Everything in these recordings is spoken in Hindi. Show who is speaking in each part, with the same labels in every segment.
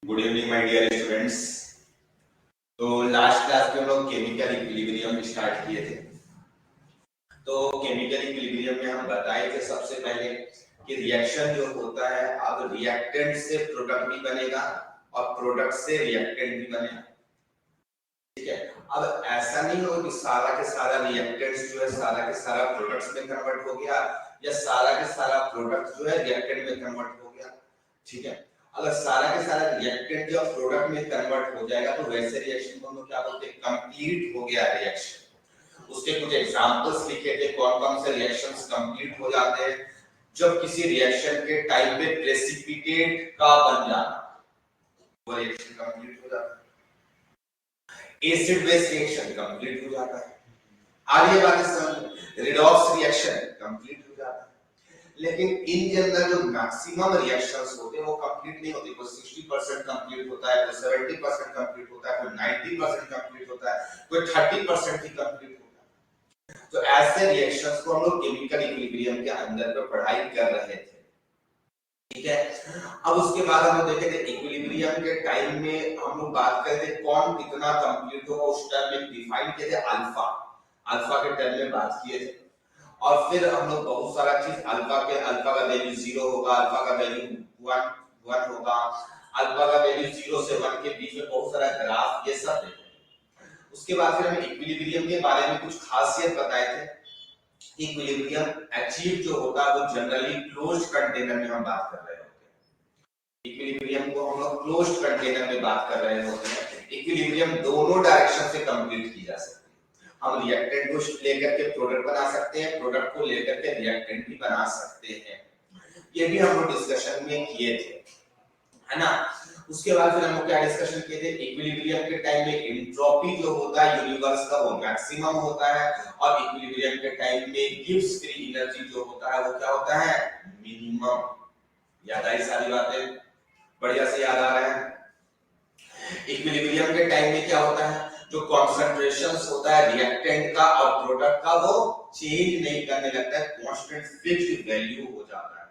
Speaker 1: Good evening my dear students. तो लास्ट क्लास में हम लोग केमिकल इक्विलिब्रियम स्टार्ट किए थे। तो केमिकल इक्विलिब्रियम में हम बताए थे सबसे पहले कि रिएक्शन जो होता है, अब रिएक्टेंट से प्रोडक्ट भी बनेगा और प्रोडक्ट से रिएक्टेंट भी बनेगा। ठीक है, अब ऐसा नहीं हो कि सारा के सारा रिएक्टेंट्स जो है सारा के सारा प्रोडक्ट्स में कन्वर्ट हो गया या सारा के सारा प्रोडक्ट जो है रिएक्टेंट में कन्वर्ट हो गया। ठीक है, अगर सारा के सारा रिएक्टेंट जब प्रोडक्ट में कन्वर्ट हो जाएगा तो वैसे रिएक्शन को हम लोग क्या बोलते हैं, कंप्लीट हो गया रिएक्शन। उसके कुछ एग्जांपल्स लिखे थे, कौन कौन से रिएक्शंस कंप्लीट हो जाते हैं। जब किसी रिएक्शन के टाइप पे प्रेसिपिटेट का बन जाना, वो रिएक्शन कंप्लीट हो जाता है। एसिड बेस रिएक्शन कंप्लीट हो जाता है। आगे बात समझ, रिडॉक्स रिएक्शन कंप्लीट हो जाता है। लेकिन इन जनरल जो मैक्सिमम रिएक्शंस होते हैं वो कंप्लीट नहीं होते। कोई 60% कंप्लीट होता है, कोई 70% कंप्लीट होता है, कोई 90% कंप्लीट होता है, कोई 30% ही कंप्लीट होता है। तो ऐसे रिएक्शंस को हम लोग केमिकल इक्विलिब्रियम के अंदर पे पढ़ाई कर रहे थे। ठीक है, अब उसके बाद हम लोग देखे थे इक्विलिब्रियम के टाइम में हम लोग बात करते थे कौन कितना कंप्लीट होगा, उस टाइम में डिफाइन किए थे अल्फा। अल्फा के टर्म में बात किए थे और फिर हम लोग बहुत सारा चीज अल्फा का वैल्यू 0 होगा, अल्फा का वैल्यू 1 होगा, अल्फा का वैल्यू 0 से 1 के बीच में बहुत सारा ग्राफ, ये सब देखे। उसके बाद फिर हमें इक्विलिब्रियम के बारे में कुछ खासियत बताए थे। इक्विलिब्रियम अचीव जो होता है वो जनरली क्लोज्ड कंटेनर में हम बात कर रहे होते हैं। इक्विलिब्रियम को हम लोग क्लोज्ड कंटेनर में बात कर रहे होते हैं। इक्विलिब्रियम दोनों डायरेक्शन से कंप्लीट की जा सकती है। हम रिएक्टेंट को लेकर के प्रोडक्ट बना सकते हैं, प्रोडक्ट को लेकर के रिएक्टेंट भी बना सकते हैं। ये भी हम लोग डिस्कशन में किए थे, है ना। उसके बाद फिर हम लोग क्या डिस्कशन किए थे, इक्विलिब्रियम के टाइम में एंट्रोपी जो होता है यूनिवर्स का वो मैक्सिमम होता है और इक्विलिब्रियम के टाइम में गिब्स फ्री एनर्जी जो होता है वो क्या होता है, मिनिमम। याद आई सारी बातें, बढ़िया से याद आ रहे हैं। इक्विलिब्रियम के टाइम में क्या होता है, जो कॉन्सेंट्रेशंस होता है रिएक्टेंट का और प्रोडक्ट का वो चेंज नहीं करने लगता है, कांस्टेंट फिक्स्ड वैल्यू हो जाता है।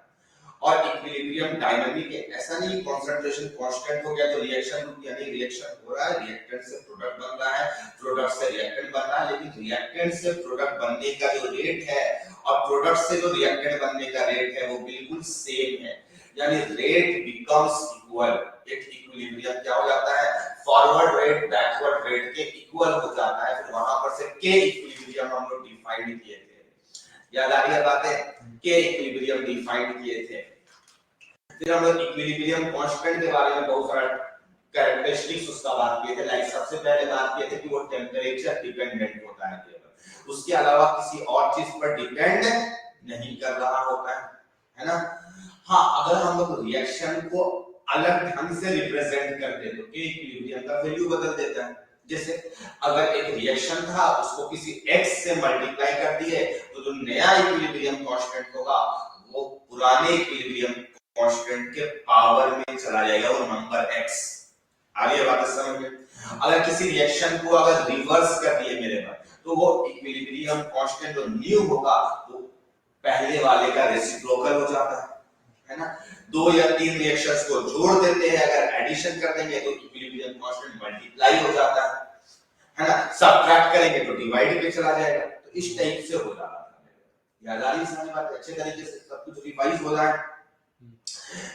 Speaker 1: और इक्विलिब्रियम डायनामिक है, ऐसा नहीं कंसंट्रेशन कांस्टेंट हो गया तो रिएक्शन रुक गया, नहीं, रिएक्शन हो रहा है, रिएक्टेंट से प्रोडक्ट बन रहा है, प्रोडक्ट से रिएक्टेंट बन रहा है, लेकिन रिएक्टेंट से प्रोडक्ट बनने का जो रेट है और प्रोडक्ट से जो रिएक्टेंट बनने का रेट है वो बिल्कुल सेम है, यानी रेट बिकम्स इक्वल। एक इक्विलिब्रियम क्या हो जाता है, फॉरवर्ड रेट बैकवर्ड रेट के इक्वल हो जाता है। फिर वहां पर से के इक्विलिब्रियम हम लोग डिफाइन किए थे, याद आ रही है बातें, के इक्विलिब्रियम डिफाइन किए थे। फिर हम लोग इक्विलिब्रियम कांस्टेंट के बारे में बहुत सारा कैरेक्टरिस्टिक्स उसका बात किए थे। लाइक सबसे पहले बात किए थे कि वो टेम्परेचर डिपेंडेंट होता है केवल, उसके अलावा किसी और चीज पर डिपेंड नहीं कर रहा होता है ना। हाँ, अगर हम लोग रिएक्शन को अलग ढंग से रिप्रेजेंट करते तो के इक्विलिब्रियम का वैल्यू बदल देता है। जैसे अगर एक रिएक्शन था उसको किसी x से मल्टीप्लाई कर दिए तो जो नया इक्विलिब्रियम कांस्टेंट होगा वो पुराने इक्विलिब्रियम कांस्टेंट के पावर में चला जाएगा, वो नंबर x। आ रही है बात समझ में। अगर किसी रिएक्शन को अगर रिवर्स कर दिए मेरे पास तो वो इक्विलिब्रियम कांस्टेंट जो न्यू होगा वो पहले वाले का रेसिप्रोकल हो जाता है ना। दो या तीन रिएक्शंस को जोड़ देते हैं, अगर एडिशन कर देंगे तो इक्विलिब्रियम कांस्टेंट मल्टीप्लाई हो जाता है ना। सब्ट्रैक्ट करेंगे तो डिवाइड पे चला जाएगा। तो इस टाइप से हो जाता है। याद आ रही है सारी बात, अच्छे तरीके से सब कुछ रिवाइज हो जाए,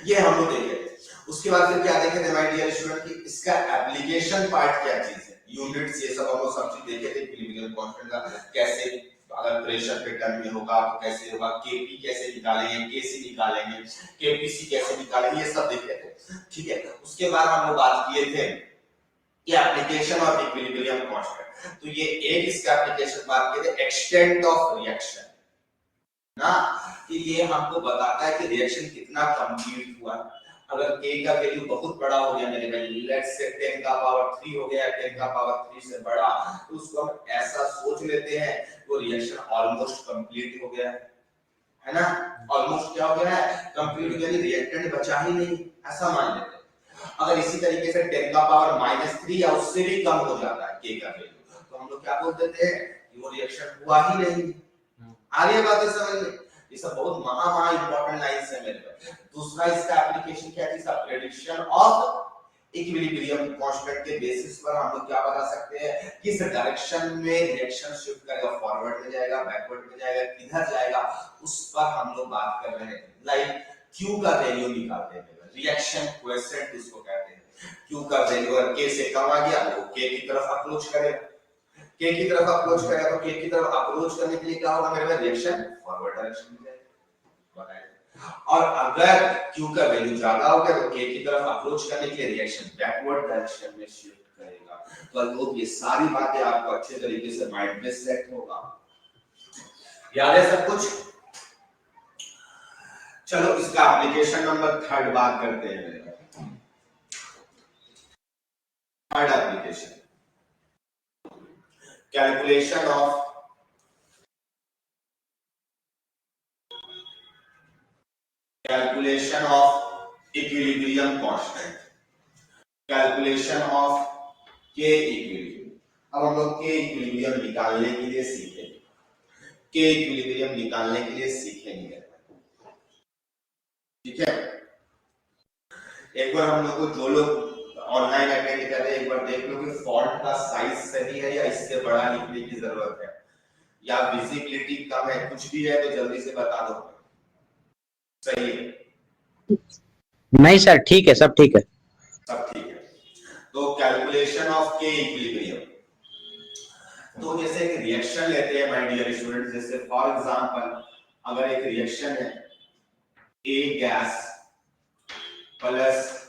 Speaker 1: ये हम लोग देखे थे। उसके बाद फिर क्या देखे थे माय डियर स्टूडेंट कि इसका एप्लीकेशन पार्ट क्या चीज है, यूनिट्स, ये सब हम लोग सब चीज देखे थे। इक्विलिब्रियम कांस्टेंट का कैसे, अगर प्रेशर पे टर्म में होगा तो कैसे होगा, केपी कैसे निकालेंगे, केसी निकालेंगे, केपीसी कैसे निकालेंगे, ये सब देखे थे। ठीक है, उसके बाद हम लोग बात किए थे कि एप्लीकेशन ऑफ इक्विलिब्रियम कांस्टेंट। तो ये एक इसका एप्लीकेशन बात किए थे, एक्सटेंट ऑफ रिएक्शन ना, कि ये हमको बताता है कि रिएक्शन कितना कंप्लीट हुआ। अगर k का वैल्यू बहुत बड़ा हो गया मेरे वैल्यू, लेट्स से 10 का पावर 3 हो गया, 10 का पावर 3 से बड़ा, तो उसको हम ऐसा सोच लेते हैं वो रिएक्शन ऑलमोस्ट कंप्लीट हो गया है ना। ऑलमोस्ट क्या हो गया है, कंप्लीट हो गया, रिएक्टेंट बचा ही नहीं, ऐसा मान लेते हैं। अगर इसी तरीके से 10 का पावर -3 या उससे भी कम हो जाता है k का वैल्यू, तो हम लोग क्या बोल देते हैं कि वो रिएक्शन हुआ ही नहीं। आ रही है बातें समझ में। ये सब बहुत महा इंपॉर्टेंट लाइंस है मेरे पे। दूसरा इसका एप्लीकेशन क्या है, इसका प्रेडिक्शन ऑफ इक्विलिब्रियम कांस्टेंट के बेसिस पर हम लोग क्या बता सकते हैं, किस डायरेक्शन में रिएक्शन शिफ्ट करेगा, फॉरवर्ड में जाएगा, बैकवर्ड में जाएगा, किधर जाएगा, उस पर हम लोग बात कर रहे हैं। लाइक Q का वैल्यू निकालते हैं, रिएक्शन कोएफिशिएंट इसको कहते हैं। Q का वैल्यू अगर K से कम आ गया तो K की तरफ अप्रोच करेगा, K की तरफ अप्रोच करेगा तो K की तरफ अप्रोच करने के लिए क्या होगा मेरे पास, रिएक्शन फॉरवर्ड डायरेक्शन में जाएगा। और अगर Q का वैल्यू ज्यादा हो गया तो K की तरफ अप्रोच करने के लिए रिएक्शन बैकवर्ड डायरेक्शन में शिफ्ट करेगा। तो लोग ये सारी बातें आपको अच्छे तरीके से माइंड में सेट होगा, याद है सब कुछ। चलो इसका एप्लीकेशन नंबर 3 बात करते हैं। Third application, calculation of equilibrium constant, calculation of K equilibrium. अब हम लोग K इक्विलिब्रियम निकालने के लिए सीखेंगे, K इक्विलिब्रियम निकालने के लिए सीखेंगे, ठीक है। एक बार हम लोग को, जो लोग ऑनलाइन अटेंड कर रहे हैं, एक बार देख लो कि फॉन्ट का साइज सही है या इससे बड़ा लिखने की जरूरत है, या विजिबिलिटी कम है, कुछ भी है तो जल्दी से बता दो। सही है?
Speaker 2: नहीं सर, ठीक है, सब ठीक है,
Speaker 1: सब ठीक है। तो कैलकुलेशन ऑफ K इक्विलिब्रियम, तो जैसे एक रिएक्शन लेते हैं माय डियर स्टूडेंट, जैसे फॉर एग्जांपल अगर एक रिएक्शन है A gas plus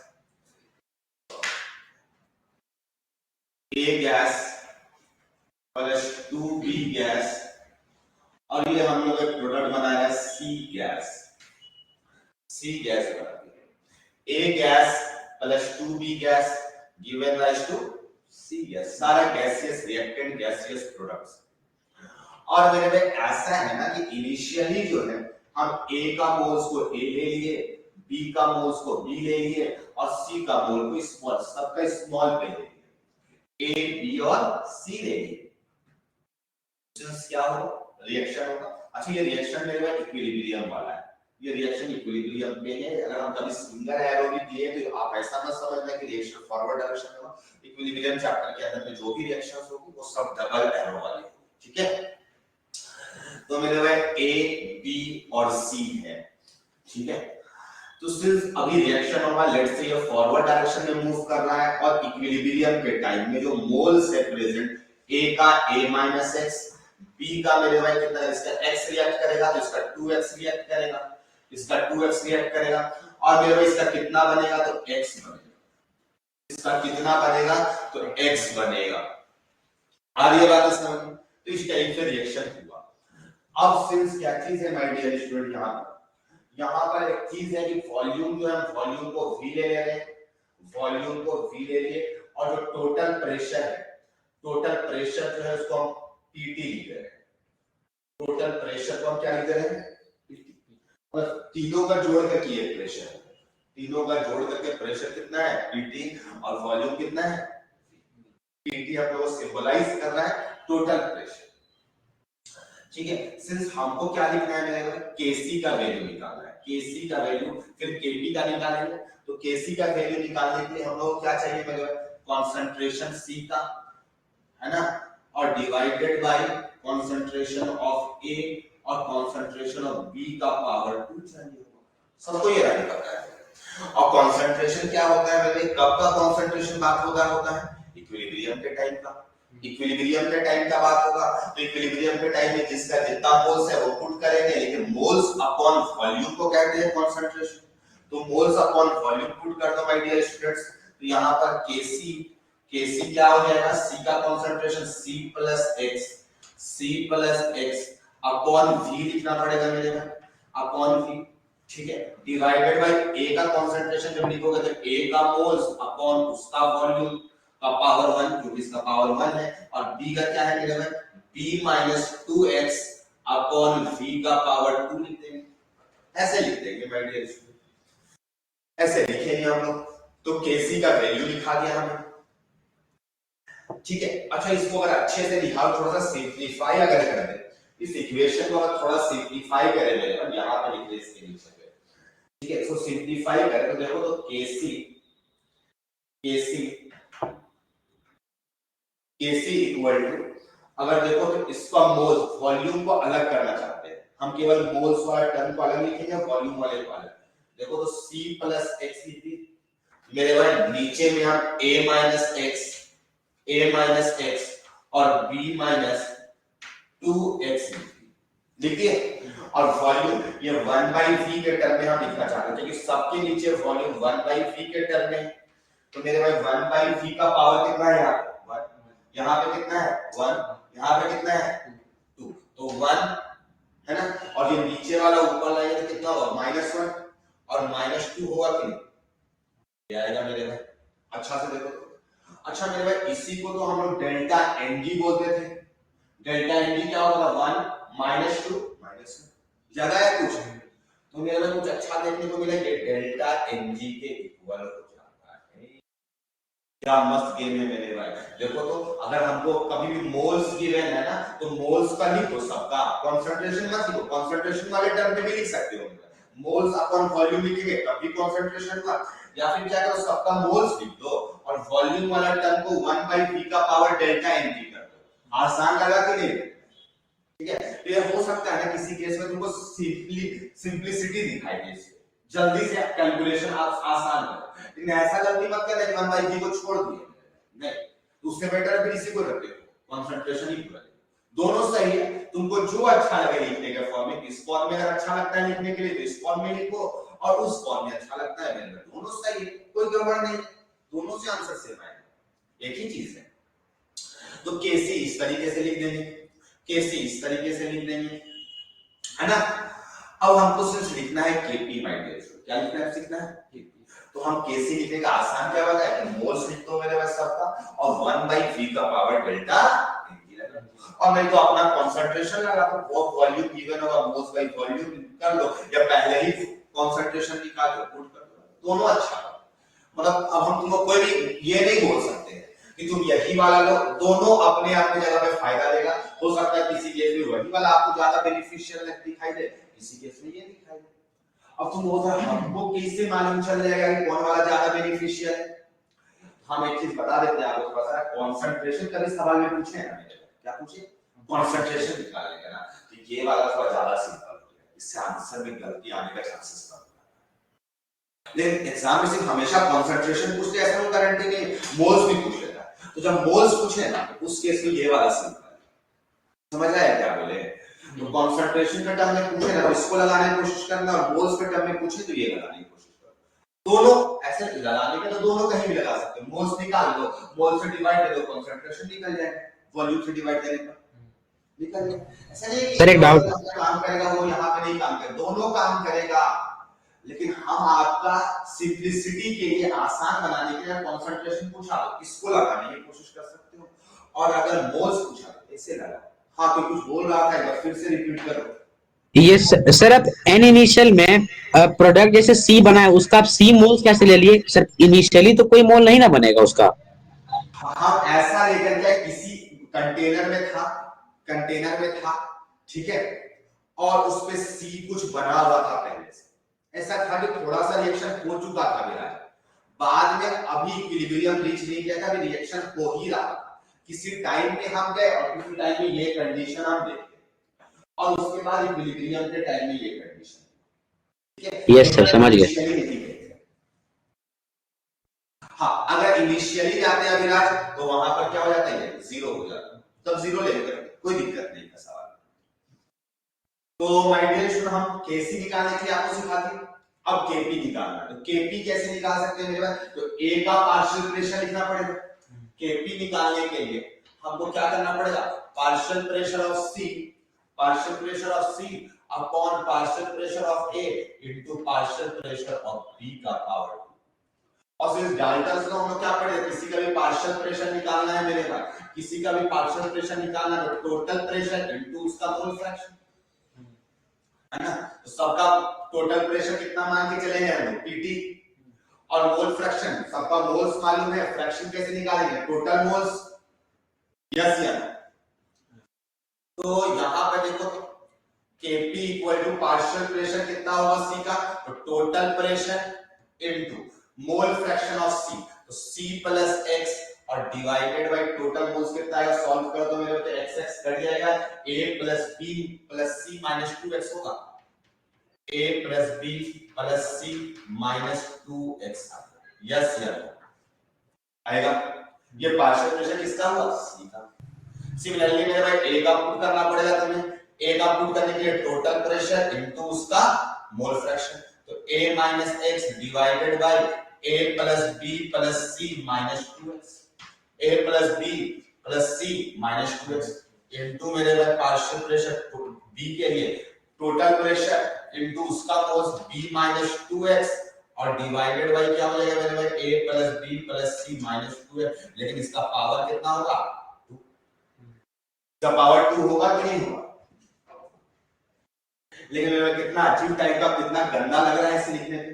Speaker 1: A gas plus 2B gas, और ये हम लोग एक प्रोडक्ट बना रहे हैं C गैस बना दिया। A gas plus 2B gas given rise to C gas, सारा गैसियस रिएक्टेंट, गैसियस प्रोडक्ट्स। और मेरे में ऐसा है ना कि इनिशियली जो है हम A का मोल्स को A ले लिए, B का मोल्स को B ले लिए और C का मोल को स्मॉल, सबका स्मॉल पे ले लिए, A, B और C ले लिए। क्या हो, रिएक्शन होगा। अच्छा ये रिएक्शन मेरे में इक्विलिब्रियम वाला है, ये रिएक्शन इक्विलिब्रियम में है। अगर हम कभी सिंगल एरो भी दिए तो आप ऐसा मत समझना कि रिएक्शन फॉरवर्ड डायरेक्शन में होगा। इक्विलिब्रियम चैप्टर के अंदर में जो भी रिएक्शंस होगी वो सब डबल एरो वाली होगी, ठीक है। तो मेरे पास A, B और C है, ठीक है। तो सिर्फ अभी रिएक्शन होगा, लेट्स से ये फॉरवर्ड डायरेक्शन में मूव कर रहा है और इक्विलिब्रियम के टाइम में जो मोल्स है प्रेजेंट, A का A-x, B का मेरे भाई कितना है, इसका x रिएक्ट करेगा तो इसका 2x रिएक्ट करेगा, इसका 2x रिएक्ट करेगा, और मेरे भाई इसका कितना बनेगा तो x बनेगा, इसका कितना बनेगा तो x बनेगा। और ये बात समझ में, तो इस टाइप से रिएक्शन हुआ। अब सिंस क्या चीज है माय डियर स्टूडेंट, यहाँ पर एक चीज है कि वॉल्यूम जो है, वॉल्यूम को v ले रहे हैं, वॉल्यूम को v ले लिए, और जो टोटल प्रेशर है, टोटल प्रेशर जो है उसको हम pt लिख रहे हैं, टोटल प्रेशर को हम क्या लिख रहे हैं, और तीनों का जोड़ करके ये प्रेशर है, तीनों का जोड़ करके प्रेशर कितना है pt, और वॉल्यूम कितना है pt, हम लोग सिंबलाइज कर रहा है टोटल प्रेशर, ठीक है। सिंस हमको क्या लिखना है मेरे को, Kc का वैल्यू निकालना है, Kc का वैल्यू, फिर Kp का निकालेंगे। तो Kc का वैल्यू निकालने के लिए हम लोग क्या चाहिए मेरे को, कंसंट्रेशन C का, है ना, और divided bye concentration of A और कंसंट्रेशन ऑफ B का पावर 2 चाहिए, सबको ये राइट पता है। और कंसंट्रेशन क्या होता है मेरे, कब का कंसंट्रेशन बात होता है, इक्विलिब्रियम के टाइम का, इक्विलिब्रियम के टाइम का बात होगा। तो इक्विलिब्रियम के टाइम में जिसका जितना मोल्स है वो पुट करेंगे, लेकिन मोल्स अपॉन वॉल्यूम को कहते हैं कंसंट्रेशन, तो मोल्स अपॉन वॉल्यूम पुट कर दो माय डियर स्टूडेंट्स। तो यहां पर Kc क्या हो जाएगा, C का concentration C plus x upon V लिखना पड़ेगा मेरे में, अपॉन V, ठीक है, डिवाइडेड बाय A का कंसंट्रेशन जब लिखोगे तो A का मोल्स अपॉन उसका वॉल्यूम का पावर 1, क्योंकि इसका पावर 1 है, और B का क्या है मेरे में, B minus 2x upon V का पावर 2 लिख देंगे, ऐसे लिख देंगे माय डियर स्टूडेंट, ऐसे लिखेंगे हम लोग। तो Kc का वैल्यू लिखा दिया हमने, ठीक है। अच्छा इसको अगर अच्छे से लिखा, थोड़ा सा सिंपलीफाई अगर कर दे, इस इक्वेशन को अगर थोड़ा सिंपलीफाई करें मेरे को, यहां पे लिख दे इसके नीचे पे, ठीक है। इसको सिंपलीफाई करें तो देखो, तो Kc केसी इक्वल टू, अगर देखो तो इसका मोल्स वॉल्यूम को अलग करना चाहते हैं हम, केवल मोल्स वाला टर्म को अलग लिखेंगे, वॉल्यूम वाले को अलग। देखो तो C प्लस एक्स लिखी मेरे भाई, नीचे में हम a माइनस एक्स और b माइनस 2x लिखिए, और वॉल्यूम ये 1/v के टर्म में हम लिखना चाहते हैं, क्योंकि सबके नीचे वॉल्यूम 1/v के टर्म में, तो मेरे भाई 1/v का पावर कितना है यहाँ पे कितना है 1, यहाँ पे कितना है 2, तो 1 है ना, और ये नीचे वाला ऊपर लाएंगे तो कितना होगा -1 और -2 होगा कि नहीं, ये आएगा मेरे भाई। अच्छा से देखो, अच्छा मेरे भाई इसी को तो हम लोग डेल्टा एनजी बोलते थे, डेल्टा एनजी क्या होगा 1 -2 ज्यादा है कुछ, तो मेरे भाई कुछ अच्छा देखने को मिला कि डेल्टा एनजी के इक्वल हो जाता है। क्या मस्त गेम है मेरे भाई। देखो तो अगर हमको कभी भी मोल्स गिवन है ना, तो मोल्स का लिखो सबका, कंसंट्रेशन मत लिखो, कंसंट्रेशन वाले टर्म पे भी लिख सकते हो, मोल्स अपॉन वॉल्यूम लिखेंगे तब भी कंसंट्रेशन का, या फिर क्या करो सबका मोल्स लिख दो और वॉल्यूम वाला टर्म को 1/v का पावर डेल्टा एनजी कर दो। आसान लगा कि नहीं, ठीक है। तो ये हो सकता है ना किसी केस में तुमको सिंपलिसिटी दिखाई दे, जल्दी से कैलकुलेशन आप आसान करो, लेकिन ऐसा गलती मत करना कि 1/v को छोड़ दिए, नहीं, उससे बेटर है फिर इसी को रख दो, कंसंट्रेशन ही पूरा, दोनों सही है, तुमको जो अच्छा लगे लिखने के फॉर्म में, इस फॉर्म में अगर अच्छा लगता है लिखने के लिए तो इस फॉर्म में लिखो, और उस फॉर्म में अच्छा लगता है मेरे, दोनों सही है, कोई गड़बड़ नहीं, दोनों से आंसर सेम आएगा, एक ही चीज है। तो केसी इस तरीके से लिख देंगे, केसी इस तरीके से लिख देंगे, है ना। अब हमको सिर्फ लिखना है केपी माय डियर, क्या लिखना है, सीखना है केपी, तो हम केसी लिखने का आसान क्या होगा कि मोल्स लिख दो मेरे पास सबका, और 1/v का पावर डेल्टा, और नहीं तो अपना कंसंट्रेशन लगा दो, वो वॉल्यूम गिवन होगा मोल्स बाय वॉल्यूम कर लो, या पहले ही कंसंट्रेशन निकाल के पुट कर दो, दोनों अच्छा है। मतलब अब हम तुमको कोई भी ये नहीं बोल सकते कि तुम यही वाला लो, दोनों अपने आप में जगह पे फायदा देगा, हो सकता है किसी केस में वही वाला आपको ज्यादा बेनिफिशियल दिखाई दे, किसी केस में ये दिखाई दे। अब तुम बोल रहे हो हमको कैसे मालूम चल जाएगा कि कौन वाला ज्यादा बेनिफिशियल है, हम एक चीज बता देते हैं आपको, थोड़ा सा कंसंट्रेशन का भी सवाल में पूछे हैं मेरे, क्या पूछे, कंसंट्रेशन निकालने का ना, तो ये वाला थोड़ा ज्यादा सिंपल हो गया, इससे आंसर में गलती आने का चांसेस कम, लेकिन एग्जाम में सिर्फ हमेशा कंसंट्रेशन पूछते ऐसा कोई गारंटी नहीं, मोल्स भी पूछ लेता है, तो जब मोल्स पूछे ना तो उस केस में ये वाला सिंपल है, समझ आया क्या बोले, तो कंसंट्रेशन का टर्म में पूछे ना तो इसको लगाने की कोशिश करना, और मोल्स के टर्म में पूछे तो ये लगाने की कोशिश करना, दोनों ऐसे लगाने के तो दोनों कहीं भी लगा सकते हो, मोल्स निकाल दो, मोल से डिवाइड कर दो, कंसंट्रेशन निकल जाएगा, वॉल्यूम से डिवाइड करने पर निकल गया। ऐसा नहीं कि
Speaker 2: सर एक डाउट,
Speaker 1: काम करेगा वो यहाँ पे नहीं काम करेगा, दोनों काम करेगा, लेकिन हम आपका सिंपलिसिटी के लिए, आसान बनाने के लिए कंसंट्रेशन पूछा तो इसको लगाने की कोशिश कर सकते हो, और अगर मोल्स पूछा तो ऐसे लगा। हाँ तो कुछ बोल रहा था, एक बार फिर से रिपीट करो।
Speaker 2: ये सर अब एन इनिशियल में प्रोडक्ट जैसे सी बना है, उसका आप सी मोल्स कैसे ले लिए सर, इनिशियली तो कोई मोल नहीं ना बनेगा उसका,
Speaker 1: हम ऐसा लेकर के किसी कंटेनर में था, ठीक है, और उस पे सी कुछ बना हुआ था पहले से, ऐसा था कि थोड़ा सा रिएक्शन हो चुका था मेरा, बाद में अभी इक्विलिब्रियम रीच नहीं किया था, अभी रिएक्शन हो ही रहा था, किसी टाइम पे हम गए और किसी टाइम पे ये कंडीशन हम देखते, और उसके बाद इक्विलिब्रियम के टाइम में ये कंडीशन, ठीक है।
Speaker 2: यस सर समझ गए।
Speaker 1: हाँ अगर इनिशियली जाते हैं विराज तो वहां पर क्या हो जाता है, जीरो हो जाता है, तब जीरो लेकर कोई दिक्कत नहीं का सवाल। तो माय डियर स्टूडेंट, हम केसी निकालने के लिए आपको सिखा दी, अब केपी निकालना, तो केपी कैसे निकाल सकते हैं मेरे पास, तो ए का पार्शियल प्रेशर लिखना पड़ेगा, केपी निकालने के लिए हमको क्या करना पड़ेगा, partial pressure of C upon partial pressure of A into partial pressure of B का पावर, और फिर डाल्टन्स लॉ में क्या पड़ेगा, किसी का भी पार्शियल प्रेशर निकालना है मेरे पास, किसी का भी पार्शियल प्रेशर निकालना है, तो टोटल प्रेशर इनटू उसका मोल फ्रैक्शन, है ना, तो सबका टोटल प्रेशर कितना मान के चले हैं हम पीटी, और मोल फ्रैक्शन, सबका मोल्स मालूम है, फ्रैक्शन कैसे निकालेंगे, टोटल मोल्स, यस या, तो यहां पे देखो Kp equal to partial pressure कितना होगा सी का, तो total pressure into mole fraction of C, तो C प्लस एक्स और डिवाइडेड बाय टोटल मोल्स कितना आएगा, सॉल्व करो तो मेरे को एक्स एक्स कट जाएगा, A plus B plus C minus 2x होगा, A plus B plus C minus 2x yes या आएगा। ये पार्शियल प्रेशर किसका हुआ, सी का। सिमिलरली मेरे भाई ए का पुट करना पड़ेगा तुम्हें, ए का पुट करने के लिए टोटल प्रेशर इनटू उसका मोल फ्रैक्शन, तो a minus x divided by a plus B plus C minus 2x, a plus B plus C minus 2x into मेरे भाई पार्शियल प्रेशर b के लिए टोटल प्रेशर इनटू उसका मोल्स b माइनस 2x और डिवाइडेड बाय क्या हो जाएगा मेरे भाई a plus B plus C minus 2x, लेकिन इसका पावर कितना होगा, इसका पावर 2 होगा कि नहीं होगा। लेकिन मेरे कितना अजीब टाइप का, कितना गंदा लग रहा है इसे लिखने पे,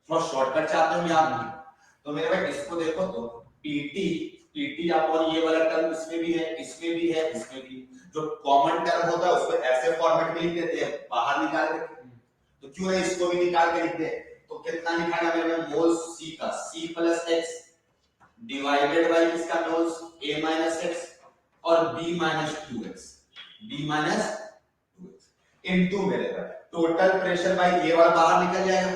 Speaker 1: थोड़ा शॉर्टकट चाहते हो आप नहीं, तो मेरे भाई इसको देखो तो पीटी अपॉन ये वाला टर्म इसमें भी है, इसमें भी है, इसमें भी, जो कॉमन टर्म होता है उसको ऐसे फॉर्मेट में लिख देते हैं बाहर निकाल के, तो क्यों है इसको भी निकाल के लिखते हैं, तो कितना निकालना मेरे में मोल सी का, c plus x divided by किसका मोल्स a माइनस एक्स और b minus 2x, b minus 2x into मेरे टोटल प्रेशर बाय ये वाला बाहर निकल जाएगा,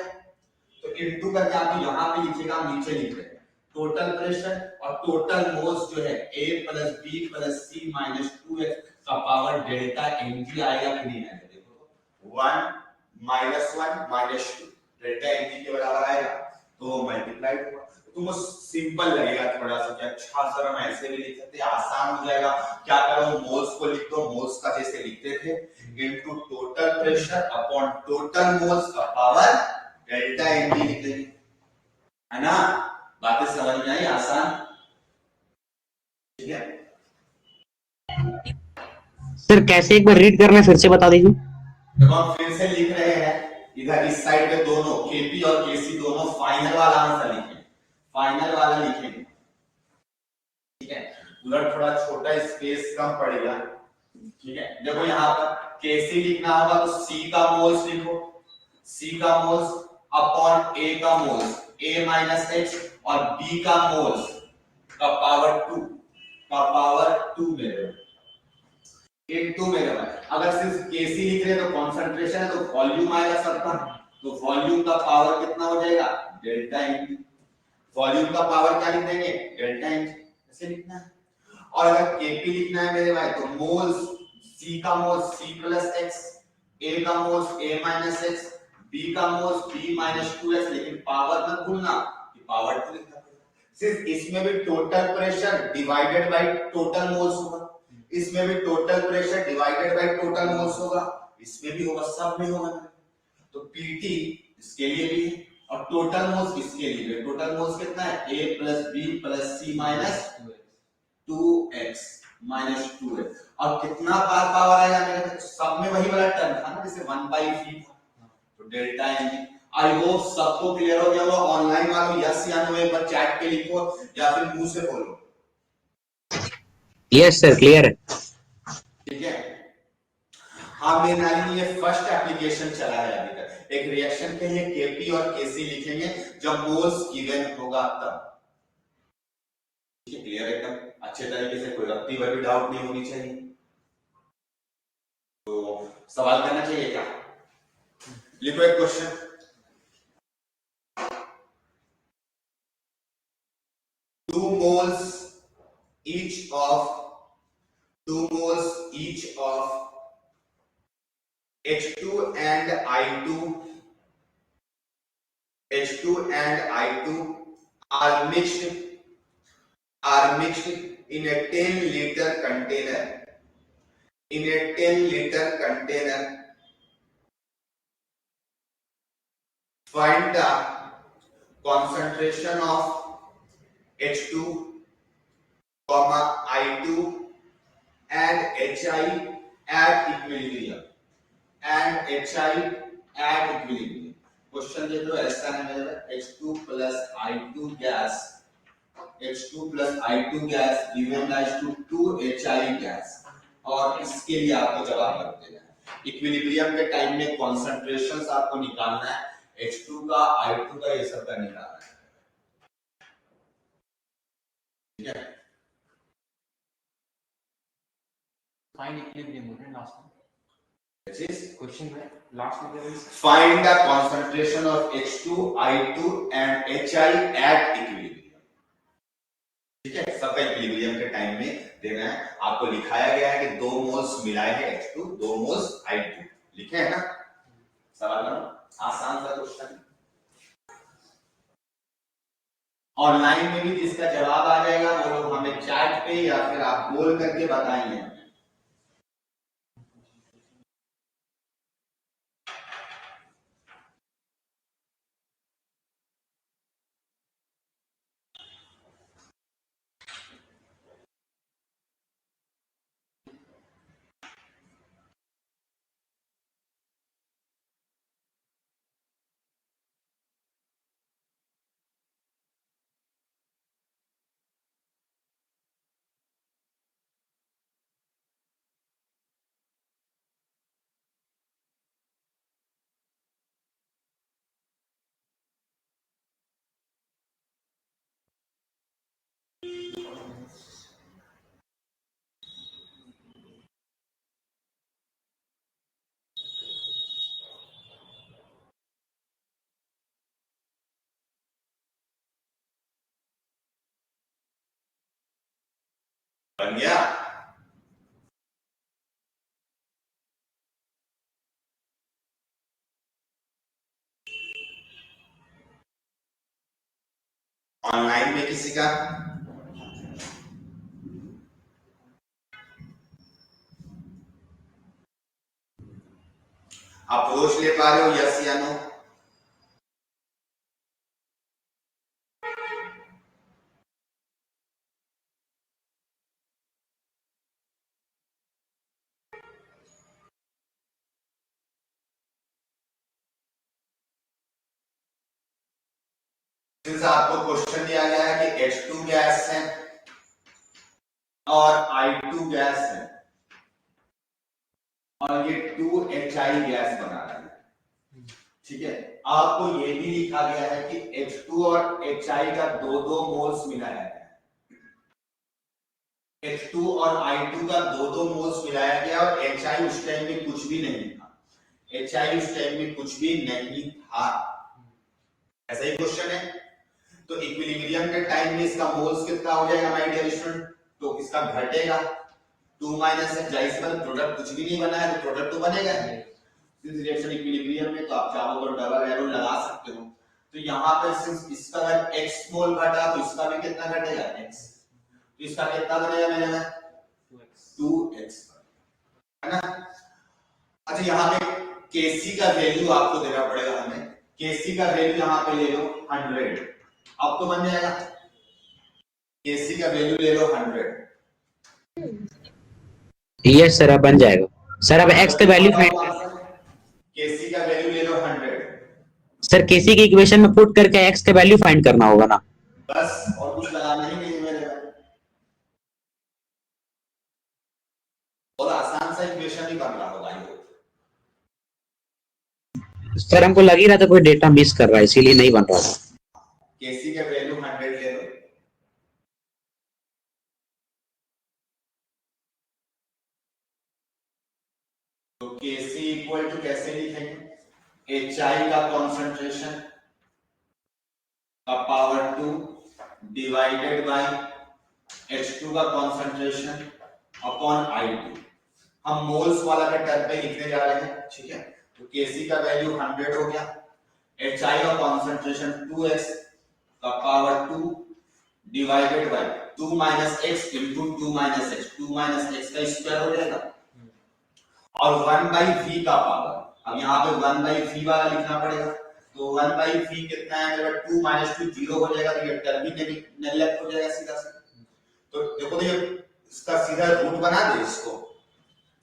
Speaker 1: तो इनटू करके आप यहां पे लिखिएगा, नीचे लिख रहे हैं टोटल प्रेशर और टोटल मोल्स जो है a plus b plus c minus 2x का पावर डेल्टा mg आएगा कि नहीं आएगा, देखो 1 माइनस 1 माइनस 2 डेल्टा mg के बराबर आएगा, तो मल्टीप्लाई होगा, तुमको सिंपल लगेगा थोड़ा सा कि अच्छा सर हम ऐसे भी लिख सकते हैं, आसान हो जाएगा, क्या करो मोल्स को लिख दो, मोल्स का जैसे लिखते थे into total pressure upon total moles का पावर डेल्टा mg लिख देंगे, है ना, बातें समझ में आई, आसान, ठीक है।
Speaker 2: सर कैसे, एक बार रीड करना फिर से बता दीजिए।
Speaker 1: देखो हम फिर से लिख रहे हैं, इधर इस साइड पे दोनों केपी और केसी दोनों फाइनल वाला आंसर लिखें, फाइनल वाला लिखेंगे, ठीक है, उधर थोड़ा छोटा स्पेस कम पड़ेगा, ठीक है। देखो यहाँ पर केसी लिखना होगा तो सी का मोल्स लिखो, सी का मोल्स अपॉन ए का मोल्स a माइनस एक्स और b का मोल्स का पावर 2 मेरे इनटू मेरे भाई, अगर सिर्फ केसी लिख रहे हैं तो कंसंट्रेशन है तो वॉल्यूम आएगा सबका, तो वॉल्यूम का पावर कितना हो जाएगा, डेल्टा एम, वॉल्यूम का पावर क्या लिख देंगे, डेल्टा एम, ऐसे लिखना है। और अगर केपी लिखना है मेरे भाई तो मोल्स सी का मोल्स सी प्लस एक्स, ए का मोल्स ए माइनस एक्स, बी का मोल्स बी माइनस 2x, लेकिन पावर मत भूलना कि पावर 2 लिखना पड़ेगा। सिर्फ इसमें भी total pressure divided by total moles होगा, इसमें भी total pressure divided by total moles होगा, इसमें भी होगा, सब में होगा, तो पीटी इसके लिए भी और टोटल मोल्स इसके लिए भी, टोटल मोल्स कितना है a plus B plus C minus 2x minus 2x, और कितना पावर आएगा मेरे, सब में वही वाला टर्म था ना, जैसे 1/v था, तो डेल्टा एम। आई होप सबको क्लियर हो गया होगा, ऑनलाइन वालों यस या नो एक बार चैट पे लिखो या फिर मुंह से बोलो।
Speaker 2: यस सर, क्लियर है,
Speaker 1: ठीक है। हाँ मेरे नाली ये फर्स्ट एप्लीकेशन चला है अभी तक, एक रिएक्शन के लिए केपी और केसी लिखेंगे जब मोल्स गिवन होगा तब, क्लियर एकदम अच्छे तरीके से, कोई रत्ती भर भी डाउट नहीं होनी चाहिए, तो सवाल करना चाहिए क्या, लिखो एक question, two moles each of H2 and I2 are mixed in a 10-liter container. Find the concentration of H2, I2 and HI at equilibrium. Question देख लो, ऐसा है मेरा H2 plus I2 gas given rise to 2HI gas, और इसके लिए आपको जवाब रख देना है। इक्विलिब्रियम के टाइम में कॉन्सेंट्रेशंस आपको निकालना है, H2 का, I2 का, ये सब का निकालना है। ठीक है,
Speaker 3: फाइंड इक्विलिब्रियम बोल रहे हैं लास्ट में
Speaker 1: दिस इज
Speaker 3: क्वेश्चन में लास्ट में क्या है
Speaker 1: find the concentration of H2, I2 and HI at equilibrium। ठीक है, सबका इक्विलिब्रियम के टाइम में देना है। आपको लिखाया गया है कि 2 मोल्स मिलाए हैं H2, 2 मोल्स I2, लिखे है ना। सवाल करो, आसान सा क्वेश्चन। ऑनलाइन में भी जिसका जवाब आ जाएगा वो लोग हमें चैट पे या फिर आप बोल करके बताएंगे। बन गया। ऑनलाइन में किसी का अप्रोच ले पा रहे हो, यस या नो? आपको क्वेश्चन दिया गया है कि H2 गैस है और I2 गैस है और ये 2HI गैस बना रहा है। ठीक है, आपको ये भी लिखा गया है कि H2 और HI का 2-2 मोल्स मिलाया गया है। H2 और I2 का 2-2 मोल्स मिलाया गया और HI उस टाइम में कुछ भी नहीं था। HI उस टाइम में कुछ भी नहीं था। ऐसा ही क्वेश्चन है। तो इक्विलिब्रियम के टाइम में इसका मोल्स कितना हो जाएगा माय डियर स्टूडेंट? तो इसका घटेगा 2 माइनस है, जाहिर सी बात प्रोडक्ट कुछ भी नहीं बना है तो प्रोडक्ट तो बनेगा ही। सिंस रिएक्शन इक्विलिब्रियम में तो आप चाहो तो डबल एरो लगा सकते हो। तो यहाँ पे सिंस इसका अगर x मोल घटा तो इसका भी कितना घटेगा x, तो इसका कितना बनेगा मेरे में 2x, है ना। अच्छा यहाँ पे Kc का वैल्यू आपको देना पड़ेगा हमें। Kc का वैल्यू यहाँ पे ले लो 100, अब तो बन जाएगा। Kc का वैल्यू ले लो 100।
Speaker 2: यस सर, अब बन जाएगा। सर अब x का वैल्यू फाइंड,
Speaker 1: Kc का वैल्यू ले लो 100।
Speaker 2: सर Kc की इक्वेशन में पुट करके x का वैल्यू फाइंड करना होगा ना।
Speaker 1: बस और कुछ लगाना ही नहीं मेरे में। और आसान सा इक्वेशन ही बन रहा होगा ये।
Speaker 2: सर हमको लग ही रहा था कोई डेटा मिस कर रहा है, इसीलिए नहीं बन रहा था।
Speaker 1: Kc का वैल्यू 100 ले लो। तो Kc इक्वल टू कैसे लिखेंगे? HI का कॉन्सेंट्रेशन का पावर 2 डिवाइडेड बाय H2 का कॉन्सेंट्रेशन अपॉन I2। हम मोल्स वाला के टर्म पे लिखने जा रहे हैं। ठीक है, तो Kc का वैल्यू 100 हो गया, HI का कॉन्सेंट्रेशन 2x का power 2 divided by 2 minus x into 2 minus x, 2 minus x का स्क्वायर हो जाएगा और 1 बाई v का पावर। अब यहाँ पे 1 बाई v वाला लिखना पड़ेगा। तो 1 बाई v कितना है मेरा 2 माइनस 2 0 हो जाएगा, तो ये टर्म भी नेगलेक्ट हो जाएगा सीधा से। तो देखो तो ये इसका सीधा रूट बना दे इसको,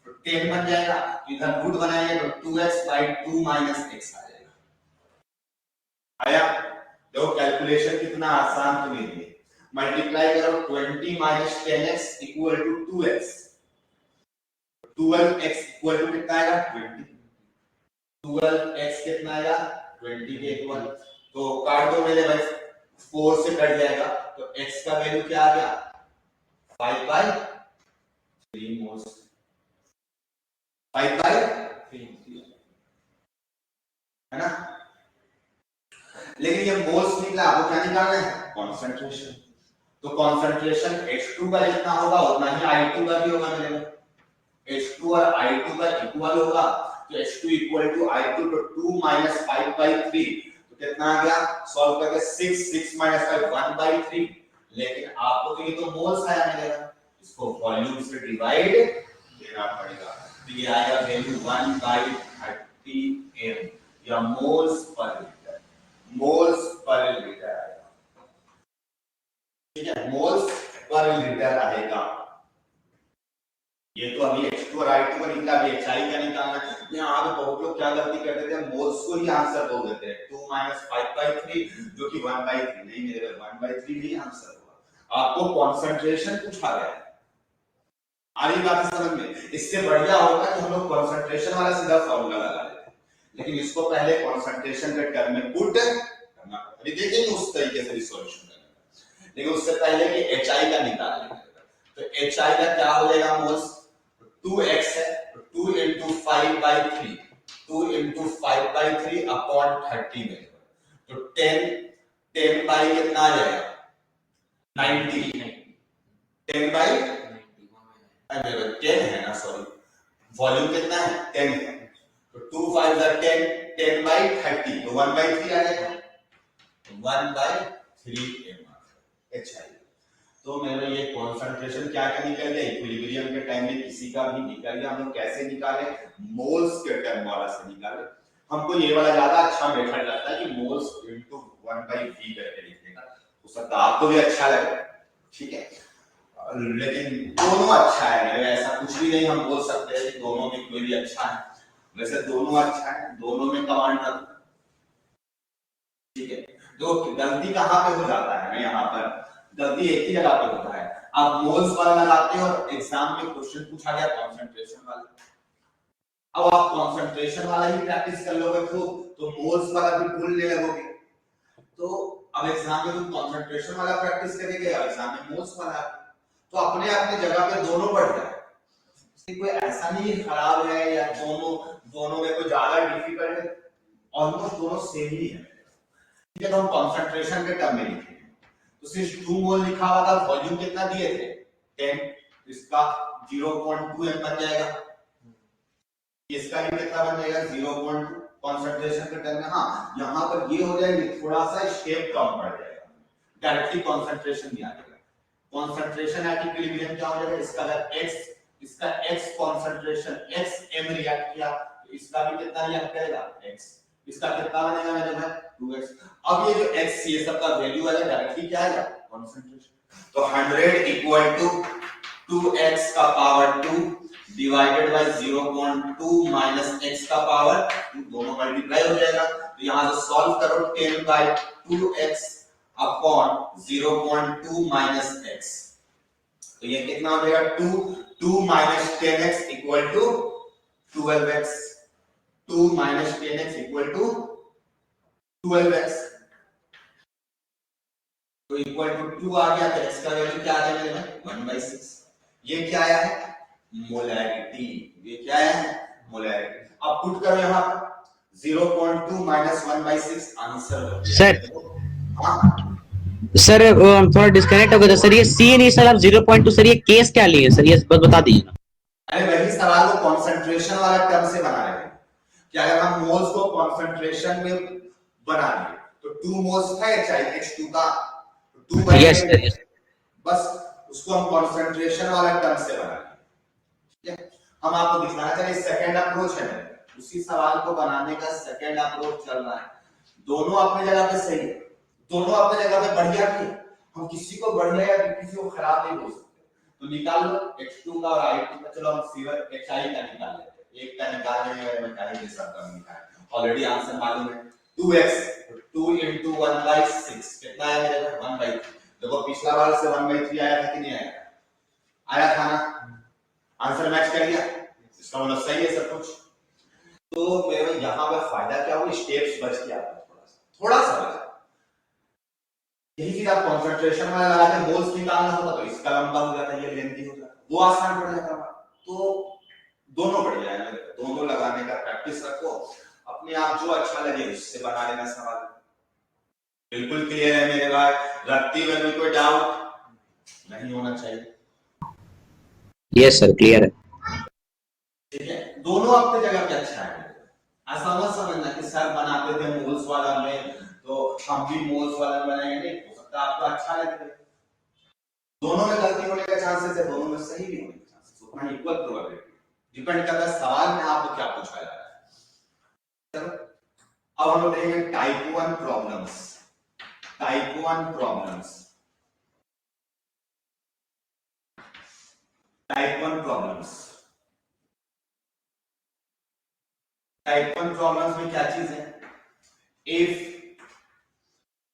Speaker 1: तो 10 बन जाएगा। इधर रूट बनाएंगे तो 2x बाई 2 माइनस x आ जाएगा। आया? देखो कैलकुलेशन कितना आसान तो नहीं है। मल्टीप्लाई करो 20 minus 10x equal to 2x, 12x equal to कितना आएगा 20, 12x कितना आएगा 20 के इक्वल। तो काट दो मेरे भाई, 4 से कट जाएगा तो x का वैल्यू क्या आ गया 5/3 मोल्स 5/3 है ना। लेकिन ये मोल्स निकला, आपको क्या निकालना है कॉन्सेंट्रेशन। तो कॉन्सेंट्रेशन H2 का जितना होगा उतना ही I2 का भी होगा मेरे में। H2 और I2 का इक्वल होगा तो H2 इक्वल टू I2 तो 2 माइनस 5/3 तो कितना आ गया सॉल्व करके 6 माइनस 5 1/3। लेकिन आपको तो ये तो मोल्स आया मिलेगा, इसको वॉल्यूम से डिवाइड देना पड़ेगा तो ये आएगा वैल्यू 1/30 m या moles per litre, moles per litre आएगा। ठीक है, मोल्स पर लीटर आएगा। ये तो अभी H2 और I2 का निकला, अभी HI का निकालना है। यहाँ पे बहुत लोग क्या गलती करते थे, मोल्स को ही आंसर बोल देते हैं 2 माइनस 5/3 जो कि 1/3 नहीं, मेरे 1/3 ही आंसर होगा। आपको कॉन्सेंट्रेशन पूछा गया है, आ रही बात समझ में। इससे बढ़िया होगा कि हम लोग कॉन्सेंट्रेशन वाला सीधा फॉर्मूला लगा लेते, लेकिन इसको पहले कॉन्सेंट्रेशन के टर्म में पुट करना, अभी देखेंगे उस तरीके से सॉल्यूशन करना। लेकिन उससे पहले कि HI का निकाल लेंगे, तो HI का क्या हो जाएगा मोल्स 2x है तो 2 into 5/3 2 into 5/3 अपॉन 30 में तो 10 बाई कितना आ जाएगा 90 10 बाई 10 है ना, सॉरी वॉल्यूम कितना है 10 है तो 2 5 10 10 बाई 30 तो 1/3 आ जाएगा 1/3 HI। तो मेरा ये कॉन्सेंट्रेशन क्या क्या निकल गया इक्विलिब्रियम के टाइम में किसी का भी निकल गया। हम लोग कैसे निकाले मोल्स के टर्म वाला से निकाले। हमको ये वाला ज्यादा अच्छा मेथड लगता है कि मोल्स इनटू 1/v करके लिखने का, हो सकता है आपको भी अच्छा लगे, ठीक है। लेकिन दोनों अच्छा है, ऐसा कुछ भी नहीं हम बोल सकते हैं कि दोनों में कोई भी अच्छा है, वैसे दोनों अच्छा है, दोनों में कमांड रख, ठीक है। तो गलती कहाँ पे हो जाता है, यहाँ पर गलती एक ही जगह पे होता है, आप मोल्स वाला लगाते हो और एग्जाम में क्वेश्चन पूछा गया कॉन्सेंट्रेशन वाला, अब आप कॉन्सेंट्रेशन वाला ही प्रैक्टिस कर लोगे तो मोल्स वाला भी भूलने लगोगे। तो अब एग्जाम में तुम कॉन्सेंट्रेशन वाला प्रैक्टिस करेंगे और एग्जाम में मोल्स वाला, तो अपने अपने जगह पे दोनों बढ़िया है, कोई ऐसा नहीं खराब है या दोनों में कोई ज्यादा डिफिकल्ट है, ऑलमोस्ट दोनों सेम ही है। ठीक है, तो हम कॉन्सेंट्रेशन के टर्म में लिखेंगे तो सिर्फ 2 मोल लिखा हुआ था, वॉल्यूम कितना दिए थे 10, इसका 0.2 m बन जाएगा, इसका भी कितना बन जाएगा 0.2 कॉन्सेंट्रेशन के टर्म में। हाँ, यहाँ पर ये हो जाएंगे थोड़ा सा स्टेप कम पड़ जाएगा, डायरेक्टली कॉन्सेंट्रेशन नहीं आ जाएगा। कॉन्सेंट्रेशन एट इक्विलिब्रियम क्या हो जाएगा, इसका x concentration x m react किया तो इसका भी कितना रिएक्ट करेगा x, इसका कितना बनेगा मेरे भाई 2x। अब ये जो x ये सब का वैल्यू आएगा डायरेक्टली क्या आएगा कॉन्सेंट्रेशन, तो 100 इक्वल टू 2x का power 2 divided by 0.2 minus x का पावर 2, दोनों मल्टीप्लाई हो जाएगा। तो यहां से सॉल्व करो 10/2x अपॉन 0.2 माइनस x, तो ये कितना हो जाएगा 2 minus 10x equal to 12x, 2 minus 10x equal to 12x, तो इक्वल टू 2 आ गया तो x का वैल्यू क्या आ जाएगा 1/6। ये क्या आया है मोलैरिटी, ये क्या है मोलैरिटी। अब पुट करो यहां 0.2 माइनस 1/6 आंसर
Speaker 2: सर
Speaker 1: हाँ
Speaker 2: सर थोड़ा डिस्कनेक्ट हो गया था सर, ये सी इनिशियल आप 0.2 सर ये केस क्या लिए सर, ये बस बता दीजिए ना।
Speaker 1: अरे वही सवाल को कॉन्सेंट्रेशन वाला टर्म से बना रहे हैं कि अगर हम मोल्स को कॉन्सेंट्रेशन में बना लिए तो 2 मोल्स था H2 का 2
Speaker 2: यस सर,
Speaker 1: बस उसको हम कॉन्सेंट्रेशन वाला टर्म से बना लिए, ठीक है। हम आपको दिखाना चाहिए सेकंड अप्रोच है, उसी सवाल को बनाने का सेकंड अप्रोच चल रहा है। दोनों अपनी जगह पे सही है, दोनों अपनी जगह पे बढ़िया भी है, हम किसी को बढ़िया या किसी को खराब नहीं बोल सकते। तो निकाल लो H2 का और I2 का, चलो हम सिर्फ HI का निकाल लेते हैं, एक का निकालने में मैं क्या सब का निकाल, ऑलरेडी आंसर मालूम है 2x 2 into 1/6 कितना आया मेरे 1/3। देखो पिछला बार से 1/3 आया था कि नहीं आया, आया था ना, आंसर मैच कर गया, इसका मतलब सही है सब कुछ। तो मेरे यहाँ पे फायदा क्या हुआ, स्टेप्स बच गया थोड़ा सा बचा। यही चीज आप कंसंट्रेशन में लगा के मोल्स निकालना होता तो इसका लंबा हो जाता, ये लेंथी हो जाता, वो आसान पड़ जाता। तो दोनों बढ़ जाएगा, दोनों लगाने का प्रैक्टिस रखो, अपने आप जो अच्छा लगे उससे बना लेना सवाल। बिल्कुल क्लियर है मेरे भाई? रत्ती में भी कोई डाउट नहीं होना चाहिए।
Speaker 2: यस सर, क्लियर है।
Speaker 1: ठीक है, दोनों अपने जगह पे अच्छा है। ऐसा मत समझना कि सर बनाते थे मोल्स वाला में तो हम भी मोल्स वाला बनाएंगे, नहीं हो सकता आपको अच्छा लगे। दोनों में गलती होने का चांसेस है, दोनों में सही भी होने का चांसेस, उतना इक्वल प्रोबेबिलिटी। डिपेंड करता है सवाल में आपको क्या पूछा जा रहा है। चलो अब हम लोग देखेंगे type 1 problems. Type 1 problems, type 1 problems. Type 1 problems में क्या चीज है? If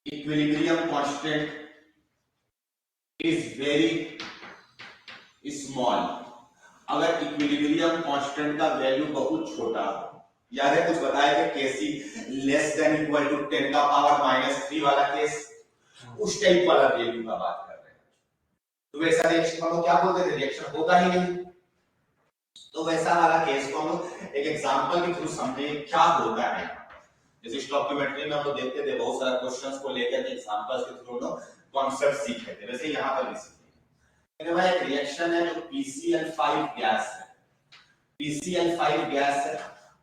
Speaker 1: equilibrium constant is very small, अगर इक्विलिब्रियम कांस्टेंट का वैल्यू बहुत छोटा हो, याद है कुछ बताया कि KC less than equal to 10 का पावर -3 वाला केस, उस टाइप वाला वैल्यू का बात कर रहे हैं। तो वैसा रिएक्शन को क्या बोलते थे? रिएक्शन होगा ही नहीं। तो वैसा वाला केस को हम लोग एक एग्जांपल के थ्रू समझेंगे क्या होता है। जैसे स्टोइकियोमेट्री में हम लोग देखते थे बहुत सारा क्वेश्चंस को लेकर के एग्जांपल्स के थ्रू हम लोग कॉन्सेप्ट सीखते थे, वैसे यहां पर भी सीखेंगे। मेरे भाई एक रिएक्शन है जो PCl5 गैस है, PCl5 गैस है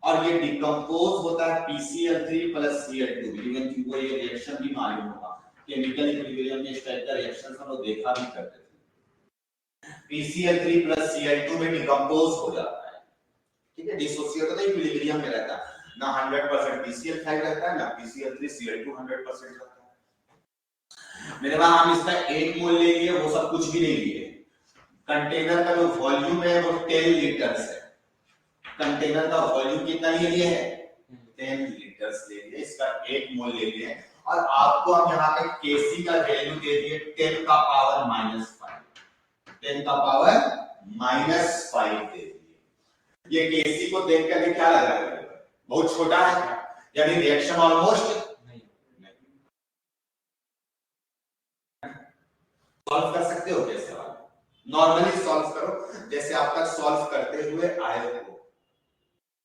Speaker 1: और ये डिकम्पोज होता है PCl3 + Cl2। इवन कि वो ये रिएक्शन भी मालूम होगा, केमिकल इक्विलिब्रियम में इस टाइप का रिएक्शन हम लोग देखा भी करते थे। PCl3 + Cl2 में डिकम्पोज हो जाता है, ठीक है, डिसोसिएट होता है, इक्विलिब्रियम में रहता है, ना 100% PCl5 रहता है ना PCl3 Cl2 100% रहता है। मेरे पास हम इसका 1 मोल ले लिए, वो सब कुछ भी नहीं लिए। कंटेनर का जो वॉल्यूम है वो 10 लीटर्स है, कंटेनर का वॉल्यूम कितना ले लिए है? 10 लीटर्स ले लिए, इसका 1 मोल ले लिए और आपको हम यहाँ पे Kc का वैल्यू दे दिए 10 का पावर -5, 10 का पावर -5 दे दिए। ये Kc को देख करके क्या लग रहा है? बहुत छोटा है, यानी रिएक्शन ऑलमोस्ट नहीं। सॉल्व कर सकते हो कैसे सवाल? नॉर्मली सॉल्व करो जैसे आप तक सॉल्व करते हुए आए हो,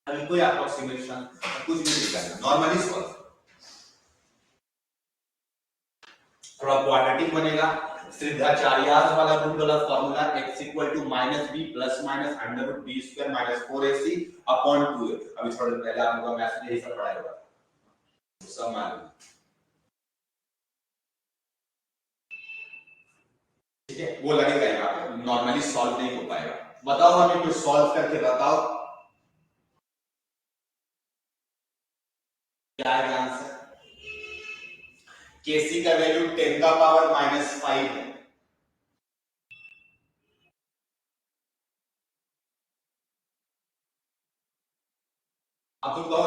Speaker 1: अभी कोई अप्रोक्सीमेशन कुछ भी नहीं करना, नॉर्मली सॉल्व करो। थोड़ा क्वाड्रेटिक बनेगा, श्रीधाचार्यास वाला रूल वाला formula x = -b ± √b² - 4ac / 2a। अभी थोड़ा पहले आप लोगों ने मैथ्स में यही सब पढ़ाया होगा, सब मालूम, ठीक है, वो लगेगा यहाँ पे, नॉर्मली सॉल्व नहीं हो पाएगा। बताओ हमें कुछ सॉल्व करके बताओ क्या है आंसर? Kc का वैल्यू 10 का पावर -5 है, अब तुम कहो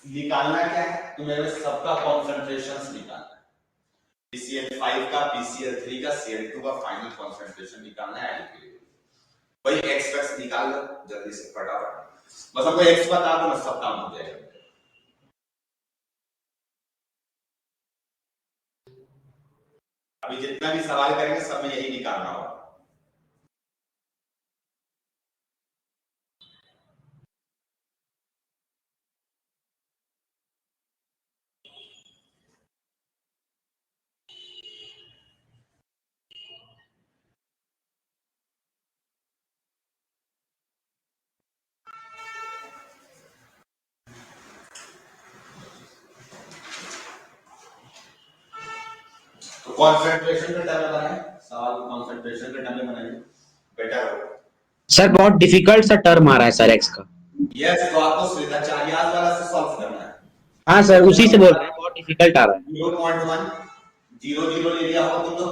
Speaker 1: निकालना क्या है? तुम्हें सबका कॉन्सेंट्रेशंस निकालना है, PCl5 का, PCl3 का, Cl2 का फाइनल कॉन्सेंट्रेशन निकालना है भाई। x निकाल लो जल्दी से फटाफट, बस हमको x बता दो ना, सब काम हो जाएगा। अभी जितना भी सवाल करेंगे सब में यही निकालना होगा। तो कंसंट्रेशन के टर्म में बनाएं, सवाल कंसंट्रेशन के टर्म में बनाएंगे, बेटर होगा।
Speaker 2: सर बहुत डिफिकल्ट सा टर्म आ रहा है सर एक्स का।
Speaker 1: यस, तो आपको श्रीधाचार्यास वाला से सॉल्व करना है।
Speaker 2: हाँ सर, उसी से बोल रहे हैं, बहुत डिफिकल्ट आ रहा है।
Speaker 1: 0.1 0 0 ले लिया हो तुम लोग,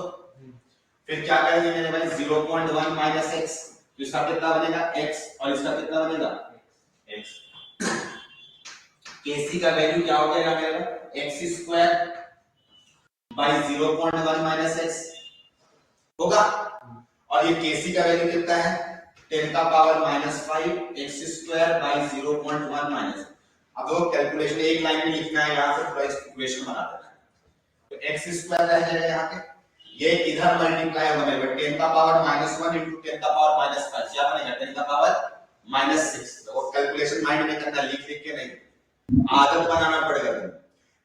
Speaker 1: फिर क्या करेंगे मेरे भाई? 0.1 - x, तो इसका कितना बनेगा? x, और इसका कितना बनेगा? x। Kc का वैल्यू क्या हो जाएगा मेरे भाई? x² बाई 0.1 - x होगा, और ये Kc का वैल्यू कितना है? 10 का पावर -5 x² बाई 0.1 - अब वो कैलकुलेशन एक लाइन में लिखना है, यहां से पूरा इक्वेशन बना देना है। तो एक्स स्क्वायर रह जाएगा यहाँ पे, ये इधर मल्टीप्लाई होगा मेरे को 10 का पावर -1 into 10 का पावर -5, क्या बनेगा 10 का पावर -6। तो कैलकुलेशन माइंड में करना, लिख लिख के नहीं, आदत बनाना पड़ेगा तुम्हें।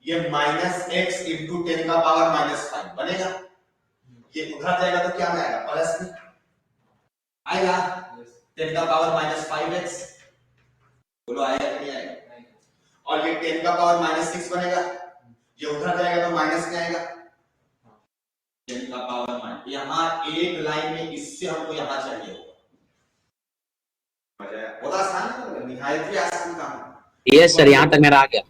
Speaker 1: ये -x into 10 का पावर -5 बनेगा, ये उधर जाएगा तो क्या आएगा प्लस में आएगा 10 का पावर -5x, बोलो आएगा कि नहीं आएगा। और ये 10 का पावर -6 बनेगा, ये उधर जाएगा तो माइनस में आएगा 10 का पावर -, यहाँ एक लाइन में इससे हमको यहाँ चाहिए होगा, बहुत आसान है, निहायत ही आसान काम है।
Speaker 2: यस सर, यहाँ तक मेरा आ गया।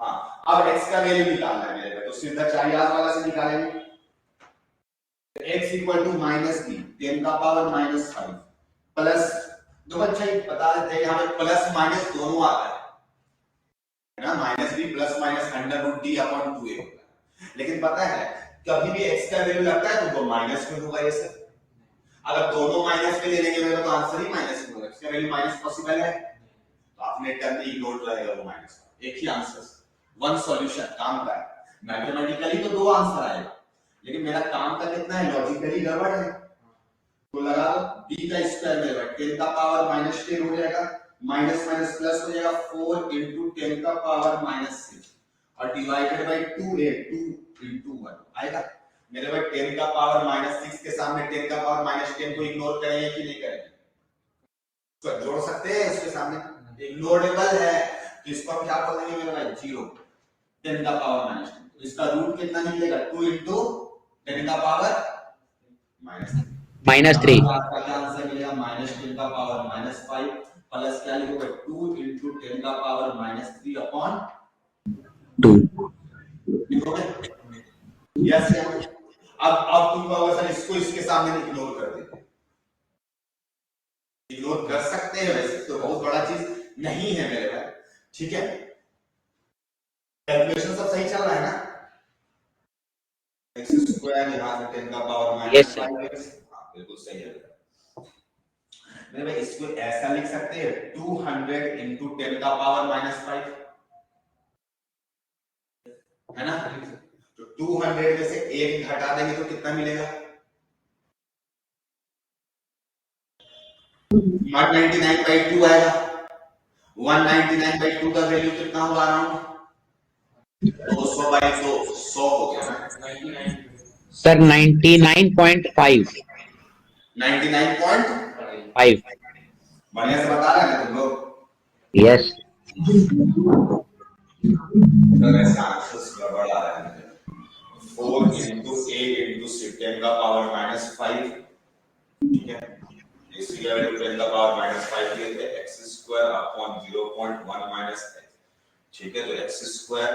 Speaker 1: हाँ, अब x का वैल्यू निकालना है मेरे को, तो सीधा 4 वाला से निकालेंगे। x इक्वल टू -b 10 का पावर -5 प्लस, दो बच्चा बता देते हैं यहाँ पे प्लस माइनस दोनों आता है ना, -b प्लस माइनस √d/2a होता है। लेकिन पता है कभी भी x का वैल्यू लगता है तो वो माइनस में होगा, ये सर अगर दोनों माइनस में ले लेंगे मेरे तो आंसर ही माइनस में होगा, इसका वैल्यू माइनस पॉसिबल है, तो आपने टर्म इग्नोर रहेगा वो माइनस, एक ही आंसर, वन सॉल्यूशन काम का है। मैथमेटिकली तो दो आंसर आएगा, लेकिन मेरा काम का कितना है, लॉजिकली गड़बड़ है, तो लगा दो b का स्क्वायर मेरे पास 10 का पावर -10 हो जाएगा, माइनस माइनस प्लस हो जाएगा 4 into 10 का पावर -6 और डिवाइडेड बाय 2a 2 into 1 आएगा मेरे पास। 10 का पावर -6 के सामने 10 का पावर -10 को इग्नोर करेंगे कि नहीं करेंगे, तो जोड़ सकते हैं इसके सामने, इग्नोरेबल है, तो इसको हम क्या बोल देंगे मेरे भाई 0 10 का पावर -10, तो इसका रूट कितना निकलेगा 2 into 10 का पावर
Speaker 2: -3,
Speaker 1: आपका क्या आंसर मिलेगा -10 का पावर -5 प्लस क्या लिखोगे 2 into 10 का पावर -3 अपॉन
Speaker 2: 2।
Speaker 1: लिखोगे यस या अब तुम कहोगे सर इसको इसके सामने इग्नोर कर देते, इग्नोर कर सकते हैं, वैसे तो बहुत बड़ा चीज नहीं है मेरे भाई, ठीक है। कैलकुलेशन सब सही चल रहा है ना, x स्क्वायर यहां से 10 का पावर -5x, बिल्कुल सही है मेरे भाई। इसको ऐसा लिख सकते हैं 200 into 10 का पावर -5 है ना, तो 200 में से 1 घटा देंगे तो कितना मिलेगा 199/2 आएगा। 199/2 का वैल्यू कितना हुआ, अराउंड 200/2 100 हो गया ना
Speaker 2: सर 99.5
Speaker 1: 99.5 बढ़िया से बता रहे हैं तुम लोग,
Speaker 2: यस
Speaker 1: सर ऐसे आंसर्स गड़बड़ आ रहे हैं। 4 into 8 into 10 का पावर -5, ठीक है, इसकी वैल्यू 10 का पावर -5 लिए थे, x square upon 0.1 minus x, ठीक है, तो x स्क्वायर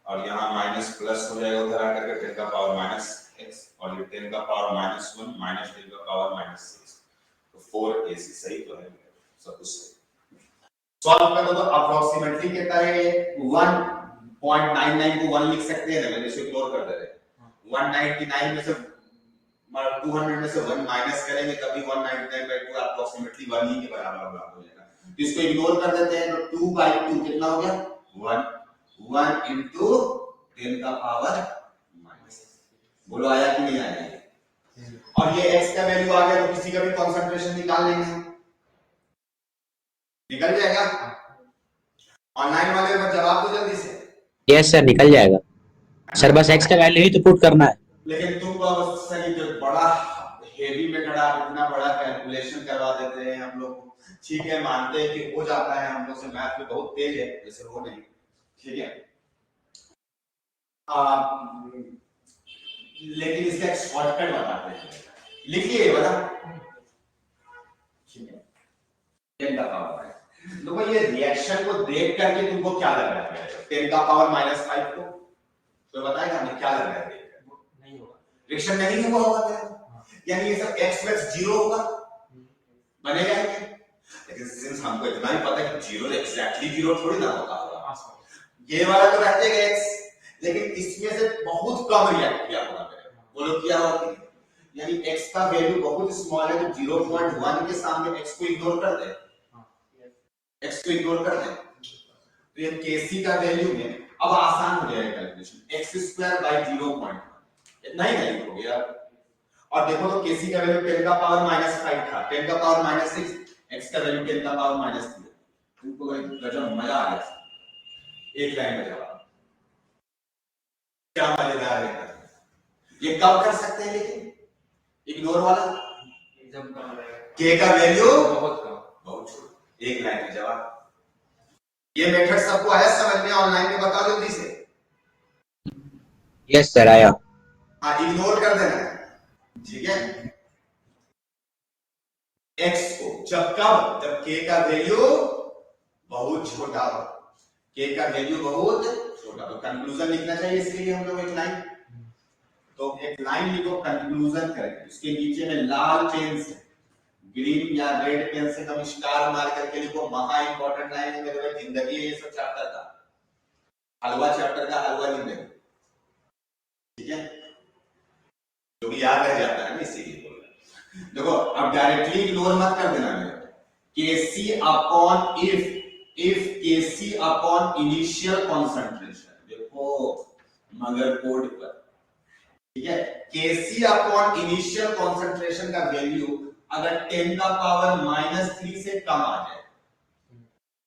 Speaker 1: और यहाँ माइनस प्लस हो जाएगा उधर आकर के 10 का पावर -x और ये 10 का पावर -1 माइनस 10 का पावर -6, तो 4ac सही तो है, सब कुछ सही। सॉल्व करो तो अप्रोक्सीमेटली कितना है, 1.99 को 1 लिख सकते हैं ना, मैंने इसे इग्नोर कर दे रहे, 199 में से 200 में से 1 माइनस करेंगे तभी 199/2 अप्रोक्सीमेटली 1 ही के बराबर हो जाएगा, तो इसको इग्नोर कर देते हैं, तो 2/2 कितना हो गया 1 into 10 का पावर माइनस, बोलो आया कि नहीं आया। और ये x का वैल्यू आ गया तो किसी का भी कंसंट्रेशन निकाल लेंगे, निकल जाएगा। ऑनलाइन वाले में जवाब दो जल्दी से।
Speaker 2: यस सर, निकल जाएगा सर, बस x का वैल्यू ही तो पुट करना है।
Speaker 1: लेकिन तुम सही जो बड़ा हेवी मेथड आप इतना बड़ा कैलकुलेशन करवा देते हैं हम लोग, ठीक है मानते हैं कि हो जाता है, हम लोग से मैथ में बहुत तेज है, जैसे वो नहीं, ठीक है, लेकिन इसका एक शॉर्टकट बताते हैं, लिखिए बता, ठीक है, 10 का पावर है। देखो ये रिएक्शन को देख करके तुमको क्या लग रहा है, 10 का पावर -5 को तो बताएगा हमें क्या लग रहा है, नहीं होगा, रिएक्शन नहीं हुआ होगा, यानी ये सब x + 0 होगा, बनेगा ही नहीं। लेकिन सिंस हमको इतना ही पता है कि 0 एग्जैक्टली 0 थोड़ी ना होता होगा, ये वाला तो रहते x, लेकिन इसमें से बहुत कम रिएक्ट किया होगा, बोलो क्या होगा, यानी x का वैल्यू बहुत स्मॉल है, तो 0.1 के सामने x को इग्नोर कर दे, x को इग्नोर कर दे, तो ये kc का वैल्यू में अब आसान हो जाएगा कैलकुलेशन, एक्स स्क्वायर बाई 0.1 इतना ही नहीं हो गया। और देखो तो केसी का वैल्यू 10 का पावर -5 था, 10 का पावर -6, एक्स का वैल्यू 10 का पावर -3। तुमको गजब मजा आ गया, एक लाइन में जवाब, क्या मजेदार है। ये कब कर सकते हैं लेकिन इग्नोर वाला,
Speaker 3: जब कम रहेगा
Speaker 1: के का वैल्यू
Speaker 3: बहुत कम,
Speaker 1: बहुत छोटा, एक लाइन में जवाब। ये मेथड सबको आया समझ में? ऑनलाइन में बता दो जल्दी से।
Speaker 2: यस सर आया।
Speaker 1: हाँ इग्नोर कर देना है, ठीक है। एक्स को जब कब, जब के का वैल्यू बहुत छोटा हो, के का वैल्यू बहुत छोटा, तो कंक्लूजन लिखना चाहिए, इसके लिए हम लोग एक लाइन, तो एक लाइन लिखो कंक्लूजन करके, इसके नीचे में लाल पेन से, ग्रीन या रेड पेन से हम स्टार मार करके लिखो, महा इंपॉर्टेंट लाइन है मेरे भाई, जिंदगी है ये सब चैप्टर का, हलवा चैप्टर का हलवा जिंदगी, ठीक है, जो भी याद रह जाता है ना इसीलिए बोल रहा हूं। देखो अब डायरेक्टली इग्नोर मत कर देना मेरे, KC upon if KC upon initial concentration, देखो मगर कोड पर, ठीक है, केसी अपॉन इनिशियल कॉन्सेंट्रेशन का वैल्यू अगर 10 का पावर -3 से कम आ जाए,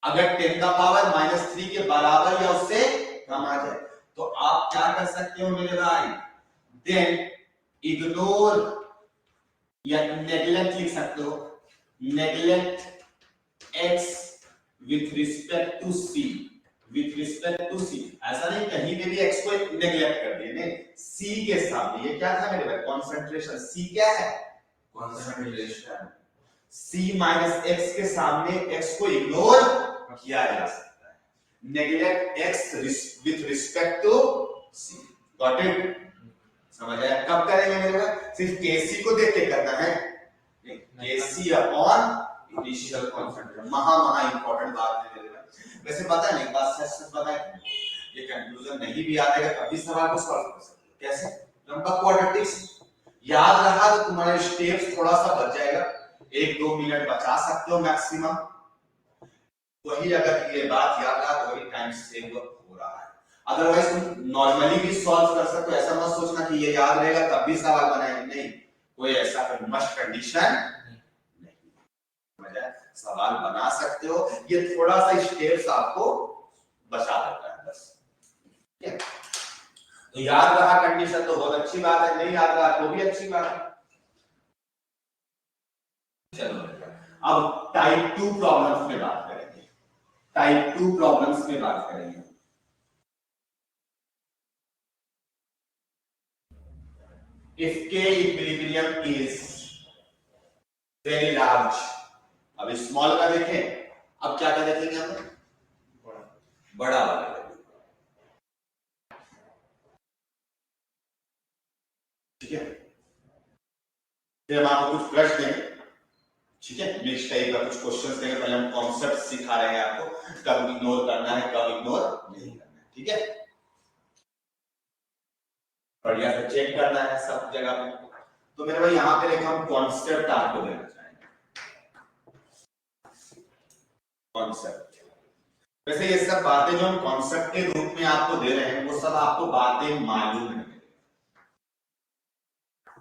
Speaker 1: अगर 10 का पावर -3 के बराबर या उससे कम आ जाए, तो आप क्या कर सकते हो मेरे भाई, देन इग्नोर या नेग्लेक्ट लिख सकते हो, neglect x with respect to C, with respect to C, ऐसा नहीं कहीं पे भी एक्स को नेग्लेक्ट कर दिए, नहीं, सी के सामने, ये क्या था मेरे भाई, कॉन्सेंट्रेशन, सी क्या है, कॉन्सेंट्रेशन, सी माइनस एक्स के सामने एक्स को इग्नोर किया जा सकता है, neglect x with respect to c, got it, समझ आया? कब करेंगे मेरे भाई, सिर्फ केसी को देख के करना है, केसी अपॉन इनिशियल कॉन्सेंट्रेशन, महा इंपॉर्टेंट बात है मेरे भाई। वैसे पता है, नहीं बात सच पता है, ये कंक्लूजन नहीं भी याद है कभी सवाल को सॉल्व कर सकते हो, कैसे, लंबा क्वाड्रेटिक्स याद रहा तो तुम्हारे स्टेप्स थोड़ा सा बच जाएगा, 1-2 मिनट बचा सकते हो मैक्सिमम, वही अगर ये बात याद रहा तो वही टाइम सेव हो रहा है, अदरवाइज तुम नॉर्मली भी सॉल्व कर सकते हो, ऐसा मत सोचना कि ये याद रहेगा तब भी सवाल बनाएंगे, नहीं, कोई ऐसा कोई मस्ट कंडीशन नहीं, सवाल बना सकते हो, ये थोड़ा सा स्टेप्स आपको बचा देता है बस, ठीक है। तो याद रहा कंडीशन तो बहुत अच्छी बात है, नहीं याद रहा तो भी अच्छी बात है। चलो अब टाइप 2 प्रॉब्लम्स में बात करेंगे, टाइप 2 प्रॉब्लम्स में बात करेंगे। If K equilibrium is very large, अब स्मॉल का देखें, अब क्या का देखेंगे हम, बड़ा वाला, ठीक है, फिर हम आपको कुछ प्रश्न देंगे, ठीक है, नेक्स्ट टाइप का कुछ क्वेश्चंस देंगे, पहले हम कॉन्सेप्ट सिखा रहे हैं आपको, कब इग्नोर करना है कब इग्नोर नहीं करना है, ठीक है, बढ़िया से चेक करना है सब जगह पे। तो मेरे भाई यहाँ पे देखो हम कॉन्सेप्ट आपको देना चाहेंगे, कॉन्सेप्ट, वैसे ये सब बातें जो हम कॉन्सेप्ट के रूप में आपको दे रहे हैं वो सब आपको बातें मालूम है,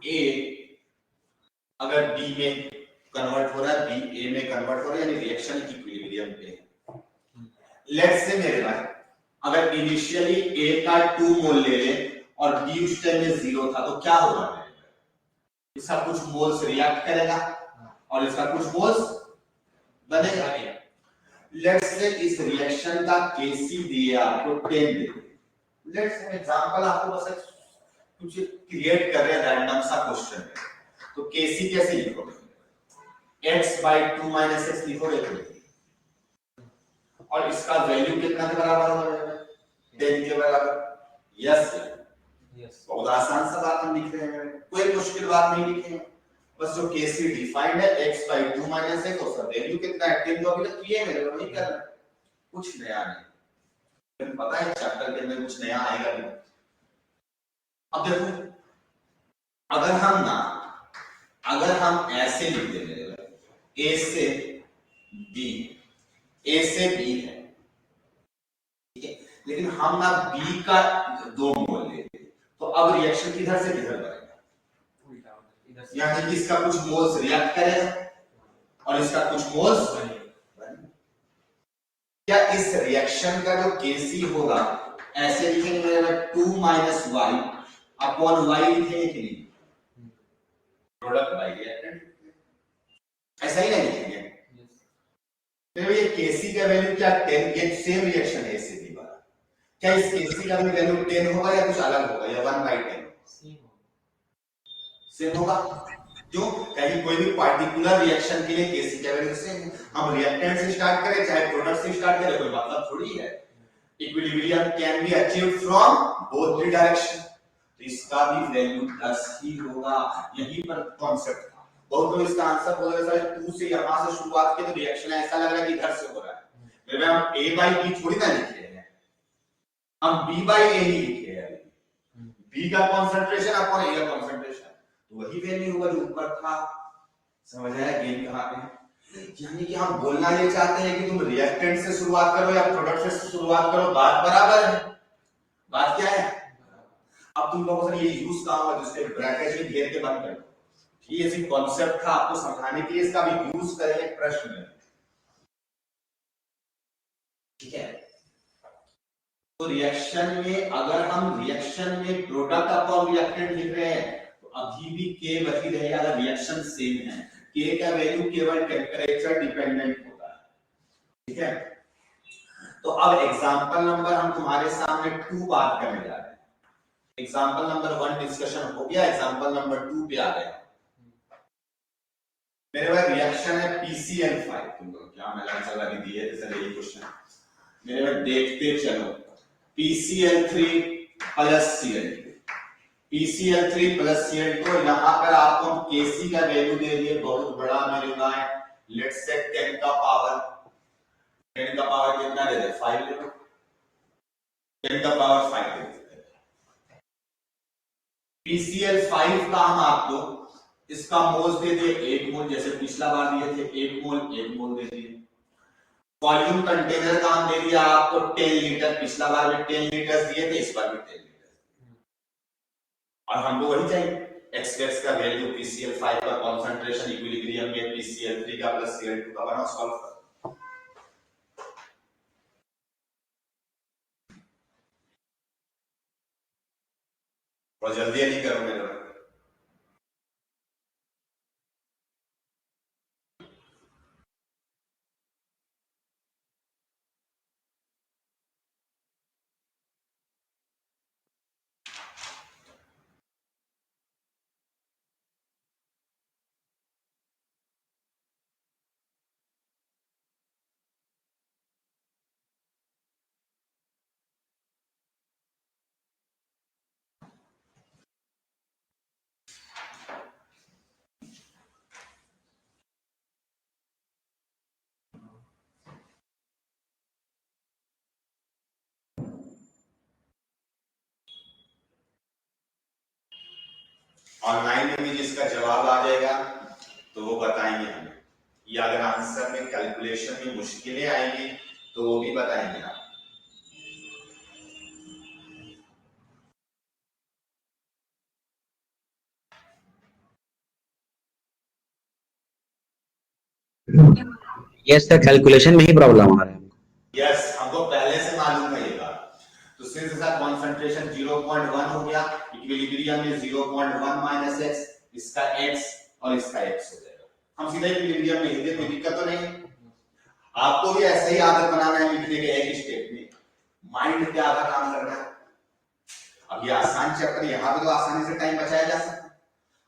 Speaker 1: ए अगर बी में कन्वर्ट हो रहा है, बी ए में कन्वर्ट हो रहा है, यानी रिएक्शन इक्विलिब्रियम पे है। लेट्स से मेरे भाई अगर इनिशियली ए का 2 मोल ले ले और बी उस टाइम में 0 था, तो क्या होगा, इसका कुछ मोल्स रिएक्ट करेगा और इसका कुछ मोल्स बनेगा। लेट्स से इस रिएक्शन का केसी दिए आपको 10 दे, लेट्स से एग्जांपल आपको बस कुछ क्रिएट कर रहे हैं, रैंडम सा क्वेश्चन है, तो केसी कैसे लिखोगे, x/2 - x लिखोगे और इसका वैल्यू कितना के बराबर होगा, 10 के बराबर, यस
Speaker 3: यस,
Speaker 1: बहुत आसान सा बात हम लिख रहे हैं, कोई मुश्किल बात नहीं लिखे हैं, बस जो केसी डिफाइंड है x/2 - x, उसका वैल्यू कितना है 10, तो अभी तक किए मेरे को नहीं करना, कुछ नया नहीं, लेकिन पता है चैप्टर के अंदर कुछ नया आएगा भी। अब देखो अगर हम ऐसे लिख देंगे ए से बी, ए से बी है, ठीक है, लेकिन हम ना बी का 2 मोल लेते हैं, तो अब रिएक्शन किधर से किधर बनेगा,
Speaker 3: उल्टा इधर से
Speaker 1: यानी कि इसका कुछ मोल्स रिएक्ट करेगा और इसका कुछ मोल्स बनेगा। क्या इस रिएक्शन का जो केसी होगा ऐसे लिखेंगे 2 माइनस वाई अपॉन वाई लिखेंगे कि नहीं, प्रोडक्ट बाय रिएक्टेंट, ऐसा ही नहीं लिखेंगे। तो ये केसी का वैल्यू क्या 10, ये सेम रिएक्शन है इससे भी वाला, क्या इस केसी का वैल्यू 10 होगा या कुछ अलग होगा या 1/10 सेम होगा? क्यों? कहीं कोई भी पार्टिकुलर रिएक्शन के लिए केसी का वैल्यू सेम, हम रिएक्टेंट से स्टार्ट करें चाहे प्रोडक्ट से स्टार्ट करें कोई मतलब थोड़ी है। Equilibrium can be achieved from both the direction, तो इसका भी वैल्यू 10 ही होगा। यही पर कॉन्सेप्ट था। बहुत लोग इसका आंसर बोल रहे सर 2 से यहां से शुरुआत की तो रिएक्शन ऐसा लग रहा है कि इधर से हो रहा है, मेरे हम a by b थोड़ी ना लिख रहे हैं, हम b by a ही लिख रहे हैं। b का कंसंट्रेशन अपॉन a का कंसंट्रेशन, तो वही वैल्यू होगा जो ऊपर था। समझ आया गेम कहां पे है? यानी कि हम बोलना ये चाहते हैं कि तुम रिएक्टेंट से शुरुआत करो या प्रोडक्ट से शुरुआत करो, बात बराबर है। बात क्या है? अब तुम लोगों को ये यूज कहां होगा जिसके ब्रैकेट में घेर के बंद कर दो, ये सिर्फ कॉन्सेप्ट था आपको समझाने के लिए, इसका भी यूज करेंगे प्रश्न में, ठीक है? तो रिएक्शन में अगर हम रिएक्शन में प्रोडक्ट अपॉन रिएक्टेंट लिख रहे हैं तो अभी भी के वही रहेगा अगर रिएक्शन सेम है। के का वैल्यू केवल टेम्परेचर डिपेंडेंट होता है, ठीक है? तो अब एग्जांपल नंबर हम तुम्हारे सामने 2 बात करने जा रहे हैं। एग्जांपल नंबर 1 डिस्कशन हो गया, एग्जांपल नंबर 2 पे आ गए। मेरे पास रिएक्शन है PCl5, तुम लोग क्या मैं आंसर अभी दिए थे सर, यही क्वेश्चन मेरे में देखते चलो। PCl3 plus Cl2, PCl3 plus Cl2, यहां पर आपको Kc का वैल्यू दे दिए बहुत बड़ा मेरे भाई, लेट्स से 10 का पावर कितना दे दे 5 ले लो, 10 का पावर 5 दे दे। PCl5 का हम आपको इसका मोल्स दे दिए 1 मोल, जैसे पिछला बार दिए थे 1 मोल दे दिए। वॉल्यूम कंटेनर का हम दे दिया आपको 10 लीटर, पिछला बार भी 10 लीटर दिए थे, इस बार भी 10 लीटर, और हमको वही चाहिए एक्सप्रेस का वैल्यू PCl5 का कंसंट्रेशन इक्विलिब्रियम में PCl3 का प्लस Cl2 का बनाओ, सॉल्व करो। और जल्दी नहीं करो मेरे भाई। ऑनलाइन में भी जिसका जवाब आ जाएगा तो वो बताएंगे हमें, या अगर आंसर में कैलकुलेशन में मुश्किलें आएंगी तो वो भी बताएंगे आप।
Speaker 2: यस सर, कैलकुलेशन में ही प्रॉब्लम आ रहा है।
Speaker 1: यस, हमको पहले से मालूम है ये बात। तो सिंस इसका कंसंट्रेशन 0.1 हो गया, इक्विलिब्रियम में 0.1 माइनस x, इसका x और इसका x हो जाएगा। हम सीधा इक्विलिब्रियम में लिख दे, कोई दिक्कत तो नहीं। आपको भी ऐसे ही आदत बनाना है लिखने के एक स्टेप में, माइंड पे आधा काम करना है। अब ये आसान चैप्टर, यहाँ पे तो आसानी से टाइम बचाया जा सकता है।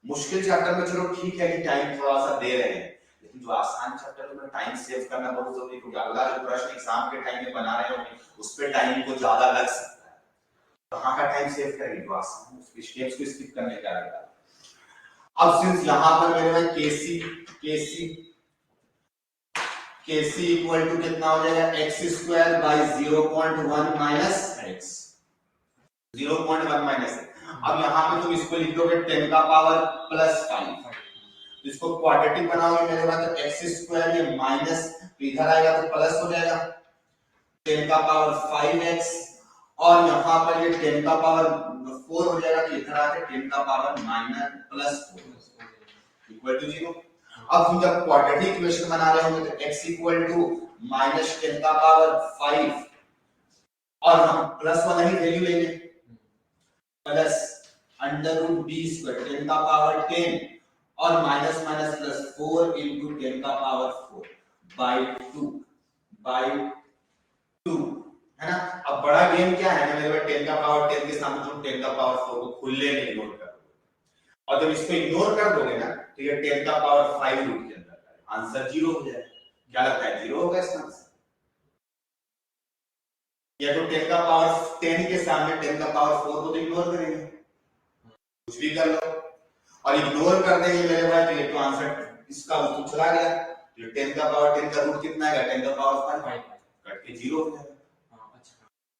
Speaker 1: मुश्किल चैप्टर में चलो ठीक है कि टाइम थोड़ा सा दे रहे हैं, लेकिन जो आसान चैप्टर में टाइम सेव करना बहुत जरूरी है, क्योंकि अगला जो प्रश्न एग्जाम के टाइम में बना रहे होंगे उस पे टाइम को ज्यादा लग सकता है। कहाँ का टाइम सेव करेंगे, जो आसान उसके स्टेप्स को स्किप करने का रहेगा। अब सिंस यहाँ पर मेरे में Kc इक्वल टू कितना हो जाएगा, x² by 0.1 minus x, 0.1 minus. अब यहाँ पे तुम इसको लिख दोगे 10 का पावर प्लस 5, तो इसको क्वाड्रेटिक बनाओगे मेरे पास, तो x² ये माइनस इधर आएगा तो प्लस हो जाएगा, 10 का पावर 5x और यहाँ पर ये 10 का पावर 4 हो जाएगा, तो इधर आके 10 का पावर -+4 इक्वल टू 0। अब हम जब क्वाड्रेटिक इक्वेशन बना रहे होंगे तो x इक्वल टू -10 का पावर 5 और हम प्लस वाला ही वैल्यू लेंगे, प्लस √b² 10 का पावर 10 और माइनस माइनस प्लस 4 इंटू 10 का पावर 4 बाई 2 है ना। अब बड़ा गेम क्या है ना, मेरे पास 10 का पावर 10 के सामने तुम 10 का पावर 4 को खुले में इग्नोर कर दो, और जब इसको इग्नोर कर दोगे ना तो ये 10 का पावर 5 रूट के अंदर आंसर 0 हो जाएगा। क्या लगता है 0 होगा इसका आंसर? या तो 10 का पावर 10 के सामने 10 का पावर 4 को तो इग्नोर करेंगे, कुछ भी कर लो, और इग्नोर कर देंगे मेरे भाई तो ये तो आंसर इसका तो चला गया। तो 10 का पावर 10 का रूट कितना है, 10 का पावर 5 कट के 0 हो जाएगा।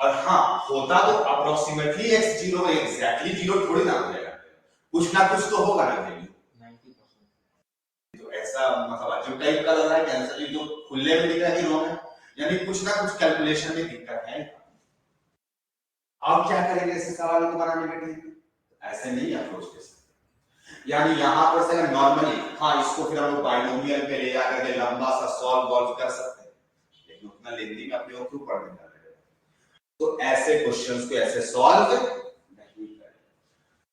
Speaker 1: और हाँ, होता तो अप्रोक्सीमेटली x 0 एग्जैक्टली 0 थोड़ी ना हो जाएगा, कुछ ना कुछ तो होगा ना वैल्यू 90%। तो ऐसा मतलब अजीब टाइप का लग रहा है आंसर जो खुले में दिख रहा है कि रॉन्ग है, यानी कुछ ना कुछ कैलकुलेशन में दिक्कत है। अब क्या करेंगे ऐसे सवाल को बनाने के लिए? ऐसे नहीं अप्रोच कर सकते, यानी यहां पर से नॉर्मली हाँ इसको फिर हम लोग बाइनोमियल पे ले जाकर के लंबा सा सॉल्व कर सकते हैं, लेकिन उतना लेंदी का प्रयोग क्यों पढ़ने जा रहे हैं? तो ऐसे क्वेश्चंस को ऐसे सॉल्व नहीं करें।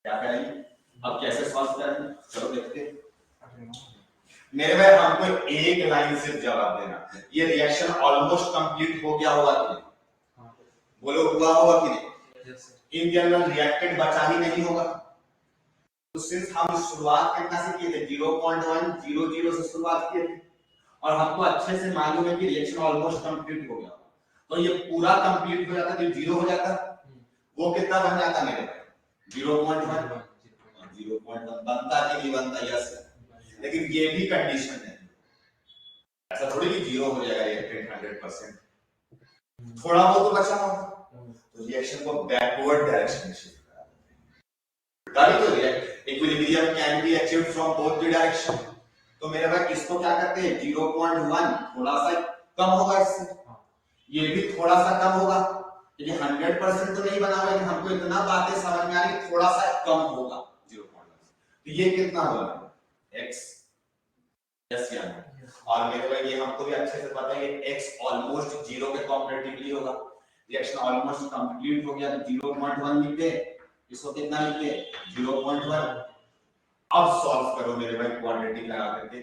Speaker 1: क्या करेंगे अब, कैसे सॉल्व करेंगे चलो देखते हैं। मेरे भाई हमको एक लाइन से जवाब देना, ये रिएक्शन ऑलमोस्ट कंप्लीट हो गया होगा कि नहीं? बोलो हुआ होगा कि नहीं? इन जनरल रिएक्टेड बचा ही नहीं होगा। तो सिंस हम शुरुआत कितना से किए थे 0.100 से शुरुआत किए थे, और हमको अच्छे से मालूम है कि रिएक्शन ऑलमोस्ट कंप्लीट हो गया, तो ये पूरा कंप्लीट हो जाता, जब 0 हो जाता वो कितना बन जाता मेरे भाई 0.1 बनता कि नहीं बनता? यस, लेकिन ये भी कंडीशन है, ऐसा थोड़ी कि 0 हो जाएगा रिएक्टेड 100%, थोड़ा बहुत तो बचा होगा, तो रिएक्शन को बैकवर्ड डायरेक्शन में शिफ्ट करा देते हैं। तो react equilibrium can be achieved from both the direction. तो मेरे भाई इसको क्या करते हैं 0.1 थोड़ा सा कम होगा इससे, ये भी थोड़ा सा कम होगा, क्योंकि 100% तो नहीं बना हुआ, लेकिन हमको इतना बातें समझ में आ रही थोड़ा सा कम होगा 0.1। तो ये कितना होगा x, यस या नो? और मेरे भाई ये हमको भी अच्छे से पता है ये x ऑलमोस्ट 0 के कंपैरेटिवली होगा, रिएक्शन ऑलमोस्ट कंप्लीट हो गया तो 0.1 लिखते, इसको कितना लिखते 0.1। अब सॉल्व करो मेरे भाई क्वाड्रेटिक लगा करके,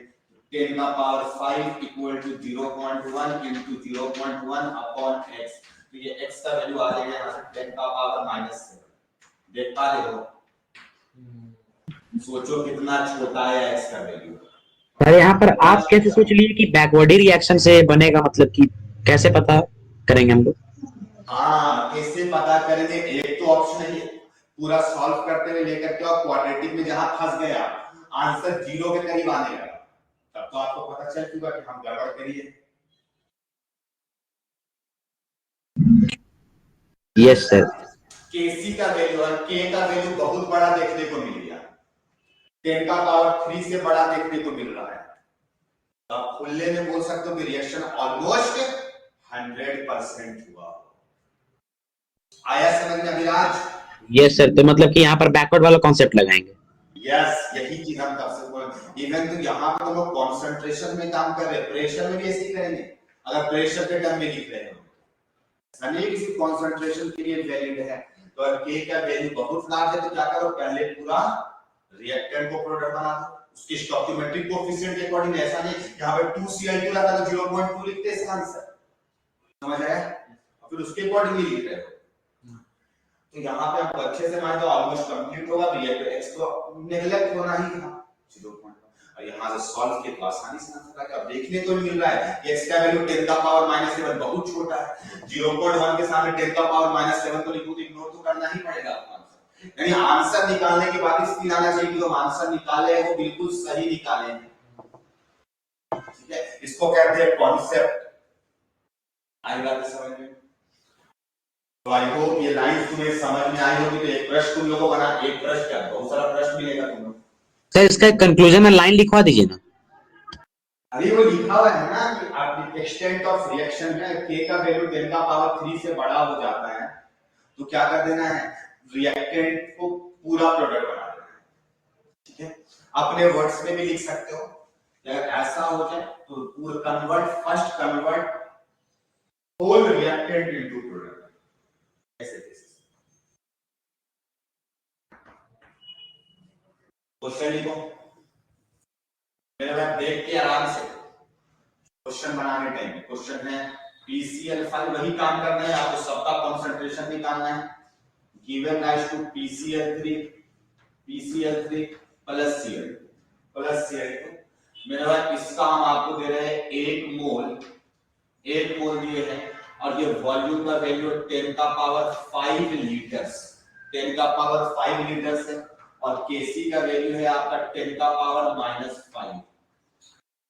Speaker 1: 10 का power 5 equal to 0.1 into 0.1 upon x, तो ये x का वैल्यू आ जाएगा यहाँ से 10 का पावर -7। देख पा रहे हो? सोचो कितना छोटा है x का वैल्यू।
Speaker 2: सर यहाँ पर आप कैसे सोच लिए कि बैकवर्ड रिएक्शन से बनेगा, मतलब कि कैसे पता करेंगे हम लोग?
Speaker 1: हाँ कैसे पता करेंगे, एक तो ऑप्शन है पूरा सॉल्व करते हुए लेकर के और क्वाड्रेटिक में जहां फंस गया आंसर 0 के करीब आने लगा, तब तो आपको पता चल चुका कि हम गड़बड़ करिए।
Speaker 2: Yes sir.
Speaker 1: केसी का वैल्यू और के का वैल्यू बहुत बड़ा देखने को मिल गया, 10 का पावर 3 से बड़ा देखने को मिल रहा है, तो आप खुले में बोल सकते हो कि रिएक्शन ऑलमोस्ट 100% हुआ। आया समझ में अभिराज?
Speaker 2: यस सर, तो मतलब कि यहाँ पर बैकवर्ड वाला कॉन्सेप्ट लगाएंगे।
Speaker 1: यस, यही चीज हम तब से बोल, इवन तो यहाँ पे तो लोग कॉन्सेंट्रेशन में काम कर रहे हैं, प्रेशर में भी ऐसे ही करेंगे अगर प्रेशर के टर्म में लिख रहे हो, ऐसा नहीं किसी कॉन्सेंट्रेशन के लिए वैलिड है। तो अगर के का वैल्यू बहुत लार्ज है तो क्या करो पहले पूरा रिएक्टेंट को प्रोडक्ट बना दो उसके स्टोइकियोमेट्रिक कोएफिशिएंट के अकॉर्डिंग, ऐसा नहीं यहाँ पे 2Cl2 लगा तो 0.2 लिखते इसका आंसर, समझ आया? फिर उसके अकॉर्डिंग लिख रहे हो, तो यहाँ पे आपको अच्छे से मान लो ऑलमोस्ट कंप्लीट होगा, तो ये x तो नेगलेक्ट होना ही था 0.1, और यहाँ से सॉल्व किया तो आसानी से आंसर आ गया। अब देखने को मिल रहा है x का वैल्यू 10 का पावर -7 बहुत छोटा है, 0.1 के सामने 10 का पावर -7 तो लिखो तो इग्नोर तो करना ही पड़ेगा आपको आंसर, यानी आंसर निकालने के बाद स्पीड आना चाहिए कि हम आंसर निकाले वो बिल्कुल सही निकाले, ठीक है? इसको कहते हैं कॉन्सेप्ट। आई बात समझ में? तो आई होप ये लाइंस तुम्हें समझ में आई होगी। तो एक प्रश्न तुम लोगों को बना, एक प्रश्न क्या बहुत सारा प्रश्न मिलेगा तुम लोग।
Speaker 2: सर इसका कंक्लूजन में लाइन लिखवा दीजिए ना।
Speaker 1: अरे वो लिखा हुआ है ना कि आप एक्सटेंट ऑफ रिएक्शन में k का वैल्यू 10 का पावर 3 से बड़ा हो जाता है तो क्या कर देना है, रिएक्टेंट को पूरा प्रोडक्ट बना देना है, ठीक है। अपने वर्ड्स में भी लिख सकते हो, अगर ऐसा हो जाए तो पूरा convert whole reactant into product, ऐसे क्वेश्चन लिखो, मेरे भाई देख के आराम से क्वेश्चन बनाने टाइम क्वेश्चन है PCl5 वही काम करना है, आपको सबका कंसंट्रेशन निकालना है, given rise to PCl3 plus Cl2। मेरे भाई इसका हम आपको दे रहे हैं 1 मोल दिए हैं, और ये वॉल्यूम का वैल्यू 10 का पावर 5 लीटर्स, 10 का पावर 5 लीटर्स है, और Kc का वैल्यू है आपका 10 का पावर -5,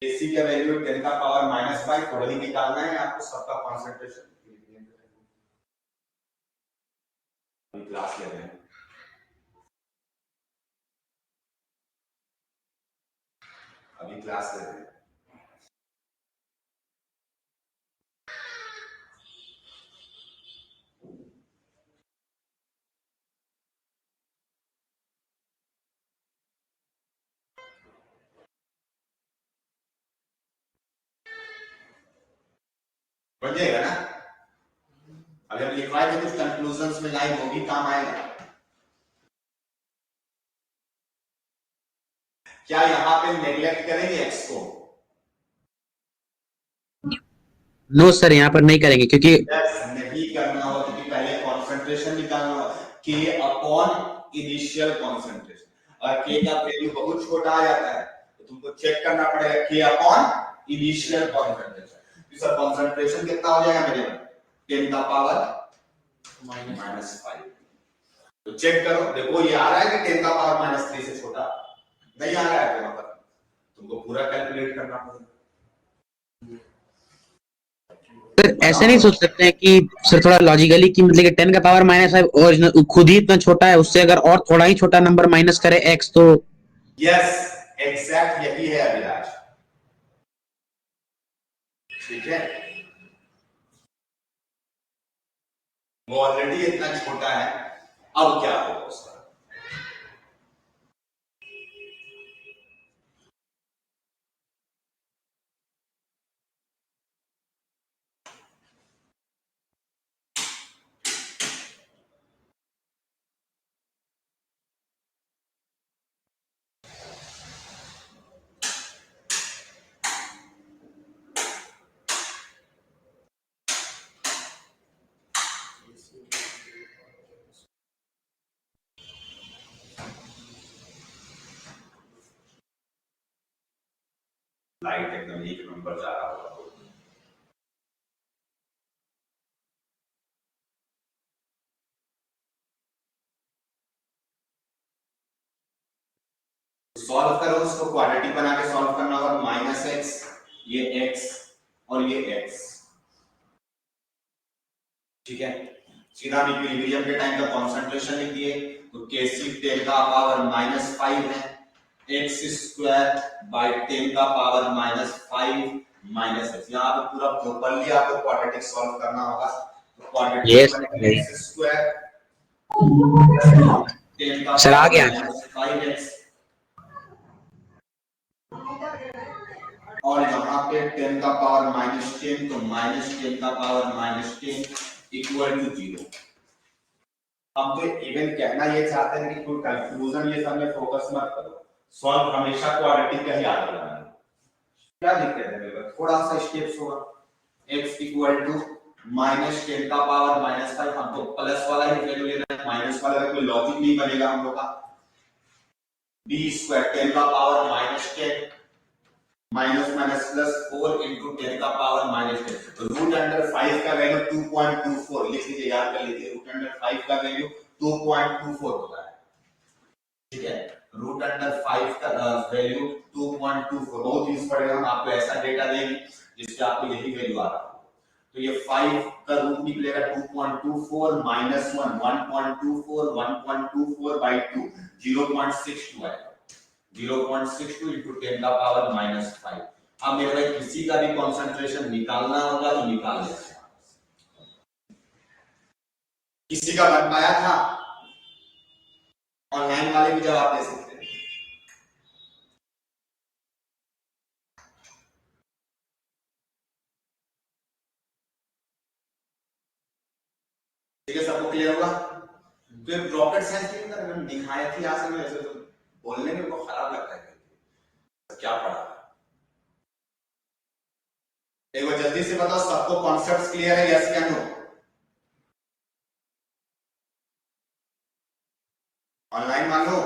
Speaker 1: Kc का वैल्यू 10 का पावर -5, तो वही निकालना है आपको सबका कंसंट्रेशन। क्लास ले रहे हैं, अभी क्लास ले रहे हैं। बन जाएगा ना, अभी हम लिखवाए थे कुछ कंक्लूजन्स में लाइन वो भी काम आएगा। क्या यहाँ पे नेग्लेक्ट करेंगे एक्स को?
Speaker 2: नो सर, यहाँ पर नहीं करेंगे, क्योंकि
Speaker 1: नहीं करना हो, क्योंकि पहले कॉन्सेंट्रेशन निकालना हो, K अपॉन इनिशियल कॉन्सेंट्रेशन, और K का वैल्यू बहुत छोटा आ जाता है तो तुमको चेक करना पड़ेगा K अपॉन इनिशियल कॉन्सेंट्रेशन। इसका कॉन्सेंट्रेशन कितना हो जाएगा मेरे में, 10 का पावर -5। तो चेक करो, देखो ये आ रहा है कि 10 का पावर -3 से छोटा नहीं आ रहा है, तो तुमको पूरा कैलकुलेट करना पड़ेगा।
Speaker 2: सर ऐसे नहीं सोच सकते हैं कि सर थोड़ा लॉजिकली कि मतलब कि 10 का पावर -5 और खुद ही इतना छोटा है, उससे अगर और थोड़ा ही छोटा नंबर माइनस करे x, तो
Speaker 1: यस एग्जैक्ट यही है अभिलाष, ठीक है। वो ऑलरेडी इतना छोटा है, अब क्या होगा उसका? लाइट एकदम 1 नंबर जा रहा होगा। सॉल्व करो उसको, क्वाड्रेटिक बना के सॉल्व करना होगा, -x, ये x और ये x, ठीक है। सीधा इक्विलिब्रियम के टाइम का कंसंट्रेशन लिख दिए, तो Kc 10 का पावर -5 है, x² बाय 10 का पावर -5 x, यहाँ पे पूरा प्रॉपर्ली आपको क्वाड्रेटिक सॉल्व करना होगा, तो क्वाड्रेटिक बनेगा x² 10 का
Speaker 2: सर आ गया
Speaker 1: -5x, और यहाँ पे 10 का पावर -10, तो -10 का पावर -10 इक्वल टू 0। हम तो इवन कहना ये चाहते हैं कि कोई कंक्लूजन ये सब में फोकस मत करो, सॉल्व हमेशा क्वाड्रेटिक का ही आगे लगाना। क्या दिक्कत है मेरे को, थोड़ा सा स्टेप्स होगा, x इक्वल टू -10 का पावर -5, हम तो प्लस वाला ही वैल्यू ले रहे हैं, माइनस वाला का कोई लॉजिक नहीं बनेगा हम लोग का। b² 10 का पावर -10 -+4 into 10 का पावर -10, तो रूट अंडर 5 का वैल्यू 2.24 लिख लीजिए, याद कर लीजिए, रूट अंडर 5 का वैल्यू 2.24 होता है, ठीक है। रूट अंडर 5 का वैल्यू 2.24 बहुत यूज पड़ेगा, हम आपको ऐसा डेटा देंगे जिससे आपको यही वैल्यू आ रहा है, तो ये 5 का रूट निकलेगा 2.24 -1 1.24 1.24 by 2 0.62 है, 0.62 into 10 का पावर -5। अब मेरे भाई किसी का भी कंसंट्रेशन निकालना होगा तो निकाल लेते हैं। किसी का बन पाया था? ऑनलाइन वाले भी जवाब दे सकते हैं। ठीक है, सबको क्लियर होगा? तो ये रॉकेट साइंस के अंदर मैंने दिखाया थी आज में, वैसे तो बोलने में बहुत खराब लगता है, क्या पढ़ा? एक बार जल्दी से बताओ, सबको कॉन्सेप्ट्स क्लियर है, यस या नो? ऑनलाइन मान लो।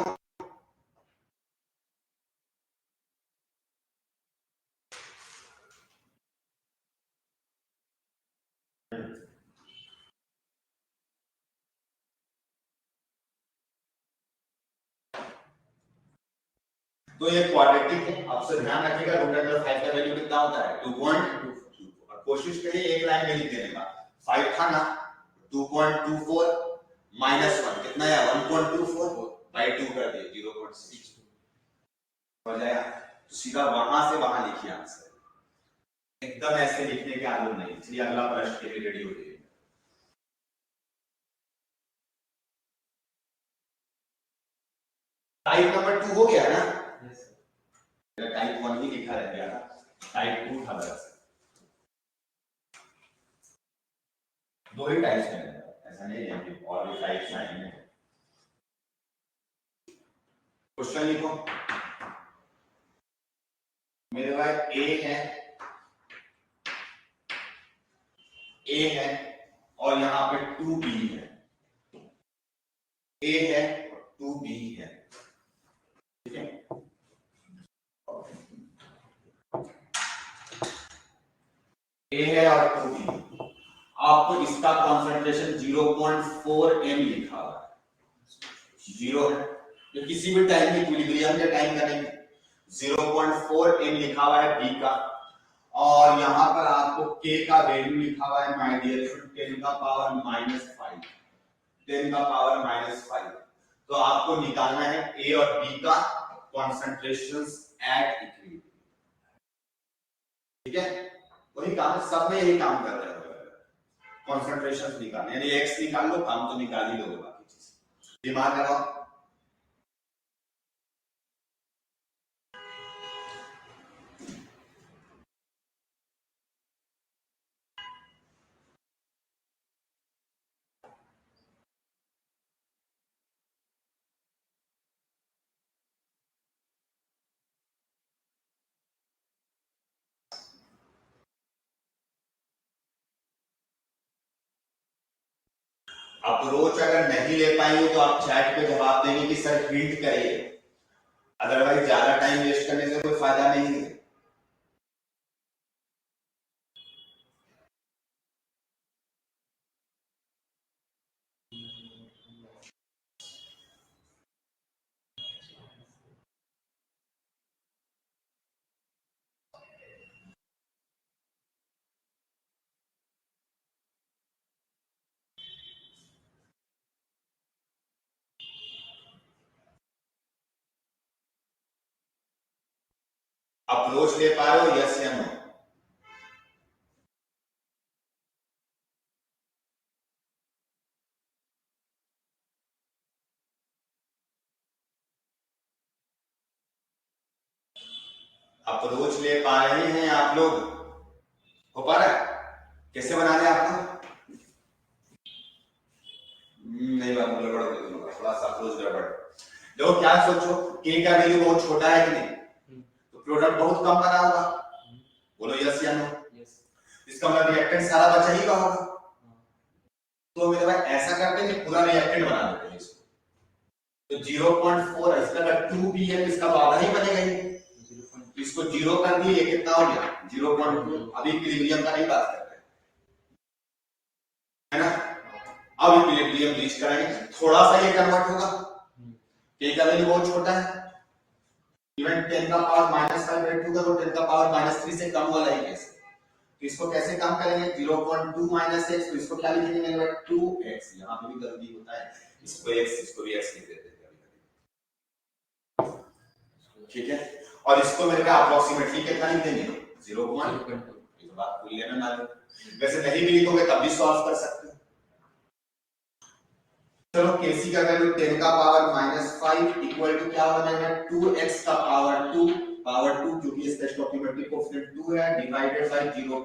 Speaker 1: तो ये क्वाड्रेटिक है, आपसे ध्यान रखिएगा रूट अंडर 5 का वैल्यू कितना होता है? 2.24। और कोशिश करिए एक लाइन में लिख देने का। 5 था ना, 2.24 -1 कितना है? 1.24 बाय 2 कर दिए 0.6 हो जाएगा। तो सीधा वहां से वहां लिखिए आंसर, एकदम ऐसे लिखने के आलू नहीं। इसलिए अगला प्रश्न के लिए रेडी हो जाइए। टाइप नंबर 2 हो गया ना? टाइप 1 भी लिखा रह गया था, टाइप 2 था बस। दो ही टाइप्स हैं, ऐसा नहीं है कि और भी टाइप्स आएंगे। क्वेश्चन लिखो मेरे भाई। ए है और यहाँ पे 2b है। ए है 2b है, ठीक है? ए है और 2b। आपको इसका कॉन्सेंट्रेशन 0.4 m लिखा हुआ है, 0 है। तो किसी भी टाइम में इक्विलिब्रियम के टाइम का नहीं, 0.4 m लिखा हुआ है बी का। और यहां पर आपको k का वैल्यू लिखा हुआ है माय डियर 10 का पावर -5, 10 का पावर -5। तो आपको निकालना है ए और बी का कॉन्सेंट्रेशंस एट इक्विलिब्रियम, ठीक है? वही काम सब में यही काम कर रहे हो, कॉन्सेंट्रेशंस निकालने। यानी x निकाल लो, काम तो निकाल ही लोगे, बाकी चीज दिमाग लगाओ। अप्रोच अगर नहीं ले पाएंगे तो आप चैट पे जवाब देंगे कि सर हिंट करिए, अदरवाइज ज्यादा टाइम वेस्ट करने से कोई फायदा नहीं है। अप्रोच ले पा रहे हो, यस या नो? अप्रोच ले पा रहे हैं आप लोग? हो पा रहा है? कैसे बना रहे आपको? नहीं बात गड़बड़ हो गई, थोड़ा सा अप्रोच गड़बड़। देखो क्या सोचो, k का वैल्यू बहुत छोटा है कि नहीं, तो प्रोडक्ट बहुत कम बना होगा। बोलो यस या नो? इसका मतलब रिएक्टेंट सारा बचा ही का होगा। तो मेरे भाई ऐसा करते हैं कि पूरा रिएक्टेंट बना देते हैं इसको। तो 0.4 है, इसका अगर 2b है तो इसका तो आधा ही बनेगा ही। इसको 0 कर दिए, ये कितना हो गया? 0.2। अभी इक्विलिब्रियम का नहीं बात कर रहे है ना? अब इक्विलिब्रियम रीच कराएंगे, थोड़ा सा ये कन्वर्ट होगा। k का वैल्यू बहुत छोटा है, इवन 10 का पावर -5 रेट होगा तो 10 का पावर -3 से कम वाला ही केस। तो इसको कैसे कम करेंगे? 0.2 -x, तो इसको क्या लिखेंगे मेरे भाई? 2x। यहां पे भी गलती होता है, इसको x, इसको भी x लिख देते हैं कभी-कभी, ठीक है? और इसको मेरे का अप्रोक्सीमेटली कितना लिख देंगे? 0.2। ये तो बात भूल लेना ना, वैसे नहीं भी लिखोगे तब भी सॉल्व कर सकते हो। चलो केसी का वैल्यू 10 का पावर -5 इक्वल टू क्या होना है 2x का पावर 2 क्योंकि इसका स्टोइकियोमेट्रिक कोएफिशिएंट 2 है डिवाइडेड बाय 0.2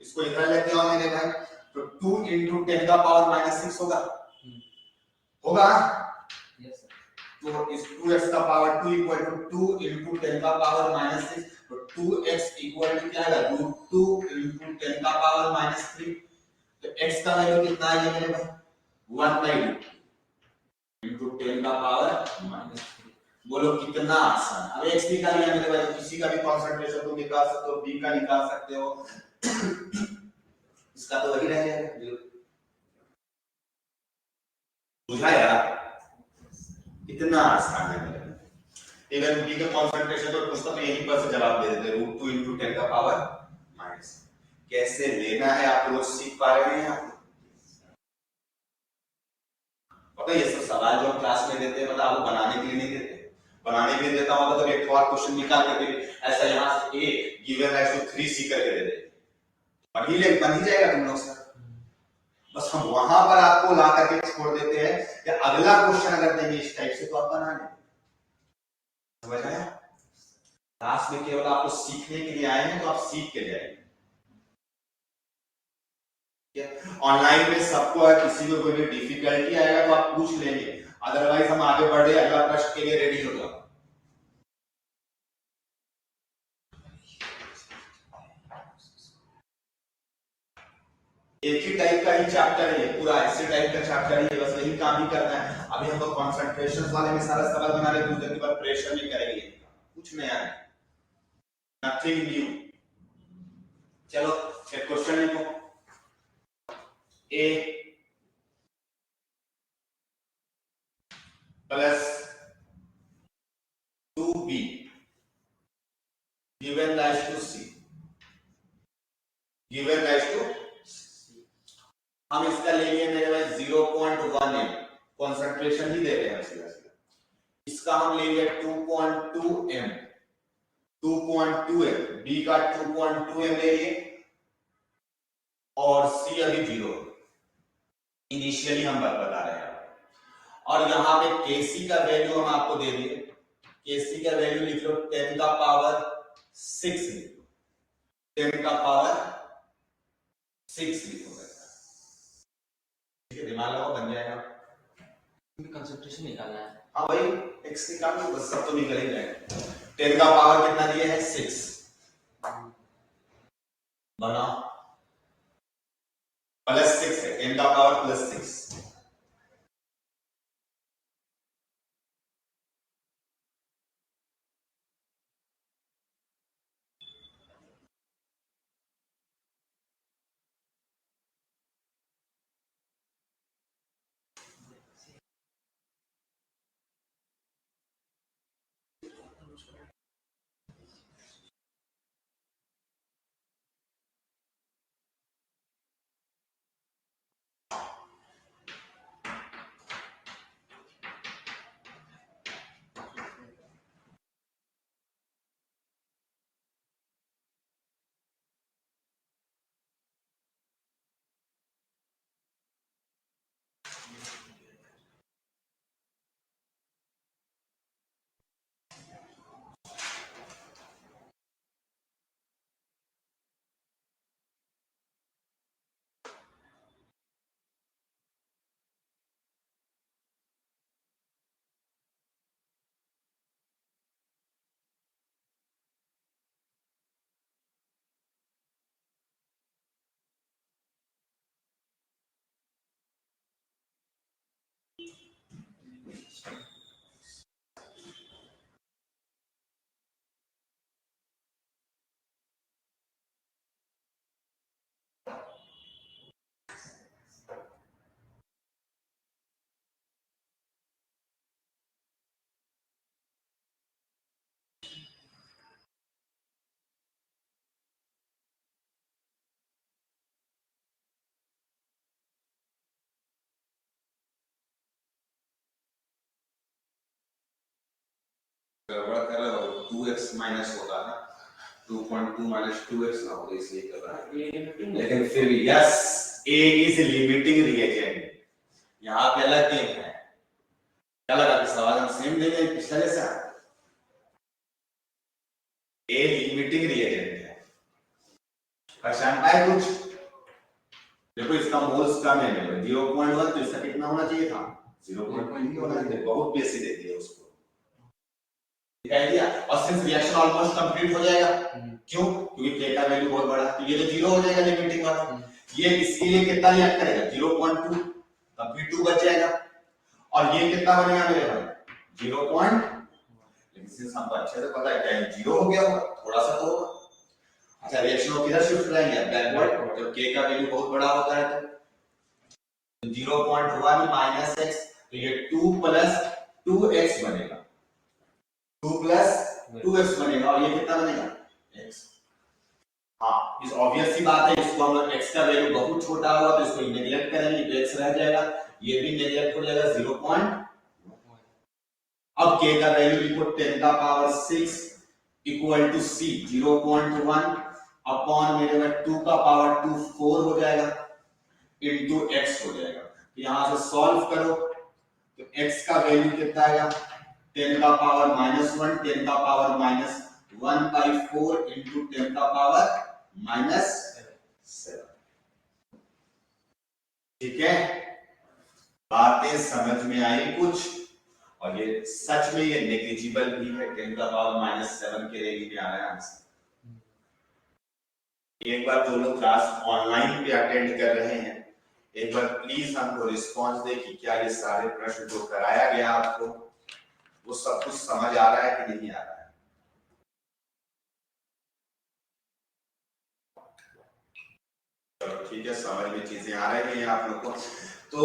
Speaker 1: इसको इधर लेके आओ मेरे भाई तो 2 into 10 का पावर -6 होगा होगा
Speaker 3: Yes, sir.
Speaker 1: तो इस 2x का पावर 2 इक्वल टू 2 into 10 का पावर -6 तो 2x इक्वल टू क्या है √2 into 10 का पावर -3 तो x का वैल्यू कितना है ये मेरे भाई 1/2 into 10 का पावर -3 बोलो कितना आसान अब x निकाल लिया मेरे भाई किसी का भी कंसंट्रेशन तुम निकाल सकते हो b का निकाल सकते हो इसका तो वही रह जाएगा बुझा यार इतना आसान है मेरे इवन b का कंसंट्रेशन तो उसका तो यहीं पर से जवाब दे देते √2 into 10 का पावर माइनस कैसे लेना है आप लोग सीख पा रहे हैं आप पता है ये सब सवाल जो हम क्लास में देते हैं मतलब आपको बनाने के लिए नहीं देते बनाने के लिए देता होगा तो एक और क्वेश्चन निकाल करके ऐसा यहां से a गिवन है तो 3c करके दे दे बन ही जाएगा तुम लोग सर बस हम वहां पर आपको ला करके छोड़ देते हैं कि अगला क्वेश्चन अगर देंगे इस टाइप से तो आप बना लें समझ आया क्लास में केवल आपको सीखने के लिए आए हैं तो आप सीख के जाएंगे ऑनलाइन में सबको अगर किसी को कोई भी डिफिकल्टी आएगा तो आप पूछ लेंगे अदरवाइज हम आगे बढ़ रहे अगला प्रश्न के लिए रेडी हो जाओ एक ही टाइप का ही चैप्टर है पूरा ऐसे टाइप का चैप्टर है बस वही काम ही करना है अभी हम लोग कंसंट्रेशन वाले में सारा सवाल बना रहे हैं दूसरे के बाद प्रेशर नहीं करेंगे कुछ नया नहीं नथिंग न्यू चलो एक क्वेश्चन लिखो a plus 2b given rise to c given rise to हम इसका लेंगे मेरे भाई 0.1 m कंसंट्रेशन ही दे रहे हैं सीधा सीधा इसका हम लेंगे 2.2 m 2.2 m b का 2.2 m ले लिए और c अभी 0 इनिशियली हम बता रहे हैं और यहां पे kc का वैल्यू हम आपको दे दिए kc का वैल्यू लिख लो 10 का पावर 6 लिख लो 10 का पावर 6 लिखो ठीक है दिमाग लगाओ बन जाएगा
Speaker 3: कंसंट्रेशन निकालना है
Speaker 1: हाँ भाई x निकाल लो बस सब तो निकल ही जाएगा 10 का पावर कितना दिया है 6 बनाओ प्लस 6 है 10 का पावर प्लस 6 गड़बड़ कर रहा हो 2x माइनस होगा ना 2.2 माइनस 2x ना होगा इसलिए कर रहा है लेकिन फिर भी yes A is limiting reagent। यहाँ पे अलग गेम है, क्या लगा कि सवाल हम सेम देंगे पिछले जैसा। A लिमिटिंग रिएजेंट है, पहचान पाए कुछ? देखो इसका मोल्स कम है मेरे 0.1, तो इसका कितना होना चाहिए था 0.2 होना चाहिए, बहुत बेसी दे दिया उसको, दिखाई दिया। और सिंस रिएक्शन ऑलमोस्ट कंप्लीट हो जाएगा, क्यों? क्योंकि k का वैल्यू बहुत बड़ा, तो ये तो 0 हो जाएगा लिमिटिंग वाला। ये इसके लिए कितना रिएक्ट करेगा 0.2, तब भी 2 बच जाएगा। और ये कितना बनेगा मेरे भाई 0. लेकिन सिंस हमको अच्छे से पता है कि 0 हो गया होगा, थोड़ा सा तो होगा। अच्छा रिएक्शन को किधर शिफ्ट करेंगे बैकवर्ड, जब k का वैल्यू बहुत बड़ा होता है तो 0.1 माइनस x, तो ये 2 प्लस 2x बनेगा, 2 प्लस 2x बनेगा, और ये कितना बनेगा x। हाँ इस ऑब्वियस सी बात है, इसको हम लोग x का वैल्यू बहुत छोटा होगा तो इसको नेगलेक्ट करेंगे तो x रह जाएगा, ये भी नेगलेक्ट हो जाएगा 0. अब k का वैल्यू लिखो 10 का power 6 equal to c 0.1 upon मेरे में 2 का पावर 2 4 हो जाएगा इनटू x हो जाएगा। तो यहां से सॉल्व करो तो x का वैल्यू कितना आएगा 10 का पावर -1 10 का पावर -1/4 इनटू 10 का पावर -7। ठीक है, बातें समझ में आई कुछ? और ये सच में ये नेग्लिजिबल भी है, 10 का पावर -7 के रेंज में आ रहा है आंसर। एक बार जो लोग क्लास ऑनलाइन पे अटेंड कर रहे हैं, एक बार प्लीज हमको रिस्पांस दे कि क्या ये सारे प्रश्न जो कराया गया आपको वो सब कुछ समझ आ रहा है कि नहीं आ रहा है। चलो ठीक है, समझ में चीजें आ रही हैं आप लोग को। तो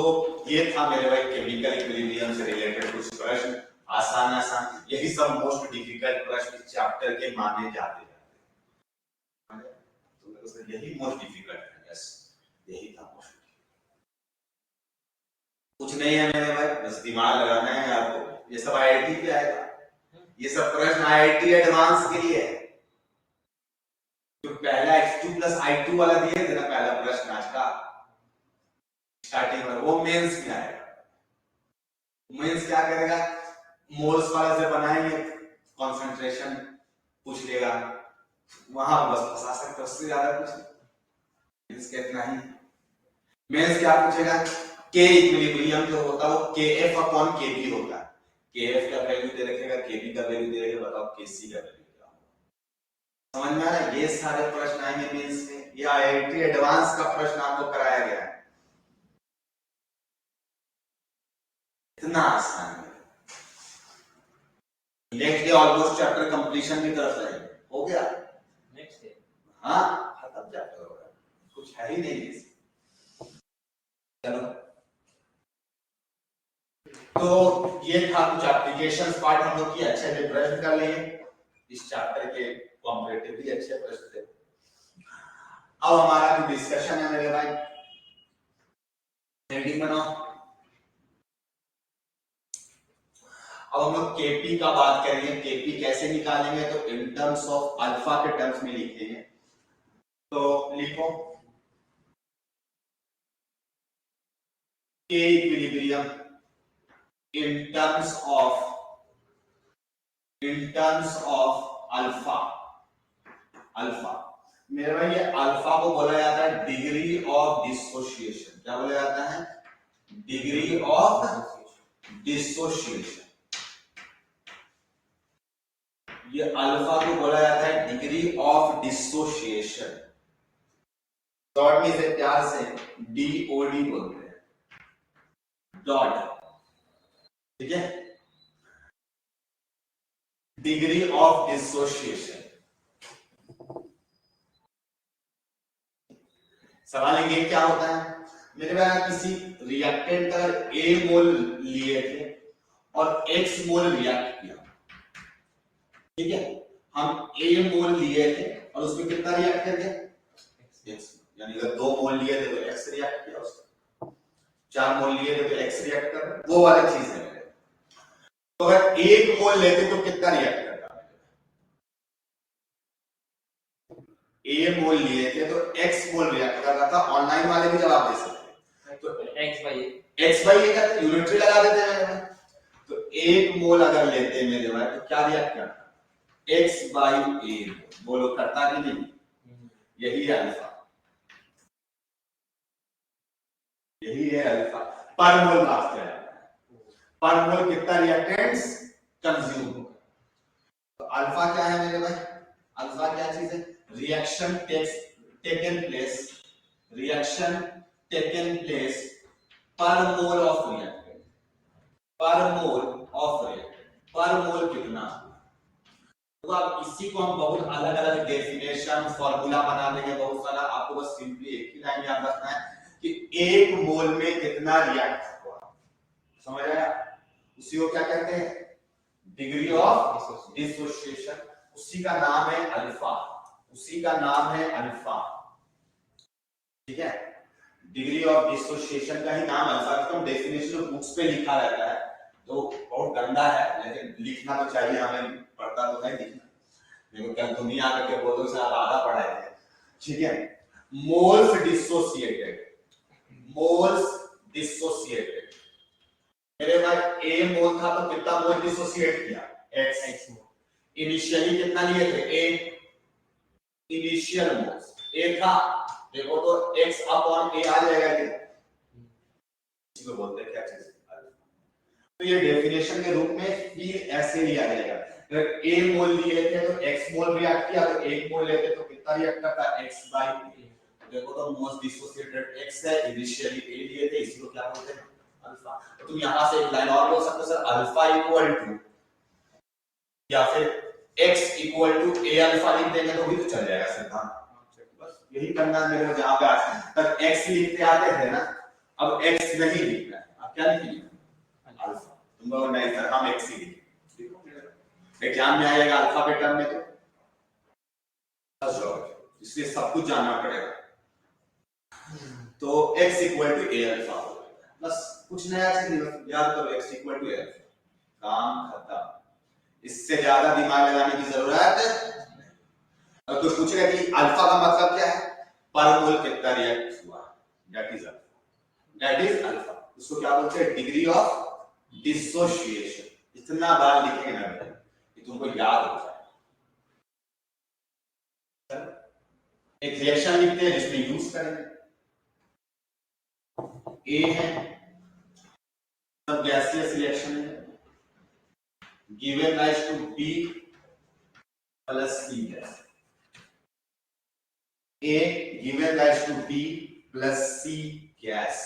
Speaker 1: ये था मेरे भाई केमिकल इक्विलिब्रियम से रिलेटेड कुछ प्रश्न, आसान आसान, यही सब मोस्ट डिफिकल्ट प्रश्न इस चैप्टर के माने जाते हैं। तो यही मोस्ट डिफिकल्ट है, यस यही था मोस्ट। कुछ नहीं है मेरे भाई, बस दिमाग लगाना है आपको। ये सब आईआईटी पे आएगा, ये सब प्रश्न आईआईटी एडवांस के लिए है। तो पहला x2 + i2 वाला दिए थे ना, पहला प्रश्न आज का स्टार्टिंग में, वो मेंस में आएगा। मेंस क्या करेगा, मोल्स वाला से बनाएंगे, कंसंट्रेशन पूछ लेगा, वहां बस फंसा सकते, उससे ज्यादा कुछ नहीं। इसके इतना ही। मेंस क्या पूछेगा, k इक्विलिब्रियम जो होता है वो kf अपॉन kb होता है। kf का वैल्यू दे रखेगा, kb का वैल्यू दे रखेगा, बताओ kc का वैल्यू क्या होगा। समझ में आ रहा है? ये सारे प्रश्न आएंगे मेंस में, ये आईआईटी एडवांस का प्रश्न आपको कराया गया है, इतना आसान है। Next day almost chapter completion की तरफ है, हो गया
Speaker 3: नेक्स्ट डे,
Speaker 1: हाँ खत्म चैप्टर हो गया, कुछ है ही नहीं इसमें। चलो तो ये था कुछ एप्लीकेशंस पार्ट हम लोग की, अच्छे से प्रश्न कर लिए इस चैप्टर के, कॉम्पिटिटिवली अच्छे प्रश्न थे। अब हमारा जो डिस्कशन है मेरे भाई, हेडिंग बनाओ। अब हम लोग केपी का बात करेंगे, केपी कैसे निकालेंगे, तो इन टर्म्स ऑफ अल्फा के टर्म्स में लिखेंगे। तो लिखो के equilibrium in terms of alpha. मेरे भाई ये अल्फा को बोला जाता है डिग्री ऑफ डिसोसिएशन। क्या बोला जाता है? Degree of dissociation. ये अल्फा को बोला जाता है डिग्री ऑफ डिसोसिएशन। डॉट में से प्यार से डीओडी बोलते हैं, डॉट, ठीक है, डिग्री ऑफ डिसोसिएशन। सवाल ये क्या होता है मेरे भाई, किसी रिएक्टेंट का A मोल लिए थे और X मोल रिएक्ट किया, ठीक है, हम A मोल लिए थे और उसमें कितना रिएक्ट कर दिया X, यानी अगर 2 मोल लिए थे तो X रिएक्ट किया, उसमें 4 मोल लिए थे तो X रिएक्ट कर, वो वाली चीज है। तो अगर 1 मोल लेते तो कितना रिएक्ट करता? ए मोल लिए थे तो एक्स मोल रिएक्ट कर रहा था। ऑनलाइन वाले भी जवाब दे सकते हैं। तो
Speaker 3: एक्स बाई
Speaker 1: ये कहते यूनिटरी लगा देते हैं मेरे भाई। तो 1 मोल अगर लेते हैं मेरे भाई तो क्या रिएक्ट करता है? x बाई ए। बोलो करता कि नहीं? यही है अल्फा, यही है अल्फा। पर मोल बात कर रहा है, पर मोल कितना रिएक्टेंट्स कंज्यूम। तो अल्फा क्या है मेरे भाई? अल्फा क्या चीज है? रिएक्शन टेकन प्लेस पर मोल ऑफ रिएक्टेंट, पर मोल कितना। तो अब इसी को हम बहुत अलग अलग डेफिनेशन फॉर्मूला बना देंगे बहुत सारा। आपको बस सिंपली एक ही लाइन याद रखना है कि 1 मोल में कितना रिएक्ट हुआ। समझ आया? उसी को क्या कहते हैं? Degree of dissociation. उसी का नाम है अल्फा, उसी का नाम है अल्फा। ठीक है, डिग्री ऑफ डिसोसिएशन का ही नाम अल्फा। इसको डेफिनेशन बुक्स पे लिखा रहता है तो बहुत गंदा है, लेकिन लिखना तो चाहिए, हमें पढ़ता तो है लिखना। देखो कल तुम ही आकर के बोलो सर आप आधा पढ़ाए थे। ठीक है, मोल्स डिसोसिएटेड। मेरे भाई ए मोल था तो कितना मोल डिसोसिएट किया? x मोल। इनिशियली कितना लिए थे? ए इनिशियल मोल्स ए था। देखो तो x अपॉन ए आ जाएगा क्या? इसको बोलते हैं क्या चीज? तो ये डेफिनेशन के रूप में फिर ऐसे लिया जाएगा। अगर a मोल लिए थे तो x मोल रिएक्ट किया, तो 1 मोल लेते तो कितना रिएक्ट करता? x by a। देखो तो मोस्ट डिसोसिएटेड x है, इनिशियली a लिए थे, इसको क्या बोलते हैं? अल्फा। तो तुम यहां से एक लाइन और बोल सकते हो सर, अल्फा इक्वल टू, या फिर x equal to a alpha लिख देंगे तो भी तो चल जाएगा सिद्धांत। बस यही करना है मेरे को। जहां पे आज तक x लिखते आते थे ना, अब x नहीं लिखना है। अब क्या लिखेंगे? अल्फा। तुम लोग नहीं सर हम x ही लिखेंगे। एग्जाम में आएगा अल्फा के टर्म में तो इसलिए सब कुछ जानना पड़ेगा। तो x equal to a alpha, बस कुछ नया चीज नहीं याद करो। x equal to a alpha, काम खत्म। इससे ज्यादा दिमाग लगाने की जरूरत है। और कोई पूछेगा कि अल्फा का मतलब क्या है? पर मोल कितना रिएक्ट हुआ, that is alpha, that is alpha. उसको क्या बोलते हैं? Degree of dissociation. इतना बार लिखेंगे ना कि तुमको याद हो जाए। एक रिएक्शन लिखते हैं जिसमें यूज करेंगे। ए है सब गैसियस रिएक्शन है, given rise to B plus C gas. A given rise to B plus C gas.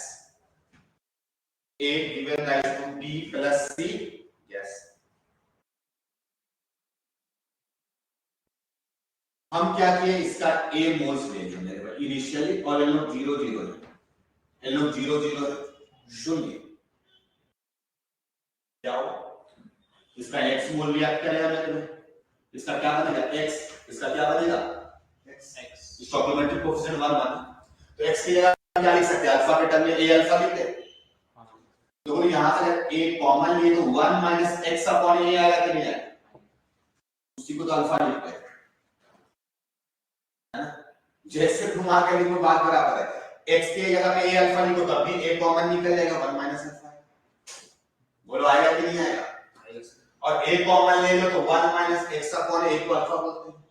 Speaker 1: A given rise to B plus C gas. हम क्या किए? इसका A मोल्स ले लिया मेरे पास इनिशियली, और ये लोग 0 0 है, ये लोग 0 0 है, शून्य। क्या होगा? इसका x मोल रिएक्ट करेगा मेरे में, इसका क्या बनेगा? x। इसका क्या बनेगा? x। इस कॉम्प्लीमेंट्री कोएफिशिएंट 1 1। तो x की जगह क्या लिख सकते हैं? अल्फा के टर्म में a अल्फा लिख दे। तो यहां से a कॉमन लिए तो 1 माइनस x अपॉन a आएगा कि नहीं आएगा? उसी को तो अल्फा लिखते हैं, है ना? जैसे घुमा के लिखो बात बराबर है। x की जगह में a अल्फा लिखो तब भी a कॉमन निकल जाएगा, 1 माइनस अल्फा। बोलो आएगा कि नहीं आएगा? और a कॉमन ले लो तो 1 माइनस x अपॉन a को अल्फा बोलते हैं।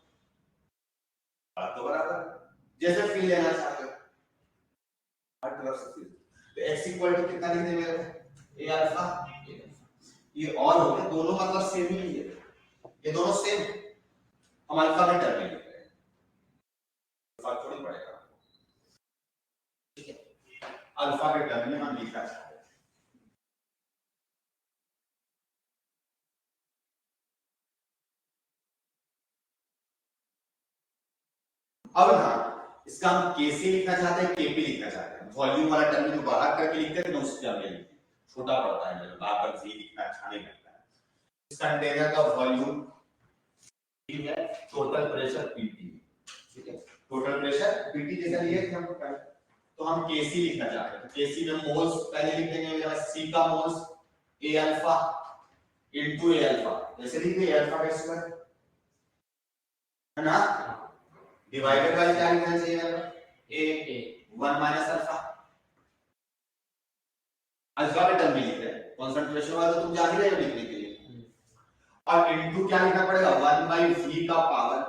Speaker 1: बात तो बराबर है। जैसे फील लेना चाहते हो हर तरफ से फील। तो x इक्वल टू कितना लिख दे मेरे को? a alpha. ये और हो गया, दोनों मतलब सेम ही है, ये दोनों सेम। हम अल्फा के टर्म में लिख रहे हैं, फर्क थोड़ी पड़ेगा। ठीक है, अल्फा के टर्म में हम लिखना चाहते हैं। अब ना इसका हम केसी लिखना चाहते हैं, केपी लिखना चाहते हैं। वॉल्यूम वाला टर्म में जो बाहर करके लिखते हैं ना, उस टर्म में लिखते हैं। छोटा पड़ता है मेरे बार बार जी लिखना अच्छा नहीं लगता है। इस कंटेनर का वॉल्यूम P है, टोटल प्रेशर पीटी। ठीक है, टोटल प्रेशर पीटी जैसा लिया कि हमको पहले, तो हम केसी लिखना चाहते हैं। तो केसी में मोल्स पहले लिख देंगे, मेरे पास सी का moles a alpha a alpha, जैसे लिख दे a अल्फा का स्क्वायर, है ना? डिवाइडेड बाय क्या लिखना चाहिए मेरे को
Speaker 3: A.
Speaker 1: A 1 minus alpha alpha के टर्म में लिख रहे हैं कंसंट्रेशन वाला तो तुम जान ही रहे हो लिखने के लिए और इनटू क्या लिखना पड़ेगा 1 बाय v का पावर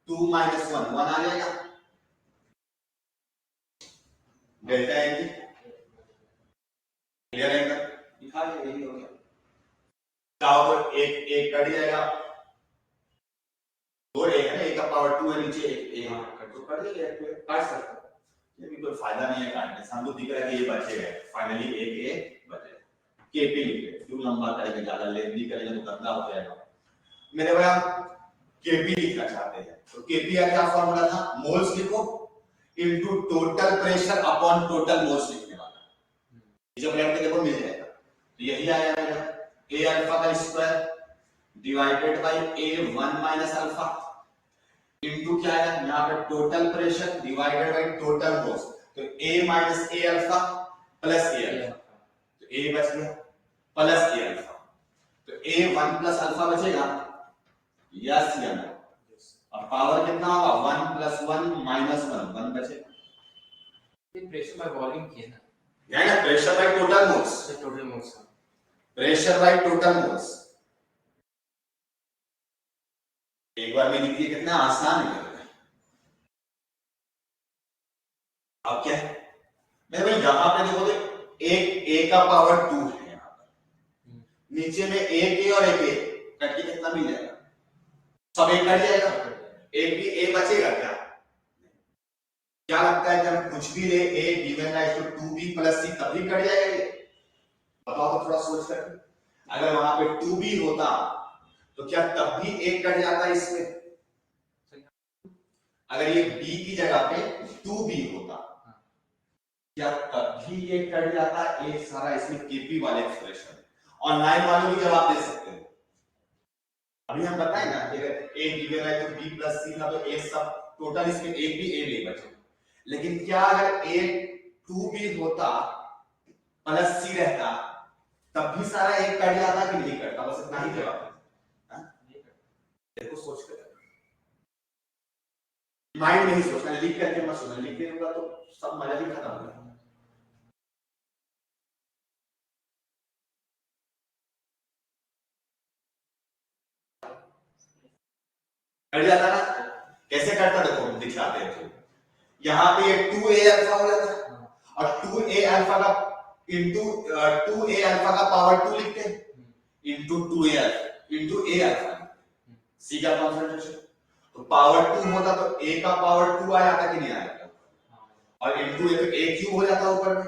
Speaker 1: 2 माइनस 1 1 आ जाएगा डेल्टा एन क्लियर है इधर लिखा है यही हो गया चाहो तो एक एक कट जाएगा दो एक है एक का पावर 2 है नीचे एक कट तो कट जाएगा एक काट सकते हो ये भी कोई फायदा नहीं है काटने से हमको दिख रहा है कि ये बचेगा फाइनली एक ए बचेगा केपी लिखे क्यों लंबा करेंगे ज्यादा लेंथी करेंगे तो गंदा हो जाएगा मेरे भाई आप केपी लिखना चाहते हैं तो केपी का क्या फॉर्मूला था मोल्स लिखो into total pressure upon total moles लिखने वाला जब लेट के देखो मिल जाएगा तो यही आया मेरा ए अल्फा का square divided by A 1 minus alpha into क्या है यहां पे total pressure divided by total moles तो a minus a alpha plus a alpha तो a बच गया प्लस a अल्फा तो a 1 प्लस अल्फा बचेगा यस या नो और पावर कितना होगा 1 प्लस 1 माइनस 1 1 बचेगा
Speaker 3: ये प्रेशर बाय वॉल्यूम किया ना
Speaker 1: यानी ना प्रेशर बाय टोटल मोल्स
Speaker 3: ये total moles
Speaker 1: pressure by total moles एक बार में लिखिए कितना आसान है अब क्या है मैं भाई यहां पे देखो तो एक a का पावर 2 है यहां पर नीचे में एक a और एक a कट के कितना मिल जाएगा सब एक कट जाएगा एक भी a बचेगा क्या क्या लगता है जब कुछ भी ले a given rise to 2b plus c तभी कट जाएगा ये बताओ तो थोड़ा सोच कर अगर वहां पे 2b होता तो क्या तब भी एक कट जाता इसमें अगर ये b की जगह पे 2b होता क्या तब भी ये कट जाता एक सारा इसमें केपी वाले एक्सप्रेशन ऑनलाइन वालों भी जवाब दे सकते हो अभी हम बताएं ना अगर a गिवन है तो b प्लस c का तो a सब टोटल इसमें एक भी a नहीं बचे लेकिन क्या अगर a 2b होता प्लस c रहता तब भी सारा एक कट जाता कि नहीं कटता बस इतना ही जवाब है देखो सोच कर माइंड नहीं सोचना लिख करके मत सोचना लिख देगा तो सब मजा ही खत्म हो जाएगा कट जाता ना कैसे कटता देखो दिखाते हैं तो यहाँ पे ये 2a अल्फा हो जाता और 2a अल्फा का इनटू 2a अल्फा का पावर 2 लिखते हैं into 2a alpha into a alpha c का कंसंट्रेशन तो पावर 2 होता तो a का पावर 2 आ जाता कि नहीं आ जाता और इनटू a तो a क्यूब हो जाता ऊपर में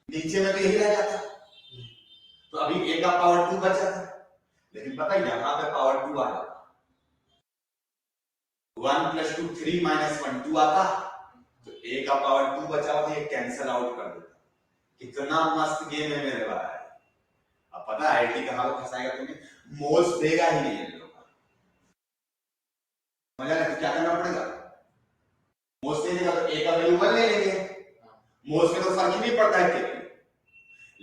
Speaker 1: नीचे में तो यही रह जाता तो अभी a का पावर 2 बच जाता लेकिन पता है यहां पे पावर 2 आ जाता 1 प्लस 2 3 माइनस 1 2 आता तो a का पावर 2 बचा हुआ ये कैंसिल आउट कर देता कितना मस्त गेम है मेरे भाई अब पता है आईटी कहां पे फंसाएगा तुम्हें मोल्स देगा ही नहीं ये लोग मजा नहीं क्या करना पड़ेगा मोल्स दे देगा तो a का वैल्यू 1 ले लेंगे मोल्स में तो फर्क ही नहीं पड़ता है केपी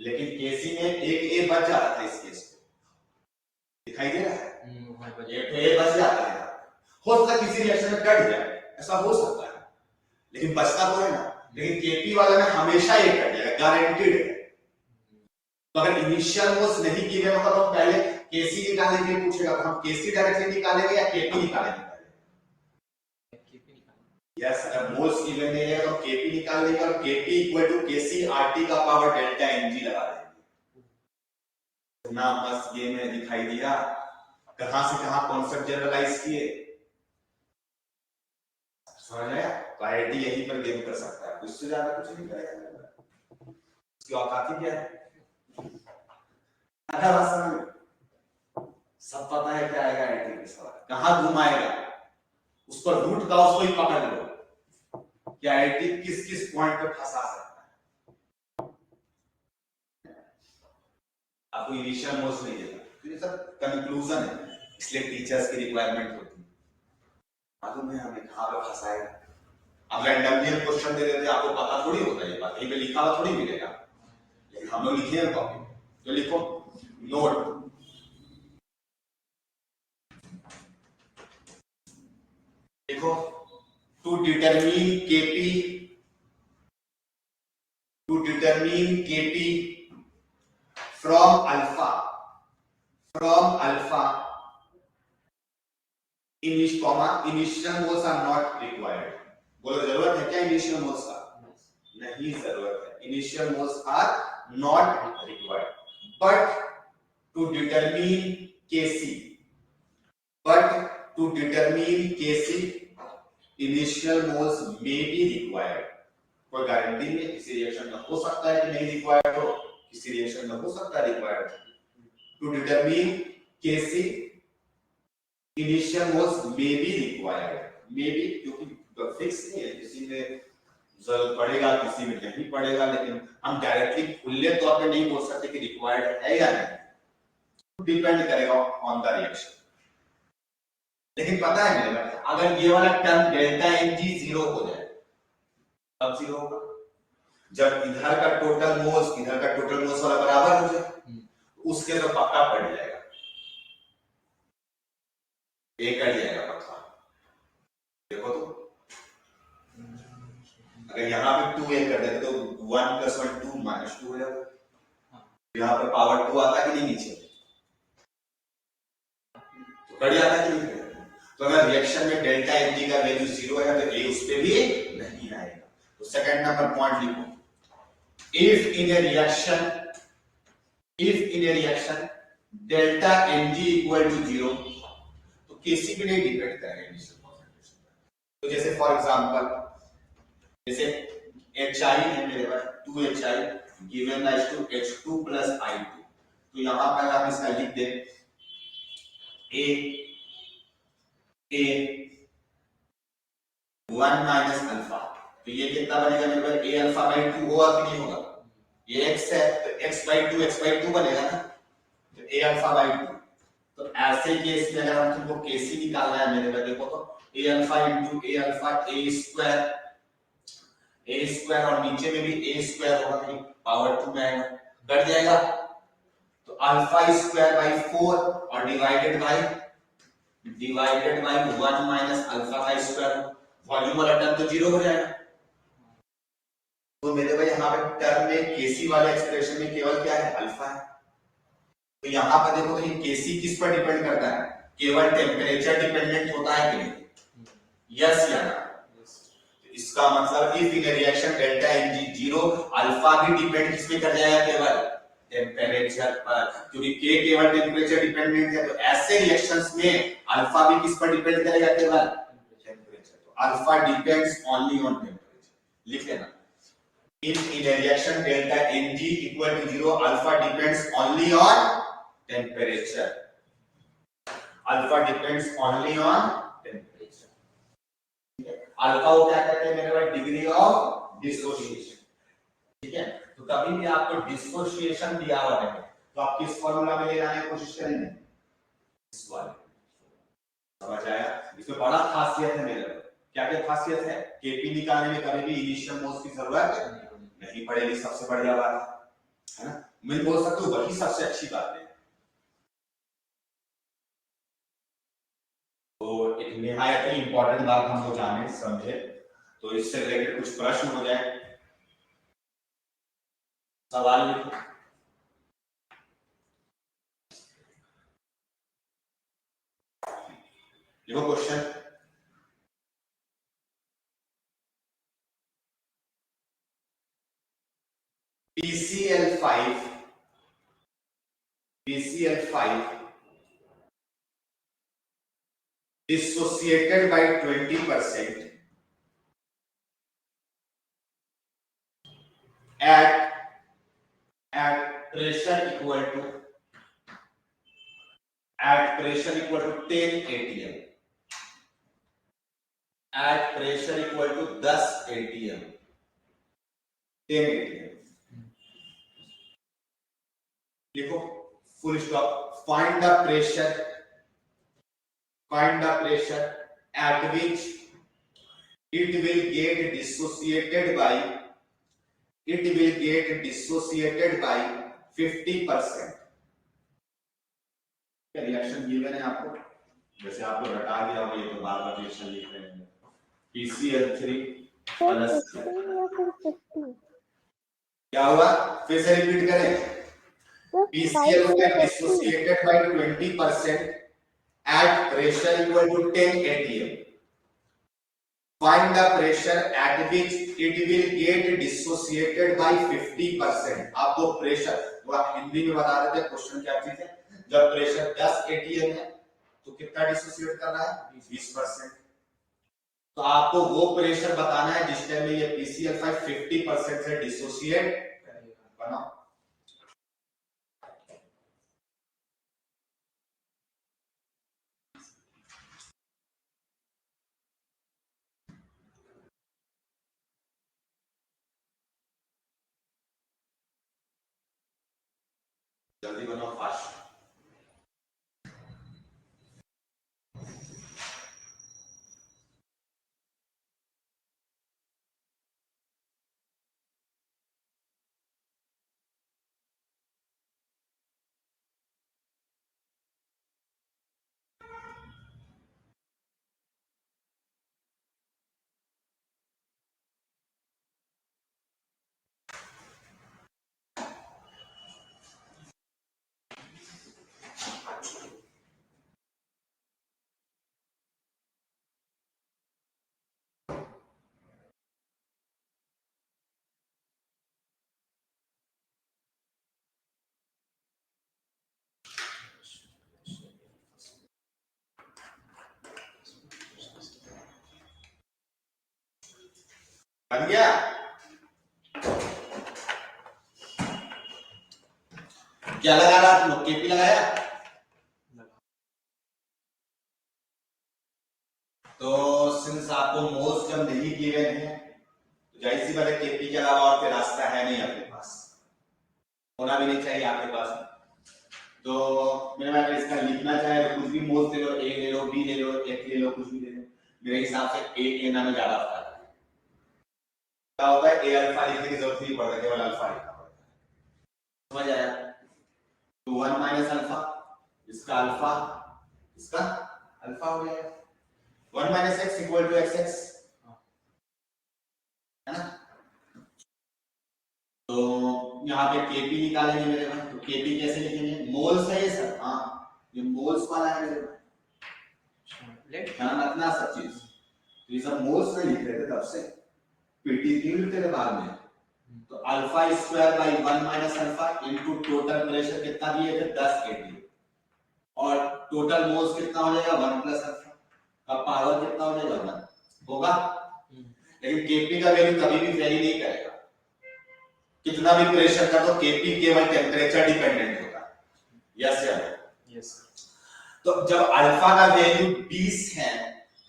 Speaker 1: लेकिन केसी में एक a बच जाता था इस केस में दिखाई दे रहा है एक a बच जाता है हो सकता है किसी रिएक्शन में कट जाए ऐसा हो सकता है लेकिन बचता तो है ना लेकिन केपी वाला में हमेशा एक कट जाएगा गारंटीड है तो अगर इनिशियल मोल्स नहीं किए गए होगा तो पहले केसी निकालने के लिए पूछेगा तो हम केसी डायरेक्टली निकालेंगे या केपी निकालेंगे यस अगर मोल्स गिवन नहीं है तो केपी निकाल लेंगे और KP equal to KC RT का पावर डेल्टा एनजी लगा देंगे ना बस गेम में दिखाई दिया कहां से कहां कॉन्सेप्ट जनरलाइज किए समझ आया तो आईआईटी यहीं पर गेम कर सकता है उससे ज्यादा कुछ नहीं करेगा उसकी औकात ही क्या है आधा भाषा में सब पता है क्या आएगा आईआईटी के सवाल कहां घुमाएगा उस पर रूट का उसको ही पकड़ लो कि आईआईटी किस किस पॉइंट पे फंसा सकता है आपको इनिशियल मोल्स नहीं देगा तो ये सब कंक्लूजन है इसलिए टीचर्स की रिक्वायरमेंट होती है मालूम है हमें कहां पे फंसाएगा अब रैंडमली क्वेश्चन दे देते आपको पता थोड़ी होता है ये बात कहीं पे लिखा हुआ थोड़ी मिलेगा लेकिन हम लोग लिखे हैं कॉपी तो लिखो नोट देखो to determine Kp from alpha initial moles are not required. बोलो जरूरत है क्या इनिशियल मोल्स का? नहीं जरूरत है. Initial moles are not required. But to determine Kc initial moles may be required. कोई गारंटी नहीं. किसी रिएक्शन में हो सकता है कि नहीं रिक्वायर्ड हो, किसी रिएक्शन में हो सकता है required. To determine Kc initial moles may be required. May be क्योंकि फिक्स नहीं है, किसी में जरूरत पड़ेगा किसी में नहीं पड़ेगा. लेकिन हम डायरेक्टली खुले तौर पे नहीं बोल सकते कि रिक्वायर्ड है या नहीं. डिपेंड करेगा ऑन द रिएक्शन. लेकिन पता है मेरे भाई, अगर ये वाला टर्म डेल्टा Mg जीरो हो जाए तब जीरो होगा. जब इधर का टोटल मोल्स वाला बराबर हो जाए उसके तो पक्का पड़ जाएगा. एक कट जाएगा पक्का. देखो तो अगर यहाँ पे 2 एक कर देते तो 1 + 1 2 - 2 हो जाएगा. यहाँ पे पावर 2 आता कि नहीं नीचे तो कट जाता है कि नहीं. तो अगर रिएक्शन में डेल्टा Mg का वैल्यू 0 है तो A उस पे भी नहीं आएगा. तो सेकंड नंबर पॉइंट लिखो. if in a reaction delta Mg = 0 तो Kc पे नहीं डिपेंड करेगा इनिशियल कॉन्सेंट्रेशन. तो जैसे फॉर एग्जांपल जैसे HI है मेरे पास 2HI given rise to H2 + I2. तो यहां पर आप इसका लिख दें A 1 - अल्फा. तो ये कितना बनेगा मेरे पास A अल्फा/2 होगा कि नहीं होगा. ये x है तो x/2 बनेगा ना. तो A अल्फा/2. तो ऐसे केस में अगर हम तुमको Kc निकालना है मेरे पास देखो तो A alpha * A alpha A square और नीचे में भी A स्क्वायर होगा कि पावर 2 में आएगा. कट जाएगा तो α²/4 और डिवाइडेड बाय 1 - α². वॉल्यूम वाला टर्म तो 0 हो जाएगा. तो मेरे भाई यहाँ पे टर्म में Kc वाले एक्सप्रेशन में केवल क्या है अल्फा है. तो यहाँ पर देखो तो ये Kc किस पर डिपेंड करता है. केवल टेम्परेचर डिपेंडेंट होता है कि नहीं. यस या ना. इसका मतलब if in reaction delta Mg 0 alpha भी डिपेंड किस पे कर जाएगा केवल टेम्परेचर पर. क्योंकि K केवल टेम्परेचर डिपेंडेंट है तो ऐसे रिएक्शंस में अल्फा भी किस पर डिपेंड करेगा केवल टेम्परेचर. तो alpha depends only on temperature. लिख लेना. if in a reaction delta Mg = 0 alpha depends only on temperature. Alpha depends only on temperature. Alpha को क्या कहते हैं मेरे भाई डिग्री ऑफ डिसोसिएशन. ठीक है. तो कभी भी आपको डिसोसिएशन दिया हुआ है तो आप किस फार्मूला में ले जाने की कोशिश करेंगे. इस वाले. समझ आया. इसमें बड़ा खासियत है मेरे भाई. क्या क्या खासियत है. Kp निकालने में कभी भी इनिशियल मोल्स की जरूरत नहीं पड़ेगी. सबसे बढ़िया बात है ना. मैं बोल सकता हूँ वही सबसे अच्छी बात है. तो एक निहायत ही इंपॉर्टेंट बात हमको जाने समझे. तो इससे रिलेटेड कुछ प्रश्न हो जाए. सवाल लिखो. लिखो question. PCl5 dissociated by 20% at pressure equal to 10 atm. At pressure equal to 10 atm. 10 atm. लिखो full stop. Find the pressure at which it will get dissociated by 50%. Reaction given है आपको. जैसे आपको रटा दिया हो ये तो बार-बार रिएक्शन लिख रहे हैं. PCl3 प्लस क्या हुआ, फिर से रिपीट करें। PCl5 dissociated by 20% at pressure equal to 10 atm. Find the pressure at which it will get dissociated by 50%. आप तो प्रेशर वो हिंदी में बता देते हैं, क्वेश्चन क्या चीज है, जब प्रेशर 10 atm है तो कितना डिसोसिएट कर रहा है, 20%। तो आपको वो प्रेशर बताना है जिस टाइम में ये PCl5 50% से डिसोसिएट बनाओ। जल्दी बनाओ, फास्ट। बन गया, क्या लगा रहा तुम लोग, केपी लगाया? तो सिंस आपको मोल्स जब नहीं गिवन है तो जाहिर सी बात है केपी के अलावा और कोई रास्ता है नहीं आपके पास, होना भी नहीं चाहिए आपके पास। तो मेरे अगर इसका लिखना चाहे तो कुछ भी मोल्स ले लो, ए ले लो, बी ले लो, एफ ले लो, कुछ भी ले लो। मेरे हिसाब से ए ना में ज्यादा फायदा है। क्या होता है, ए अल्फा लिखने की जरूरत नहीं पड़ता, केवल अल्फा लिखना पड़ता है। समझ आया? तो 1 माइनस अल्फा, इसका अल्फा, इसका अल्फा हो गया। 1 minus x equal to x x, है ना? तो यहाँ पे केपी निकालेंगे मेरे भाई, तो केपी कैसे लिखेंगे, मोल्स है ये सर, हाँ ये मोल्स वाला है मेरे भाई, ध्यान रखना सब चीज। तो ये सब मोल्स में लिख रहे थे तब से, पीटी क्यों लिखते थे बाद में। तो alpha square by 1 minus alpha into total pressure कितना दिए थे, 10 kPa, और टोटल मोल्स कितना हो जाएगा, 1 प्लस अल्फा का पावर कितना हो जाएगा, 1 होगा। लेकिन केपी का वैल्यू कभी भी वेरी नहीं करेगा, कितना भी प्रेशर का, तो केपी केवल टेम्परेचर डिपेंडेंट होगा। यस या नो? यस। तो जब अल्फा का वैल्यू 20 है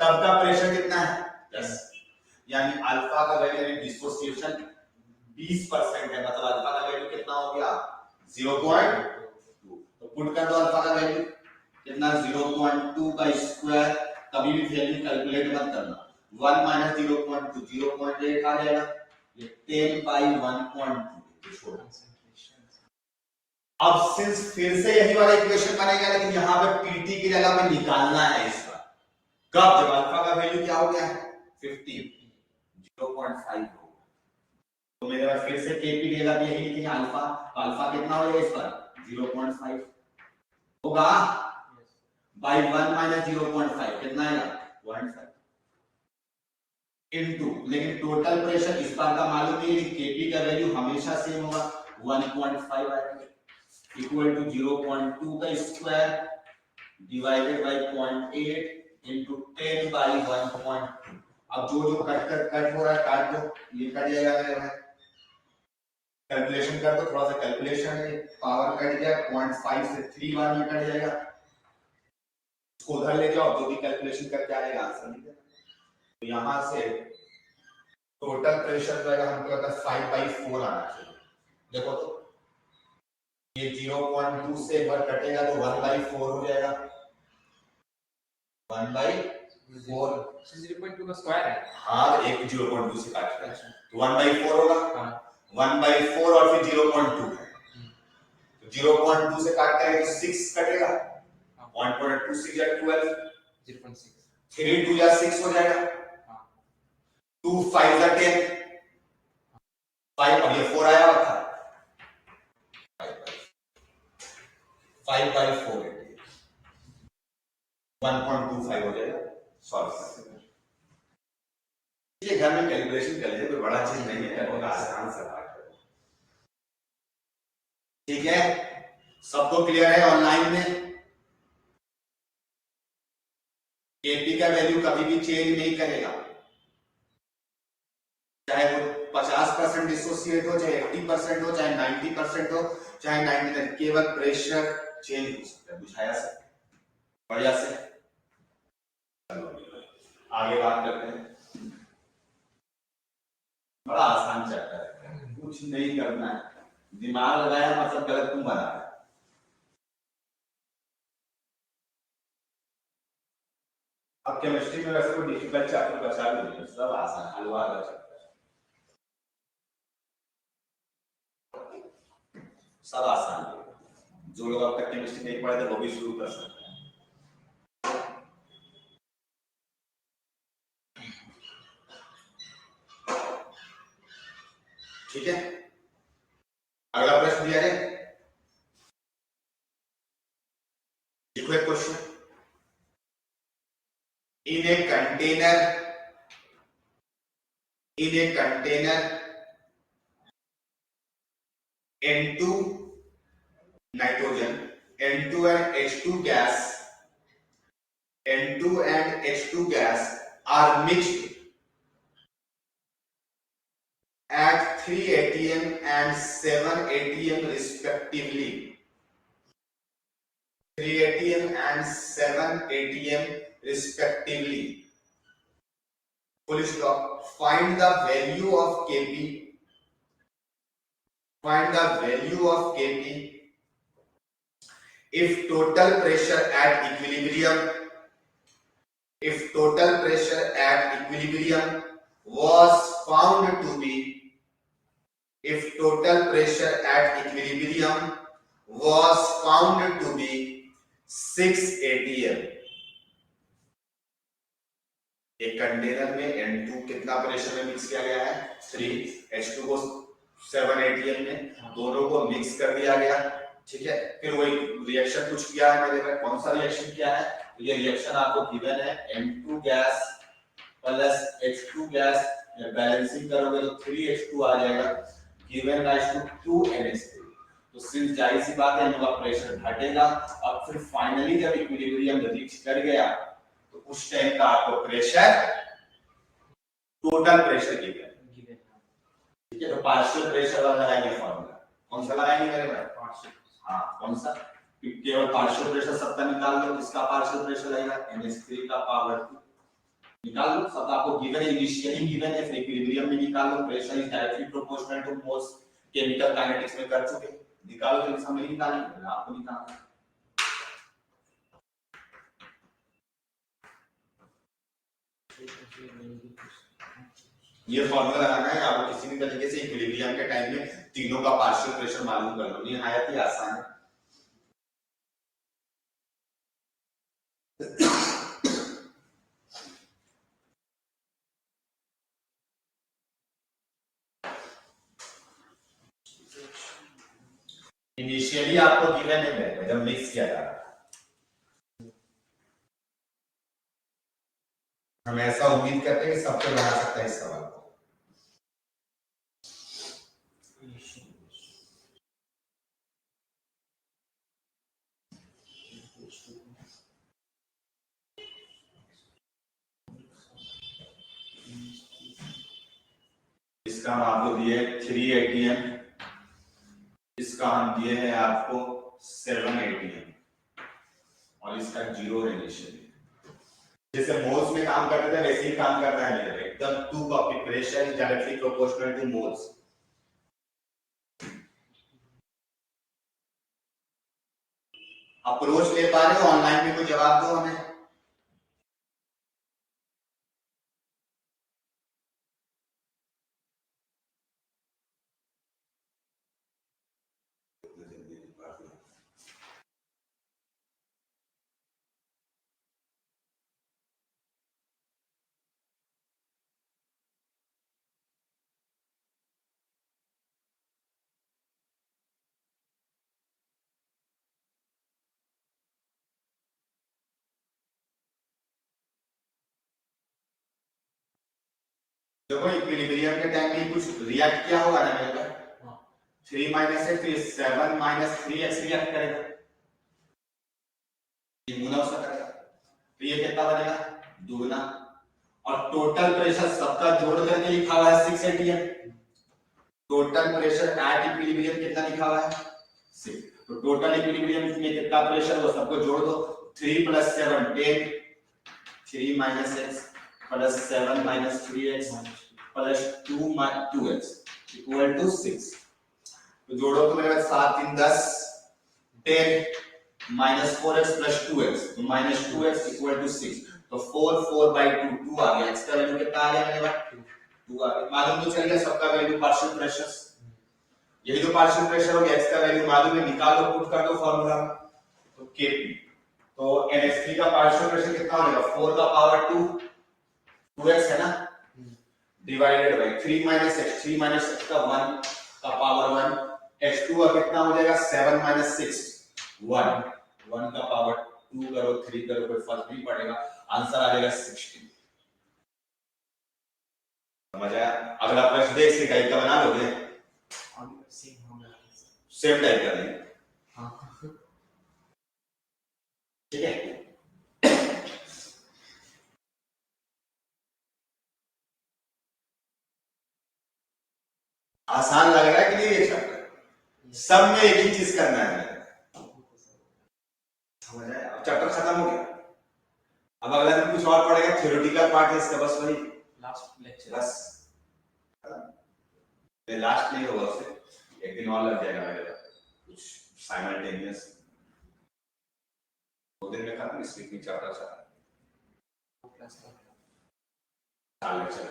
Speaker 1: तब का प्रेशर कितना है, 10, यानी अल्फा का वैल्यू डिसोसिएशन 20% है, मतलब अल्फा का वैल्यू कितना हो गया, 0.2। तो पुट कर दो अल्फा का वैल्यू कितना, 0.2 का स्क्वायर, कभी भी वैल्यू कैलकुलेट मत करना, 1 माइनस 0.2 0.8 आ जाएगा, ये 10 बाई 1.2। अब सिंस फिर से यही वाला इक्वेशन बनेगा, लेकिन यहाँ पे पीटी की जगह पे निकालना है इस बार, कब, जब अल्फा का वैल्यू क्या हो गया है, 50, 0.5 हो। तो मेरे पास फिर से केपी की जगह पे यही लिखेंगे अल्फा, तो अल्फा कितना हो जाएगा इस पर, 0.5 होगा, बाई 1 माइनस 0.5 कितना आएगा, 0.5 इनटू, लेकिन टोटल प्रेशर इस बार का मालूम नहीं है, केपी का वैल्यू हमेशा सेम होगा, 1.5 आएगा, इक्वल टू 0.2 का square divided by 0.8 into 10 by 1.2। अब जो जो कट हो रहा है काट दो, ये कट जाएगा मेरे भाई, कैलकुलेशन कर दो, थोड़ा सा कैलकुलेशन है, पावर कट गया 0.5 से 3 बार में कट जाएगा, इसको उधर ले जाओ, जो भी कैलकुलेशन करके आएगा आंसर निकलेगा। तो यहां से टोटल प्रेशर जो है हमको लगता है 5/4 आना चाहिए। देखो तो ये 0.2 से एक बार कटेगा तो 1/4 हो जाएगा, 1/4,
Speaker 3: 0.2 का स्क्वायर है,
Speaker 1: हाँ एक 0.2 से काट रहा है तो 1/4 होगा, 1/4 और फिर 0.2 है, तो 0.2 से काट करेंगे तो 6 कटेगा, 1.2 6 या 12,
Speaker 3: 0.6,
Speaker 1: 3 2 या 6 हो जाएगा, 2 5 जा 10, 5 अब ये 4 आया हुआ था, 5 by 4 1.25 हो जाएगा, सॉल्व कर ये घर में कैलकुलेशन कर लीजिए, कोई बड़ा चीज नहीं है, बहुत आसान सा बात है। ठीक है, सबको क्लियर है? ऑनलाइन में केपी का वैल्यू कभी भी चेंज नहीं करेगा, चाहे वो 50% डिसोसिएट हो, चाहे 80% हो, चाहे 90% हो, चाहे 99, केवल प्रेशर चेंज हो सकता है। बुझाया सर? बढ़िया से। चलो आगे बात करते हैं। बड़ा आसान चैप्टर है, कुछ नहीं करना है, दिमाग लगाया मतलब गलत तुम बना है। अब केमिस्ट्री में वैसे कोई डिफिकल्ट चैप्टर बचा भी नहीं है, सब आसान हलवा का चैप्टर है, सब आसान है। जो लोग अब तक केमिस्ट्री नहीं पढ़े थे वो भी शुरू कर सकते हैं। ठीक है, अगला प्रश्न दिया है, लिखो एक question. In a container N2 nitrogen, N2 and H2 gas are mixed at 3 atm and 7 atm respectively. 3 atm and 7 atm respectively. Full stop. Find the value of Kp. Find the value of Kp if total pressure at equilibrium was found to be 6 atm. एक कंटेनर में N2 कितना प्रेशर में मिक्स किया गया है? 3, H2 को 7 atm में, दोनों को मिक्स कर दिया गया। ठीक है, फिर वही रिएक्शन कुछ किया है मेरे में, कौन सा रिएक्शन किया है? तो ये रिएक्शन आपको गिवन है, M2 gas plus H2 gas, balancing करोगे तो 3H2 आ जाएगा, गिवन राइज टू 2NH3। तो सिंस जाहिर सी बात है इनका प्रेशर घटेगा। अब फिर फाइनली जब इक्विलिब्रियम रीच कर गया तो उस टाइम का आपको प्रेशर, टोटल प्रेशर गिवन। ठीक है, तो पार्शियल प्रेशर वाला लगाएंगे फॉर्मूला, कौन सा लगाएंगे मेरे भाई? पार्शियल। हाँ, कौन सा? केवल पार्शियल प्रेशर सबका निकाल लो, इसका पार्शियल प्रेशर लगेगा NH3 का पावर 2 निकाल लो, सब आपको गिवन है, इनिशियली गिवन है, फिर इक्विलिब्रियम में निकाल लो, pressure is directly proportional to moles, chemical kinetics में कर चुके, निकालो, तो इसमें नहीं निकालेंगे, आपको निकालना है। ये फॉर्मूला लगाना है आपको, किसी भी तरीके से इक्विलिब्रियम के टाइम में तीनों का पार्शियल प्रेशर मालूम कर लो, निहायत ही आसान है। इनिशियली आपको गिवन है जब मिक्स किया जा रहा है, हम ऐसा उम्मीद करते हैं कि सबको बना सकता है इस सवाल को। इसका हम आपको दिए 3 atm, इसका हम दिए हैं आपको 7 atm और इसका 0 है इनिशियली। जैसे मोल्स में काम करते थे वैसे ही काम करना है मेरे, एकदम 2 copy, pressure is directly proportional to moles. Approach ले पा रहे हो? ऑनलाइन में कोई जवाब दो हमें। देखो इक्विलिब्रियम के टाइम में कुछ रिएक्ट किया होगा ना मेरे को, 3 माइनस एक्स तो 7 माइनस 3x रिएक्ट करेगा, ये गुना उसका करेगा, तो ये कितना बनेगा, दुगना। और टोटल प्रेशर सबका जोड़ करके लिखा हुआ है 6 atm। Total pressure at equilibrium कितना लिखा हुआ है, 6। तो टोटल इक्विलिब्रियम में कितना प्रेशर वो सबको जोड़ दो, 3 + 7 10, 3 minus x plus 7 minus 3x plus 2x equal to 6। तो जोड़ो तो मेरे पास 7 3 10, 10 माइनस 4x प्लस 2x, तो माइनस 2x इक्वल टू 6। तो 4 2 आ गया, x का वैल्यू कितना आ गया मेरे पास, 2 आ गया। मालूम तो चल गया सबका वैल्यू पार्शियल प्रेशर, यही तो पार्शियल प्रेशर हो गया, x का वैल्यू मालूम है, निकालो पुट कर दो फार्मूला में, तो kp। तो NH3 का पार्शियल प्रेशर कितना हो जाएगा, 4 का पावर 2, 2x है ना, divided by 3 minus x, 3 minus x का 1 का पावर 1, h2 का कितना हो जाएगा, 7 माइनस 6 1, 1 का पावर 2 करो 3 करो कोई फर्क नहीं पड़ेगा, आंसर आ जाएगा 16। समझ आया। अगला प्रश्न देख से कहीं का बना लोगे, सेम टाइप का नहीं, ठीक है। आसान लग रहा है कि नहीं ये चैप्टर, सब में एक ही चीज करना है, समझ आया। अब चैप्टर खत्म हो गया, अब अगला दिन कुछ और पड़ेगा, थ्योरेटिकल पार्ट है इसका, बस वही
Speaker 3: लास्ट लेक्चर
Speaker 1: बस लास्ट नहीं होगा, उससे एक दिन और लग जाएगा मेरे पास, कुछ साइमल्टेनियस 2 दिन में खत्म, इस वीक में चैप्टर खत्म, 4 लेक्चर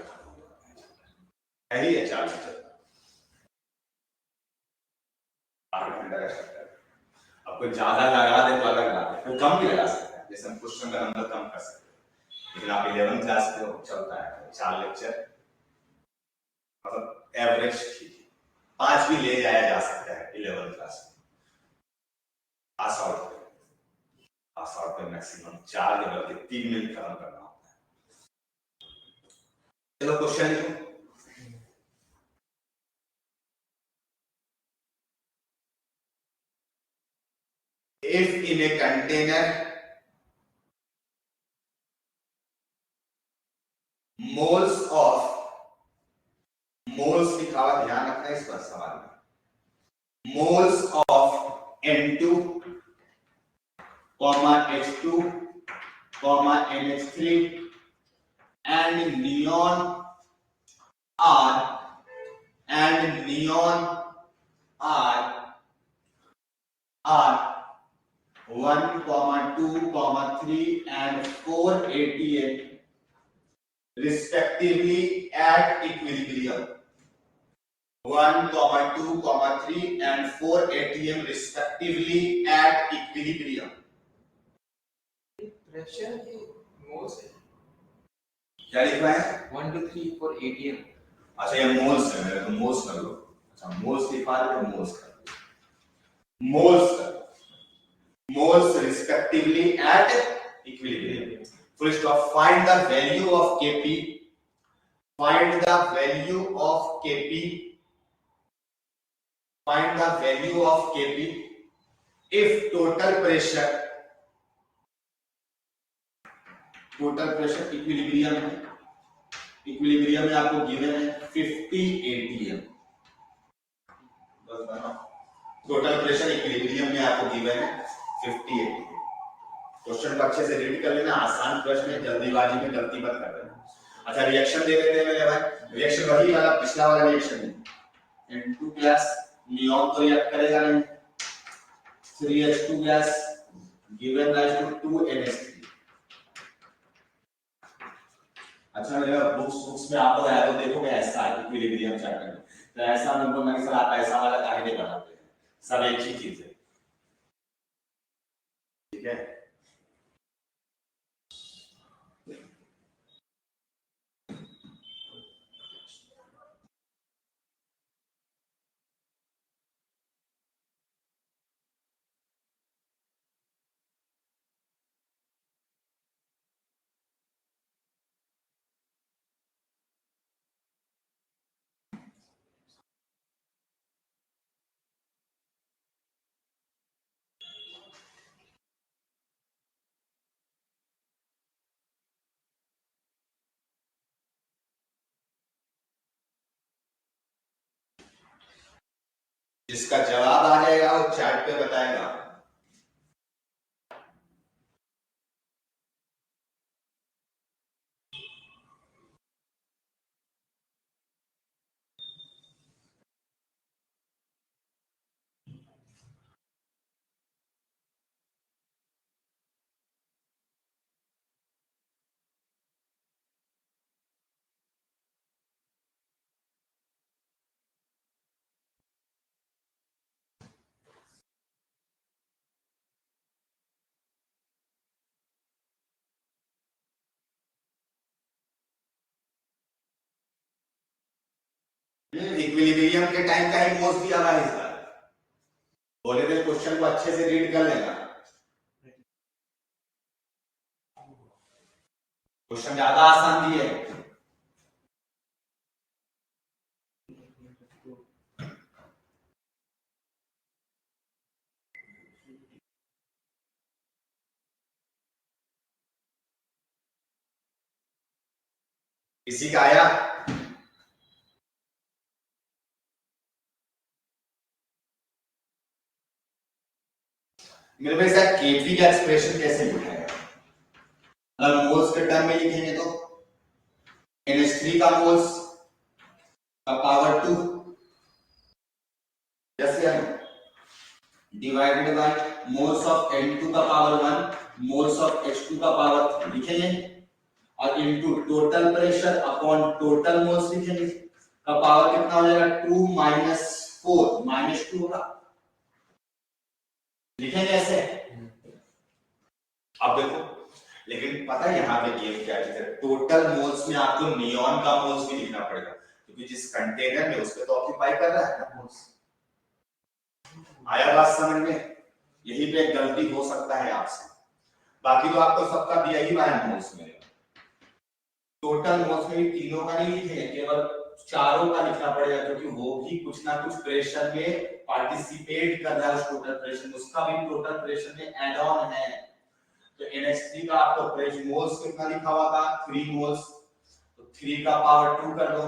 Speaker 1: है ही है, 4 लेक्चर 8 घंटे का चैप्टर। अब कोई ज्यादा लगा दे तो अलग बात है, कोई कम भी लगा सकता है, जैसे हम क्वेश्चन का नंबर कम कर सकते हैं, लेकिन आप 11th क्लास पे हो, चलता है 4 लेक्चर, मतलब एवरेज ठीक है, 5 भी ले जाया जा सकता है 11th क्लास में, पास आउट पे मैक्सिमम 4 या बल्कि 3 मिनट खत्म करना होता है। चलो क्वेश्चन लिखो, if in a container moles लिखा हुआ, ध्यान रखना इस पर सवाल में, moles of N2, H2, NH3 and neon are 1, 2, 3 and 4 atm respectively at equilibrium, 1, 2, 3 and 4 atm respectively at equilibrium।
Speaker 3: Pressure की मोल्स
Speaker 1: क्या लिखा है,
Speaker 3: 1 2 3 4 atm।
Speaker 1: अच्छा ये मोल्स है, मेरे तो मोल्स कर लो, अच्छा मोल्स लिखा है तो मोल्स कर लो, moles respectively at equilibrium। Full stop। Find the value of Kp, find the value of Kp, find the value of Kp if total pressure equilibrium है, इक्विलिब्रियम में आपको गिवन है 50 atm, बस बनाओ, टोटल प्रेशर इक्विलिब्रियम में आपको गिवन है 50 atm। क्वेश्चन को अच्छे से रीड कर लेना, आसान प्रश्न है, जल्दीबाजी में गलती मत कर देना। अच्छा रिएक्शन दे देते हैं मेरे भाई, रिएक्शन वही वाला पिछला वाला रिएक्शन है, N2 गैस नियॉन तो रिएक्ट करेगा नहीं, 3H2 gas given rise to 2NH3। अच्छा मेरे बुक्स में आप लोग आया तो देखोगे ऐसा इक्विलिब्रियम चैप्टर में, तो ऐसा नंबर नहीं सर, आप ऐसा वाला काहे नहीं बनाते, सब एक ही चीज है, ठीक है। जिसका जवाब आ जाएगा वो चैट पे बताएगा। इक्विलिब्रियम के टाइम का ही मोल्स दिया हुआ है इस बार। बोले थे क्वेश्चन को अच्छे से रीड कर लेना, क्वेश्चन ज्यादा आसान दिए है। किसी का आया? मेरे भाई साहब केपी का एक्सप्रेशन कैसे लिखेगा? अगर मोल्स के टर्म में लिखेंगे तो NH3 का मोल्स का पावर 2 जैसे divided by moles of N2 का पावर 1 मोल्स ऑफ H2 का पावर 3 लिखेंगे और into total pressure upon total moles लिखेंगे। का पावर कितना हो जाएगा? 2 - 4 -2 होगा। लिखेंगे ऐसे। अब देखो, लेकिन पता है यहाँ पे गेम क्या है? टोटल मोल्स में आपको नियॉन का मोल्स भी लिखना पड़ेगा, क्योंकि जिस कंटेनर में उसपे तो ऑक्यूपाई कर रहा है ना मोल्स। आया बात समझ में? यही पे एक गलती हो सकता है आपसे, बाकी तो आपको सबका दिया ही हुआ है मोल्स में। टोटल मोल्स में तीनों का नहीं लिखेंगे, केवल चारों का लिखना पड़ेगा, क्योंकि वो भी कुछ ना कुछ प्रेशर में पार्टिसिपेट कर रहा है। उस टोटल प्रेशर में उसका भी टोटल प्रेशर में एड ऑन है। तो NH3 का आपको प्रेशर मोल्स कितना लिखा हुआ था? 3 मोल्स, तो 3 का पावर 2 कर दो।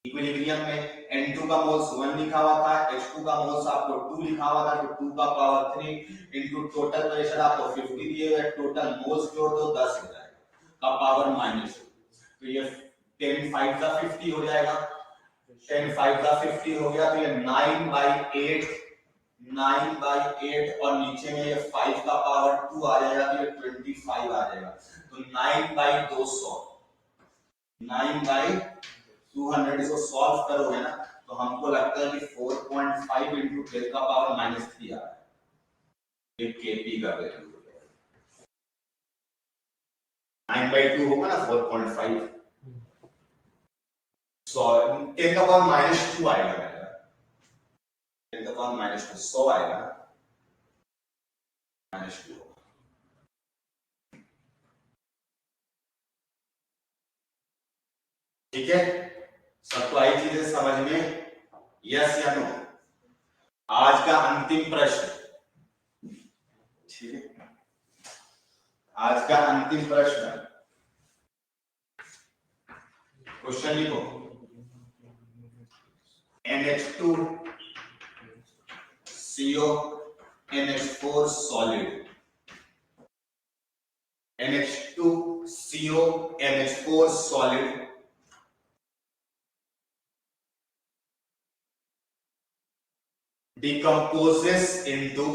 Speaker 1: इक्विलिब्रियम में N2 का मोल्स 1 लिखा हुआ था, H2 का मोल्स आपको 2 लिखा हुआ था, तो 2 का पावर 3 इनटू टोटल प्रेशर आपको 50 दिए हुए, टोटल मोल्स जोड़ दो 10 हो जाएगा, का पावर -2। तो ये 10 5 का 50 हो जाएगा, 10 5 का 50 हो गया, तो ये 9/8 9/8 और नीचे में ये 5 का पावर 2 आ जाएगा, तो ये 25 आ जाएगा। तो 9/200 9/200 इसको सॉल्व करोगे ना, तो हमको लगता है कि 4.5 इंटू 10 का पावर -3 आ रहा है। ये केपी का वैल्यू 9/2 होगा ना, 4.5 10 का पावर -2 आएगा। 10 का पावर -2 100 आएगा, -2। ठीक है, सबको आई चीजें समझ में? यस या नो? आज का अंतिम प्रश्न, ठीक है, आज का अंतिम प्रश्न, क्वेश्चन लिखो। NH2 CO NH4 solid, NH2 CO NH4 solid decomposes into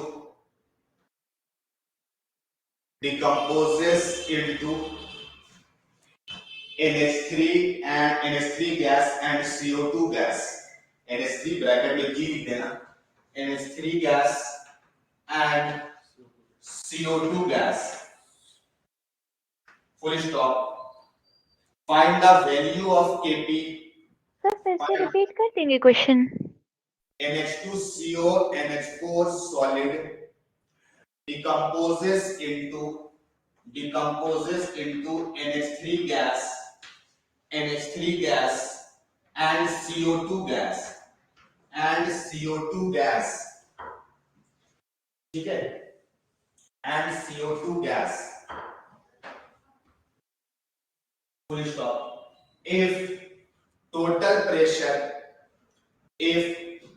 Speaker 1: NH3 and NH3 gas and CO2 gas। NH3 bracket में G लिख देना, NH3 gas and CO2 gas, full stop। Find the value of Kp।
Speaker 4: Sir फिर से रिपीट कर देंगे question?
Speaker 1: NH2CO NH4 solid decomposes into NH3 gas and CO2 gas, ठीक है, and CO2 gas, full stop। if total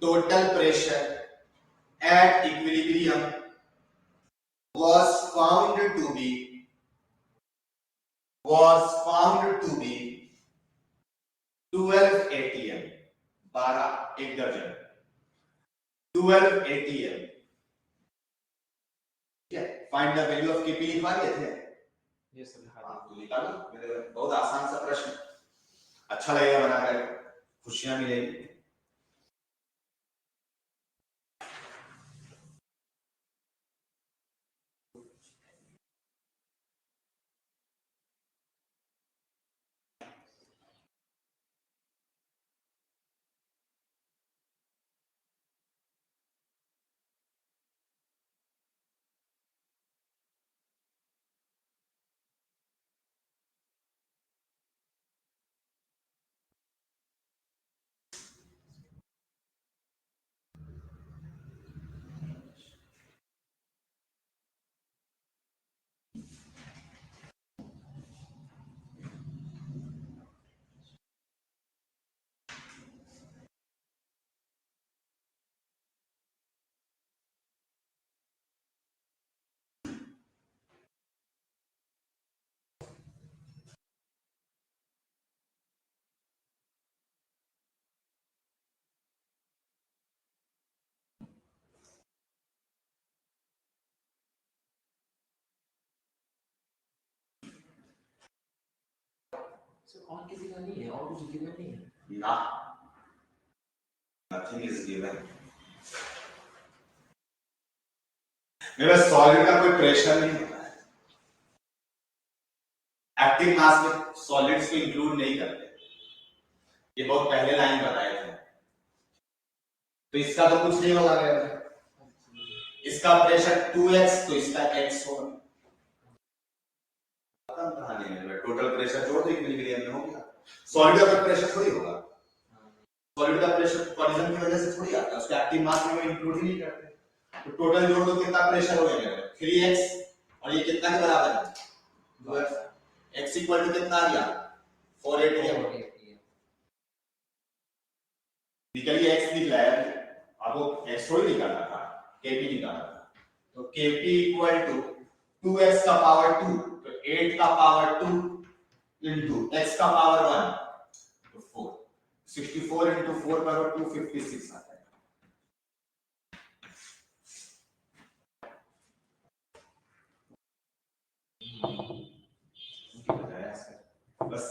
Speaker 1: total pressure at equilibrium was found to be 12 atm, 12 एक दर्जन 12 atm। Find the value of KP लिखवा दिए थे।
Speaker 3: Yes, sir.
Speaker 1: तो निकालो, मेरे बहुत आसान सा प्रश्न, अच्छा लगेगा बनाकर, खुशियां मिलेगी।
Speaker 3: So और किसी का नहीं है, और कुछ गिवन नहीं है।
Speaker 1: ना, nothing is given। मेरा सॉलिड का कोई प्रेशर नहीं होता है, एक्टिव मास में सॉलिड्स को इंक्लूड नहीं करते, ये बहुत पहले लाइन बताए थे। तो इसका तो कुछ नहीं होगा, इसका प्रेशर 2x तो इसका x होगा। टोटल प्रेशर जोड़ दो, इक्विलिब्रियम में हो गया। सॉलिड का प्रेशर थोड़ी होगा, सॉलिड का प्रेशर कोलिजन की वजह से थोड़ी आता है, उसका एक्टिव मास में इंक्लूड ही नहीं करते। तो टोटल जोड़ दो, कितना प्रेशर हो गया? 3x, और ये कितना के बराबर है? 2x। x इक्वल टू कितना आ गया? 4 atm। निकलिए x निकला है, आपको x थोड़ी निकालना था, kp निकालना था। तो kp इक्वल टू 2x का पावर 2, तो 8 का पावर 2 इंटू x का पावर 1, तो 4। 64 इंटू 4 करो, 256 आता है। बस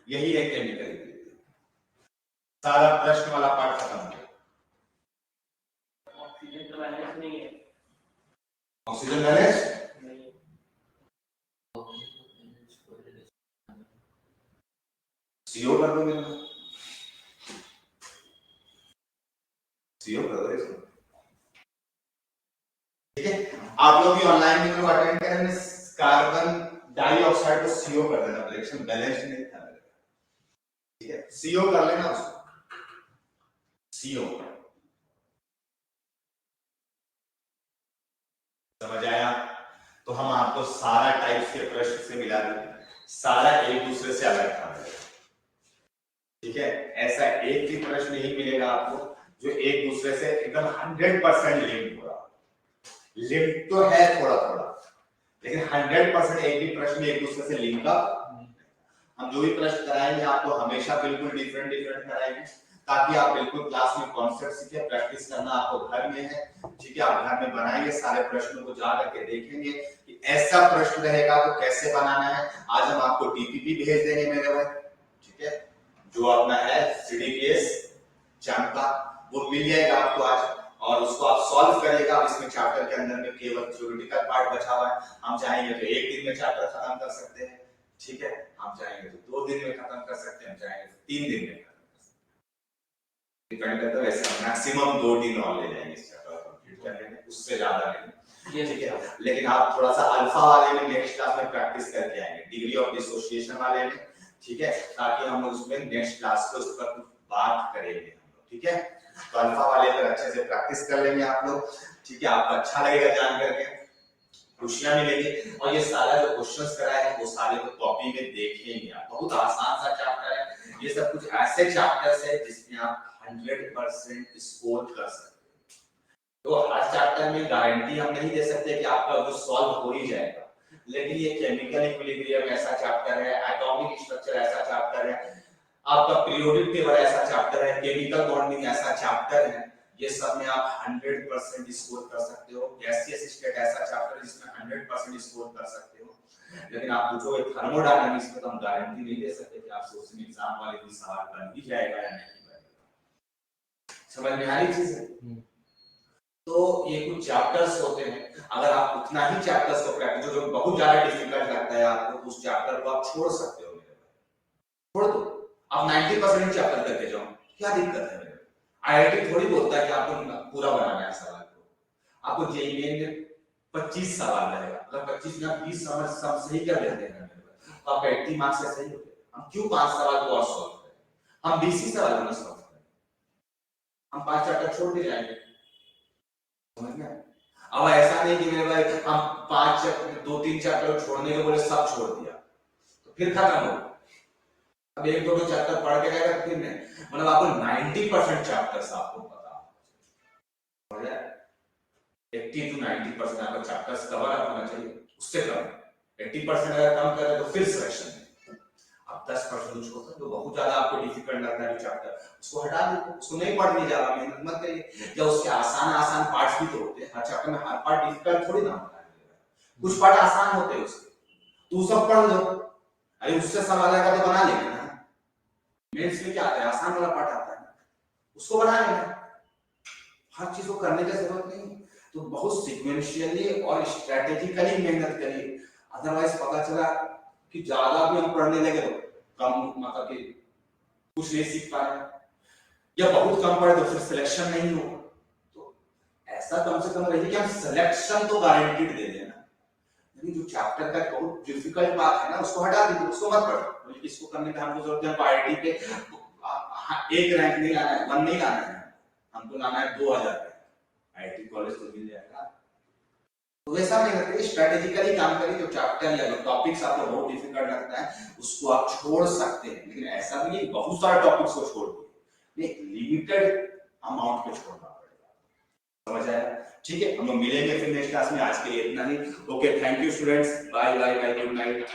Speaker 1: यही है केमिकल इक्विलिब्रियम। सारा प्रश्न वाला पार्ट खत्म हो गया।
Speaker 3: ऑक्सीजन तो बैलेंस नहीं है।
Speaker 1: ऑक्सीजन बैलेंस
Speaker 3: नहीं।
Speaker 1: सीओ कर दो, मेरा सीओ कर दो इसको। ठीक है, आप लोग भी ऑनलाइन में जो अटेंड करेंगे, कार्बन डाइऑक्साइड को सीओ कर देना, रिएक्शन बैलेंस नहीं था। ठीक है, सीओ कर लेना उसको, सीओ। समझ आया? तो हम आपको सारा टाइप्स के प्रश्न से मिला देंगे, सारा एक दूसरे से अलग था। ठीक है, ऐसा एक भी प्रश्न नहीं मिलेगा आपको जो एक दूसरे से एकदम 100% लिंक हो रहा। लिंक तो है थोड़ा थोड़ा, लेकिन 100% एक भी प्रश्न एक दूसरे से लिंक अप। हम जो भी प्रश्न कराएंगे आपको हमेशा बिल्कुल डिफरेंट कराएंगे, ताकि आप बिल्कुल क्लास में कॉन्सेप्ट सीखे। प्रैक्टिस करना आपको घर में है, ठीक है, आप घर में बनाएंगे, सारे प्रश्नों को जा करके देखेंगे कि ऐसा प्रश्न रहेगा तो कैसे बनाना है। आज हम आपको टीपीपी भेज देंगे मेरे भाई, ठीक है, जो अपना है सीडीपीएस चैप्टर का, वो मिल जाएगा आपको आज, और उसको आप सॉल्व करेगा। इसमें चैप्टर के अंदर में केवल थ्योरेटिकल पार्ट बचा हुआ है। हम चाहेंगे तो एक दिन में चैप्टर खत्म कर सकते हैं, ठीक है, हम चाहेंगे तो 2 दिन में खत्म कर सकते हैं, हम चाहेंगे तो 3 दिन में खत्म कर सकते हैं, डिपेंड करता है। वैसे मैक्सिमम 2 दिन और ले जाएंगे इस चैप्टर को कंप्लीट करने में, उससे ज्यादा नहीं। ठीक है, लेकिन आप थोड़ा सा अल्फा वाले में नेक्स्ट क्लास में प्रैक्टिस करके आएंगे, डिग्री ऑफ डिसोसिएशन वाले में, ठीक है, ताकि हम लोग उसमें नेक्स्ट क्लास पे उस पर कुछ बात करेंगे हम लोग। ठीक है, तो अल्फा वाले पर अच्छे से प्रैक्टिस कर लेंगे आप लोग, ठीक है, आपको अच्छा लगेगा जान करके, खुशियां मिलेगी। और ये सारा जो क्वेश्चंस कराए हैं वो सारे को कॉपी में देखेंगे आप, बहुत आसान सा चैप्टर है। ये सब कुछ ऐसे चैप्टर्स है जिसमें आप 100% स्कोर कर सकते हैं। तो हर चैप्टर में गारंटी हम नहीं दे सकते कि आपका वो सॉल्व हो ही जाएगा, लेकिन ये केमिकल इक्विलिब्रियम ऐसा चैप्टर है, एटॉमिक स्ट्रक्चर ऐसा चैप्टर है, आपका पीरियोडिक टेबल ऐसा चैप्टर है, केमिकल बॉन्डिंग ऐसा चैप्टर है, ये सब में आप 100% स्कोर कर सकते हो। गैसियस स्टेट ऐसा चैप्टर है जिसमें 100% स्कोर कर सकते हो। लेकिन आप पूछोगे थर्मोडायनामिक्स में तो हम गारंटी नहीं दे सकते कि आपसे उसमें एग्जाम वाले भी सवाल बन ही जाएगा या नहीं बनेगा। समझ में आ रही चीज है? तो ये कुछ चैप्टर्स होते हैं, अगर आप उतना ही चैप्टर्स को प्रैक्टिस जो बहुत ज्यादा डिफिकल्ट लगता है आपको, तो उस चैप्टर को आप छोड़ सकते हो। मेरे भाई छोड़ दो, आप 90% चैप्टर करके जाओ, क्या दिक्कत है? मेरे आईआईटी थोड़ी बोलता है कि आपको पूरा बनाना है सवाल को। आपको जेईई में 25 सवाल रहेगा, अगर 25 में 20 सब सही कर देते हैं तो आपका 80 मार्क्स से सही होते हैं। हम क्यों 5 सवाल को और सॉल्व करें? हम 20 ही सवाल को सॉल्व करें, हम 5 चैप्टर छोड़ के जाएंगे। समझ में? अब ऐसा नहीं कि मेरे भाई हम 5 चैप्टर 2-3 चैप्टर छोड़ने के बोले सब छोड़ दिया तो फिर खत्म हो। अब 1-2 चैप्टर पढ़ के जाएगा फिर नहीं, मतलब आपको 90% चैप्टर्स आपको पता हो जाए। 80 to 90% आपका चैप्टर्स कवर अप होना चाहिए, उससे कम 80% अगर कम करे तो फिर सिलेक्शन है। आप 10% छोड़कर तो बहुत ज्यादा आपको डिफिकल्ट लगता है चैप्टर, उसको हटा दीजिए, उसको नहीं पढ़ने जा रहा, मेहनत मत करिए। या उसके आसान पार्ट्स भी तो होते हैं, हर चैप्टर में हर पार्ट डिफिकल्ट थोड़ी ना होता है, कुछ पार्ट आसान होते हैं उसके, तो सब पढ़ लो। अरे उससे सवाल आएगा तो बना लेना ना, मेंस में क्या आता है आसान वाला पार्ट आता है उसको बना लेना, हर चीज को करने की जरूरत नहीं। तो बहुत सीक्वेंशियली और स्ट्रेटेजिकली मेहनत करिए, अदरवाइज पता चला कि ज्यादा भी हम पढ़ने लगे तो कम मतलब कि कुछ नहीं सीख पाए, या बहुत कम पढ़े तो फिर सिलेक्शन नहीं होगा। तो ऐसा कम से कम रहिए कि हम सिलेक्शन तो गारंटीड दे देना, लेकिन जो चैप्टर का बहुत डिफिकल्ट बात है ना उसको हटा दीजिए, उसको मत पढ़ो। इसको करने का हमको जरूरत है पार्टी पे एक रैंक नहीं लाना है, 1 नहीं लाना है, हमको लाना है 2000 आईआईटी कॉलेज तो मिल जाएगा। तो वैसा नहीं करते, स्ट्रेटेजिकली काम करिए। जो चैप्टर या जो टॉपिक्स आपको बहुत डिफिकल्ट लगता है उसको आप छोड़ सकते हैं, लेकिन ऐसा भी नहीं बहुत सारे टॉपिक्स को छोड़ दिए, एक लिमिटेड अमाउंट पे छोड़ना पड़ेगा। समझ आया? ठीक है, हम लोग मिलेंगे फिर नेक्स्ट क्लास में। आज के लिए इतना ही। Okay, thank you students, bye bye bye, good night.